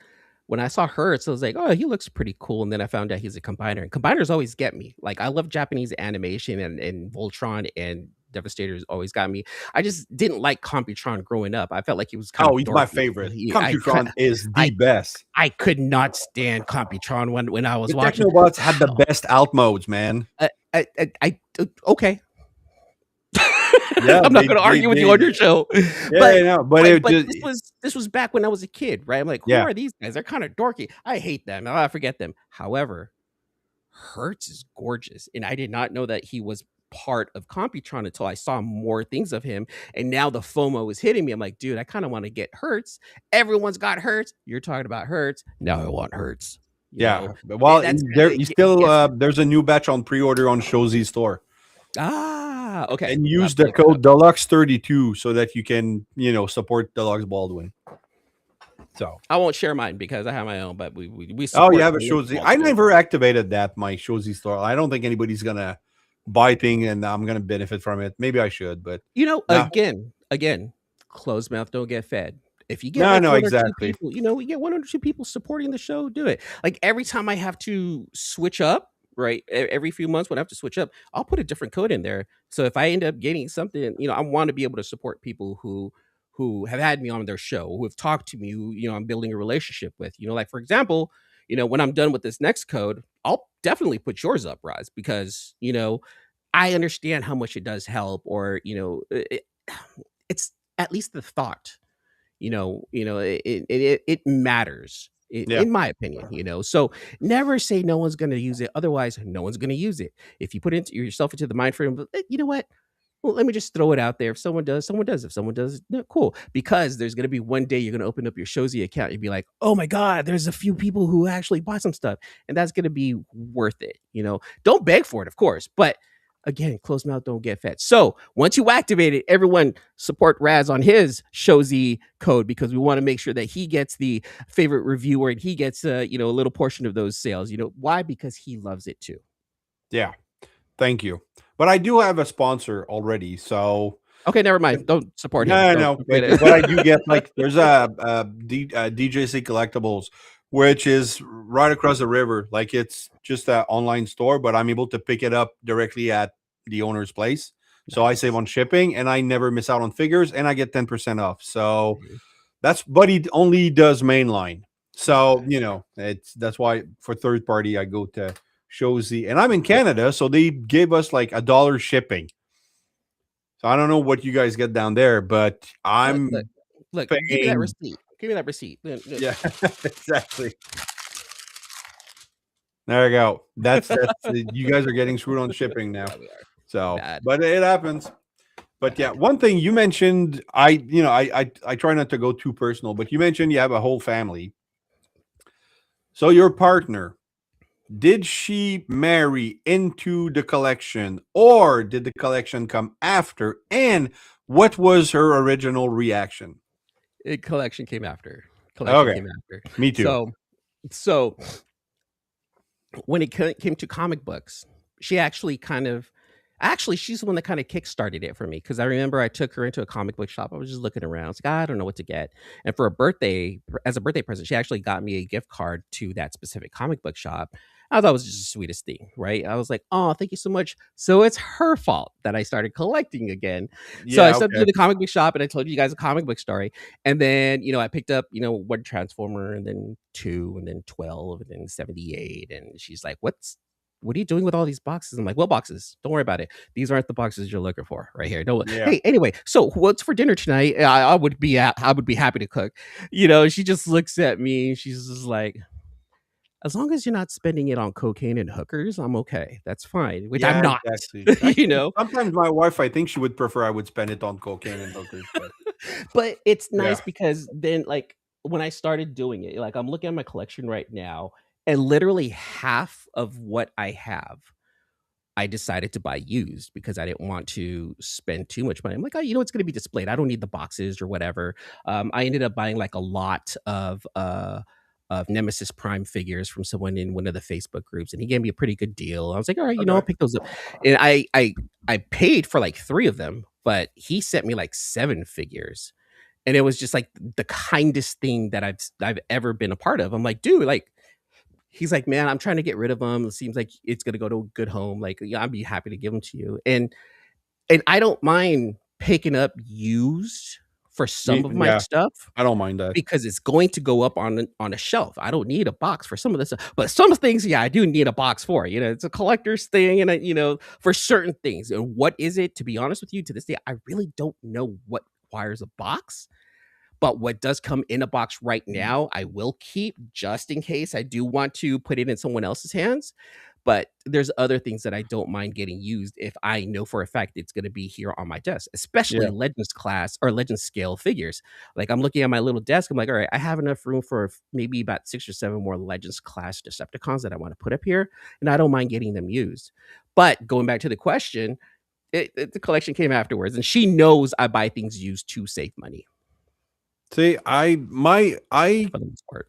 B: when I saw Hertz, I was like, oh, he looks pretty cool. And then I found out he's a combiner. And combiners always get me. Like, I love Japanese animation, and Voltron and Devastator's always got me. I just didn't like Computron growing up. I felt like he was kind
A: Oh,
B: of
A: he's my
B: dorky.
A: favorite. Computron is the
B: I
A: best.
B: I could not stand Computron when I was
A: The
B: watching.
A: Technobots had the best alt modes, man.
B: Okay.
A: Yeah,
B: I'm not going to argue with you on your show,
A: yeah,
B: but
A: no, but it
B: but
A: just
B: this was back when I was a kid, right? I'm like, who
A: yeah,
B: are these guys? They're kind of dorky. I hate them. I forget them. However, Hertz is gorgeous, and I did not know that he was part of Computron until I saw more things of him. And now the FOMO is hitting me. I'm like, dude, I kind of want to get Hertz. Everyone's got Hertz. You're talking about Hertz. Now I want Hertz.
A: yeah. Well,
B: That's
A: there you
B: it
A: still
B: gets me.
A: there's a new batch on pre-order on Shozy store.
B: Okay.
A: And
B: I'll
A: use
B: have to
A: the
B: look that up.
A: code Deluxe32 so that you can, support Deluxe Baldwin. So,
B: I won't share mine because I have my own, but we
A: oh, you
B: support
A: have a
B: Deluxe
A: Shozy. I
B: Baldwin.
A: never activated that my Shozy store. I don't think anybody's gonna buy thing and I'm gonna benefit from it. Maybe I should, but no,
B: Again, closed mouth don't get fed. If you get
A: no,
B: like
A: no,
B: one or two
A: exactly.
B: people, we get one or two people supporting the show, do it. Like, every time I have to switch up, right? Every few months when I have to switch up, I'll put a different code in there. So if I end up getting something, I want to be able to support people who have had me on their show, who have talked to me, who I'm building a relationship with. Like, for example, when I'm done with this next code, I'll definitely put yours up, Roz, because I understand how much it does help, or it's at least the thought. It matters
A: Yeah.
B: in my opinion. So never say no one's going to use it. Otherwise, no one's going to use it. If you put yourself into the mind frame, you know what? well, let me just throw it out there. If someone does, someone does. If someone does, no, cool. Because there's gonna be one day you're gonna open up your Shozy account. You'd be like, oh my god, there's a few people who actually bought some stuff, and that's gonna be worth it. Don't beg for it, of course, but again, closed mouth don't get fed. So once you activate it, everyone support Raz on his Shozy code because we want to make sure that he gets the favorite reviewer and he gets a little portion of those sales. Why? Because he loves it too.
A: Yeah, thank you. But I do have a sponsor already, so
B: Okay, never mind. Don't support him.
A: no,
B: Don't,
A: no.
B: don't get it.
A: But I do get like there's DJC Collectibles, which is right across the river. Like it's just an online store, but I'm able to pick it up directly at the owner's place. So I save
B: Nice.
A: on shipping, and I never miss out on figures, and I get 10% off. So but he only does mainline. So that's why for third party I go to Shozy, and I'm in Canada, so they gave us like $1 shipping. So I don't know what you guys get down there, but
B: Look, look,
A: I'm
B: look. Give me that
A: paying.
B: receipt. Give me that receipt. Look.
A: Yeah, exactly. There you go. That's you guys are getting screwed on shipping now.
B: Yeah, we are
A: So,
B: bad.
A: but it happens. But yeah,
B: Bad.
A: one thing you mentioned, I try not to go too personal, but you mentioned you have a whole family. So your partner, did she marry into the collection or did the collection come after? And what was her original reaction?
B: Collection came after. Collection
A: Okay,
B: came after.
A: me too.
B: So when it came to comic books, she actually she's the one that kind of kickstarted it for me because I remember I took her into a comic book shop. I was just looking around. I was like, I don't know what to get. And as a birthday present, she actually got me a gift card to that specific comic book shop. I thought it was just the sweetest thing, right? I was like, oh, thank you so much. So it's her fault that I started collecting again. So I
A: Yeah,
B: stepped
A: okay.
B: into the comic book shop and I told you guys a comic book story. And then, I picked up, one Transformer and then 2 and then 12 and then 78. And she's like, what are you doing with all these boxes? I'm like, what boxes? Don't worry about it. These aren't the boxes you're looking for right here. No.
A: Yeah.
B: Hey, anyway, so what's for dinner tonight? I would be happy to cook. She just looks at me. She's just like, as long as you're not spending it on cocaine and hookers, I'm okay. That's fine. Which I'm
A: Yeah,
B: not.
A: exactly.
B: you
A: Actually,
B: know.
A: sometimes my wife, I think she would prefer I would spend it on cocaine and hookers, but
B: But it's
A: yeah.
B: nice because then, like, when I started doing it, like, I'm looking at my collection right now, and literally half of what I have I decided to buy used because I didn't want to spend too much money. I'm like, oh, it's going to be displayed. I don't need the boxes or whatever. I ended up buying like a lot of Nemesis Prime figures from someone in one of the Facebook groups, and he gave me a pretty good deal. I was like, all right, I'll
A: Okay.
B: pick those up. And I paid for like 3 of them, but he sent me like 7 figures. And it was just like the kindest thing that I've ever been a part of. I'm like, dude, like, he's like, man, I'm trying to get rid of them. It seems like it's gonna go to a good home. Like, yeah, I'd be happy to give them to you. And I don't mind picking up used for some of my
A: Yeah,
B: stuff
A: I don't mind that.
B: because it's going to go up on a shelf. I don't need a box for some of this stuff, but some things, yeah, I do need a box for. It's a collector's thing, and for certain things. And what is it? To be honest with you, to this day, I really don't know what requires a box. But what does come in a box right now, I will keep just in case I do want to put it in someone else's hands. But there's other things that I don't mind getting used if I know for a fact it's going to be here on my desk, especially
A: Yeah.
B: Legends class or Legends scale figures. Like, I'm looking at my little desk. I'm like, all right, I have enough room for maybe about 6 or 7 more Legends class Decepticons that I want to put up here. And I don't mind getting them used. But going back to the question, the collection came afterwards. And she knows I buy things used to save money
A: See, I
B: for the most part.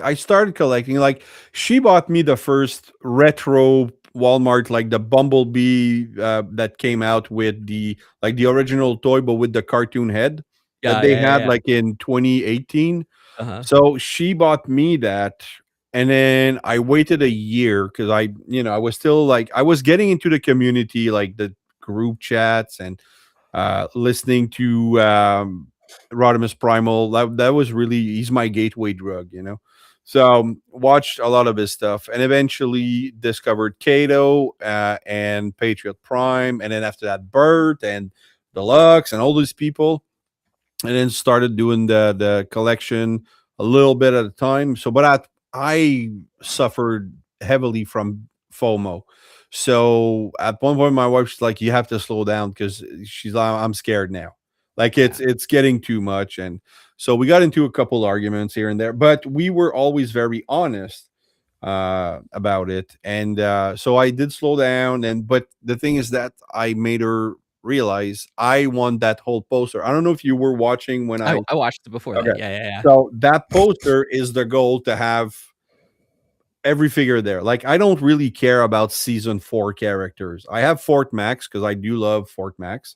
A: I started collecting, like, she bought me the first retro Walmart, like the Bumblebee that came out with the original toy but with the cartoon head that
B: Yeah,
A: they
B: yeah, yeah,
A: had
B: yeah.
A: like in 2018.
B: Uh-huh.
A: So she bought me that, and then I waited a year because I was still like I was getting into the community, like the group chats and listening to Rodimus Primal. That was really he's my gateway drug. So watched a lot of his stuff, and eventually discovered Kato and Patriot Prime, and then after that Bert and Deluxe and all these people, and then started doing the collection a little bit at a time. So, but I suffered heavily from FOMO. So at one point, my wife's like, "You have to slow down," because she's like, "I'm scared now. Like
B: Yeah.
A: it's getting too much." And so we got into a couple arguments here and there, but we were always very honest about it. And so I did slow down. And but the thing is that I made her realize I want that whole poster. I don't know if you were watching when I.
B: I watched it before that.
A: Okay.
B: Yeah, yeah, yeah.
A: So that poster is the goal to have every figure there. Like I don't really care about season 4 characters. I have Fort Max because I do love Fort Max.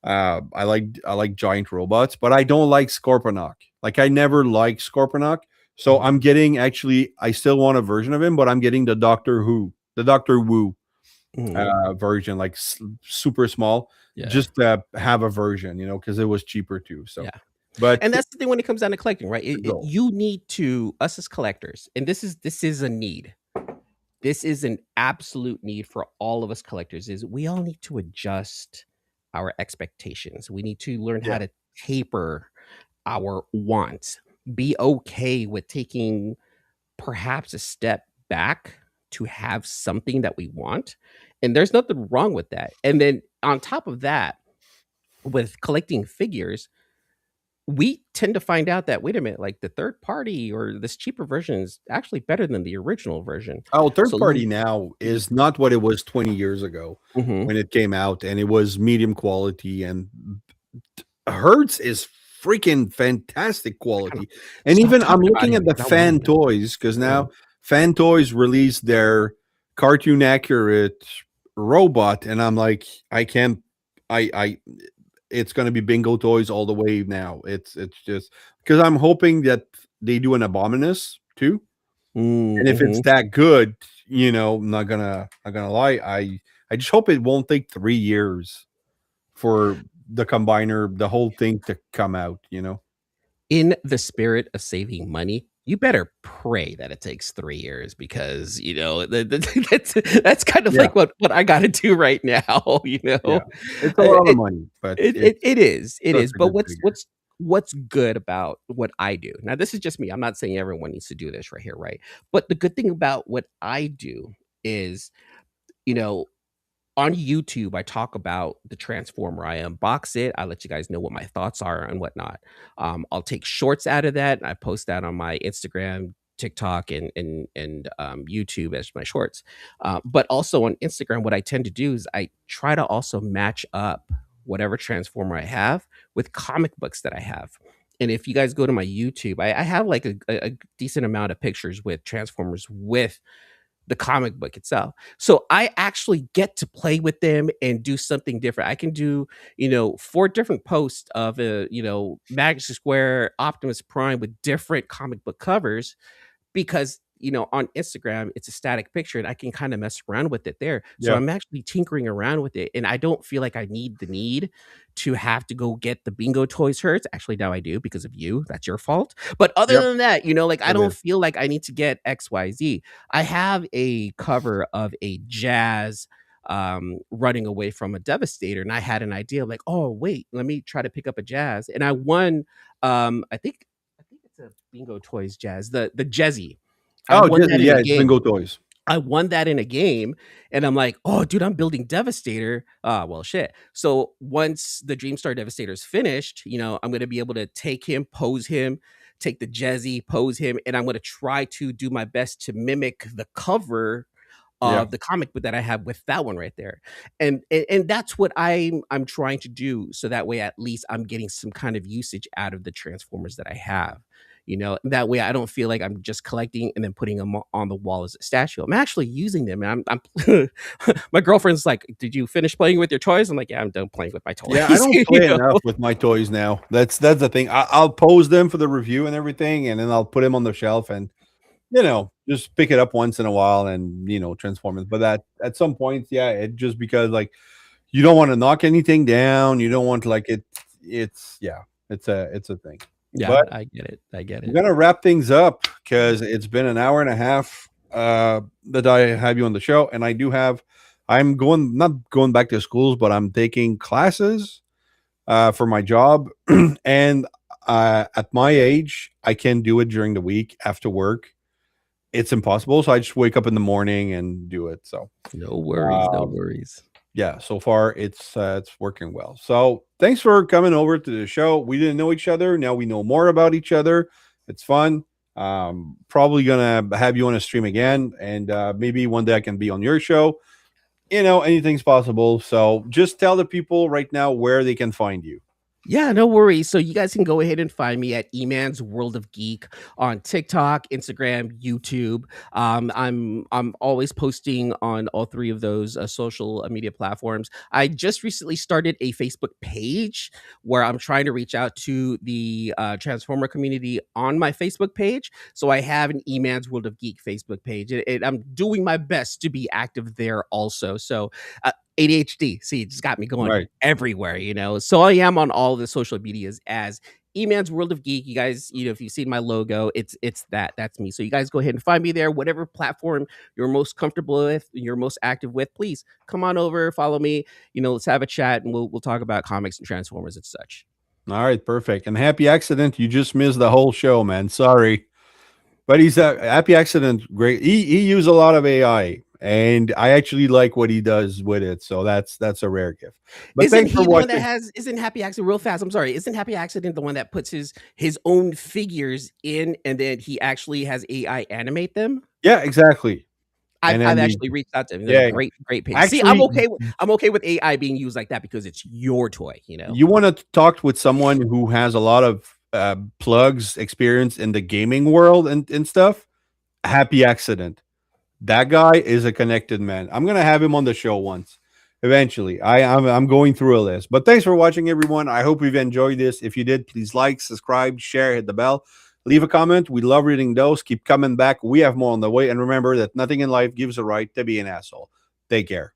A: I like giant robots, but I don't like Scorponok. Like I never liked Scorponok. So
B: Mhm.
A: I'm getting actually I still want a version of him, but I'm getting the Doctor Wu
B: Mhm.
A: version, like super small,
B: Yeah.
A: just to have a version, because it was cheaper too. So,
B: Yeah.
A: but
B: And that's the thing when it comes down to collecting, right?
A: the goal.
B: You need to us as collectors, and this is a need. This is an absolute need for all of us collectors. Is we all need to adjust our expectations. We need to learn how
A: Yeah.
B: to taper our wants. Be okay with taking perhaps a step back to have something that we want. And there's nothing wrong with that. And then on top of that, with collecting figures, we tend to find out that wait a minute, like the third party or this cheaper version is actually better than the original version.
A: Oh, third
B: So
A: party now is not what it was 20 years ago
B: mhm.
A: when it came out, and it was medium quality. And Hertz is freaking fantastic
B: I know.
A: quality. And
B: Stop
A: even I'm
B: talking about
A: looking
B: him
A: at the
B: because I want
A: Fan
B: him.
A: Toys because
B: Yeah.
A: now Fan Toys released their cartoon accurate robot, and I'm like, I can't. I it's going to be bingo toys all the way now. It's just because I'm hoping that they do an Abominus too.
B: Mm,
A: And if it's
B: mhm.
A: that good, I'm not gonna lie. I just hope it won't take 3 years for the combiner, the whole thing to come out.
B: In the spirit of saving money, you better pray that it takes 3 years because, that's kind of
A: Yeah,
B: like what I gotta do right now, you
A: yeah.
B: know?
A: It's a lot of
B: It
A: money, but
B: it
A: such
B: is,
A: a
B: but
A: good
B: what's
A: figure.
B: what's what's good about what I do now, this is just me, I'm not saying everyone needs to do this right here, right? But the good thing about what I do is, you know, on YouTube, I talk about the Transformer. I unbox it. I let you guys know what my thoughts are and whatnot. I'll take shorts out of that, and I post that on my Instagram, TikTok, and YouTube as my shorts. But also on Instagram, what I tend to do is I try to also match up whatever Transformer I have with comic books that I have. And if you guys go to my YouTube, I have like a decent amount of pictures with Transformers with the comic book itself. So I actually get to play with them and do something different. I can do, 4 different posts of Magic Square Optimus Prime with different comic book covers because on Instagram it's a static picture and I can kind of mess around with it there. So
A: Yeah,
B: I'm actually tinkering around with it and I don't feel like I need to have to go get the bingo toys hurts. Actually now I do because of you. That's your fault. But other
A: yep,
B: than that, like I
A: it
B: don't
A: is.
B: feel like I need to get XYZ. I have a cover of a jazz running away from a devastator and I had an idea like, oh wait, let me try to pick up a jazz and I won I think it's a bingo toys jazz, the Jezzy. I
A: Oh,
B: won
A: Jesse,
B: that in
A: yeah,
B: a
A: it's
B: game.
A: bingo toys.
B: I won that in a game, and I'm like, "Oh, dude, I'm building Devastator." Ah, well, shit. So once the Dreamstar Devastator is finished, I'm gonna be able to take him, pose him, take the Jezzy, pose him, and I'm gonna try to do my best to mimic the cover
A: Yeah,
B: of the comic book that I have with that one right there. And that's what I'm trying to do. So that way at least I'm getting some kind of usage out of the Transformers that I have. That way I don't feel like I'm just collecting and then putting them on the wall as a statue. I'm actually using them. And I'm my girlfriend's like, "Did you finish playing with your toys?" I'm like, "Yeah, I'm done playing with my
A: yeah. I
B: toys."
A: don't play enough with my toys now. That's the thing. I'll pose them for the review and everything, and then I'll put them on the shelf and just pick it up once in a while and transform it. But that at some point, yeah, it just because like you don't want to knock anything down. You don't want to like it. It's yeah, it's a thing.
B: Yeah,
A: But
B: I get it. I get
A: I'm
B: it.
A: gonna wrap things up because it's been an hour and a half that I have you on the show, and I'm going not going back to schools, but I'm taking classes for my job, and at my age, I can do it during the week after work, it's impossible. So I just wake up in the morning and do it. So
B: No worries, no
A: um,
B: worries.
A: yeah, so far it's working well. So thanks for coming over to the show. We didn't know each other. Now we know more about each other. It's fun. Probably gonna have you on a stream again, and maybe one day I can be on your show. Anything's possible. So just tell the people right now where they can find you.
B: Yeah, no worries. So you guys can go ahead and find me at Eman's World of Geek on TikTok, Instagram, YouTube. I'm always posting on all three of those social media platforms. I just recently started a Facebook page where I'm trying to reach out to the Transformer community on my Facebook page. So I have an Eman's World of Geek Facebook page, and I'm doing my best to be active there also. So ADHD. See, it just got me going
A: Right.
B: everywhere, So I am on all the social medias as Eman's World of Geek. You guys, if you've seen my logo, it's that's me. So you guys go ahead and find me there, whatever platform you're most comfortable with, you're most active with. Please come on over, follow me. Let's have a chat and we'll talk about comics and Transformers and such.
A: All right, perfect. And happy accident. You just missed the whole show, man. Sorry. But he's a happy accident. Great. He used a lot of AI, and I actually like what he does with it. So that's a rare gift. But
B: Isn't
A: thanks for
B: he the one that
A: watching.
B: has? Isn't Happy Accident real fast? I'm sorry. Isn't Happy Accident the one that puts his own figures in, and then he actually has AI animate them?
A: Yeah, exactly.
B: I've
A: And
B: I've
A: then the
B: actually reached out to him. They're
A: yeah, yeah.
B: great page. See,
A: Actually,
B: I'm okay with AI being used like that because it's your toy.
A: you want to talk with someone who has a lot of plugs experience in the gaming world and stuff. Happy accident. That guy is a connected man. I'm gonna have him on the show once. Eventually. I'm going through a list. But thanks for watching, everyone. I hope you've enjoyed this. If you did, please like, subscribe, share, hit the bell, leave a comment. We love reading those. Keep coming back. We have more on the way. And remember that nothing in life gives a right to be an asshole. Take care.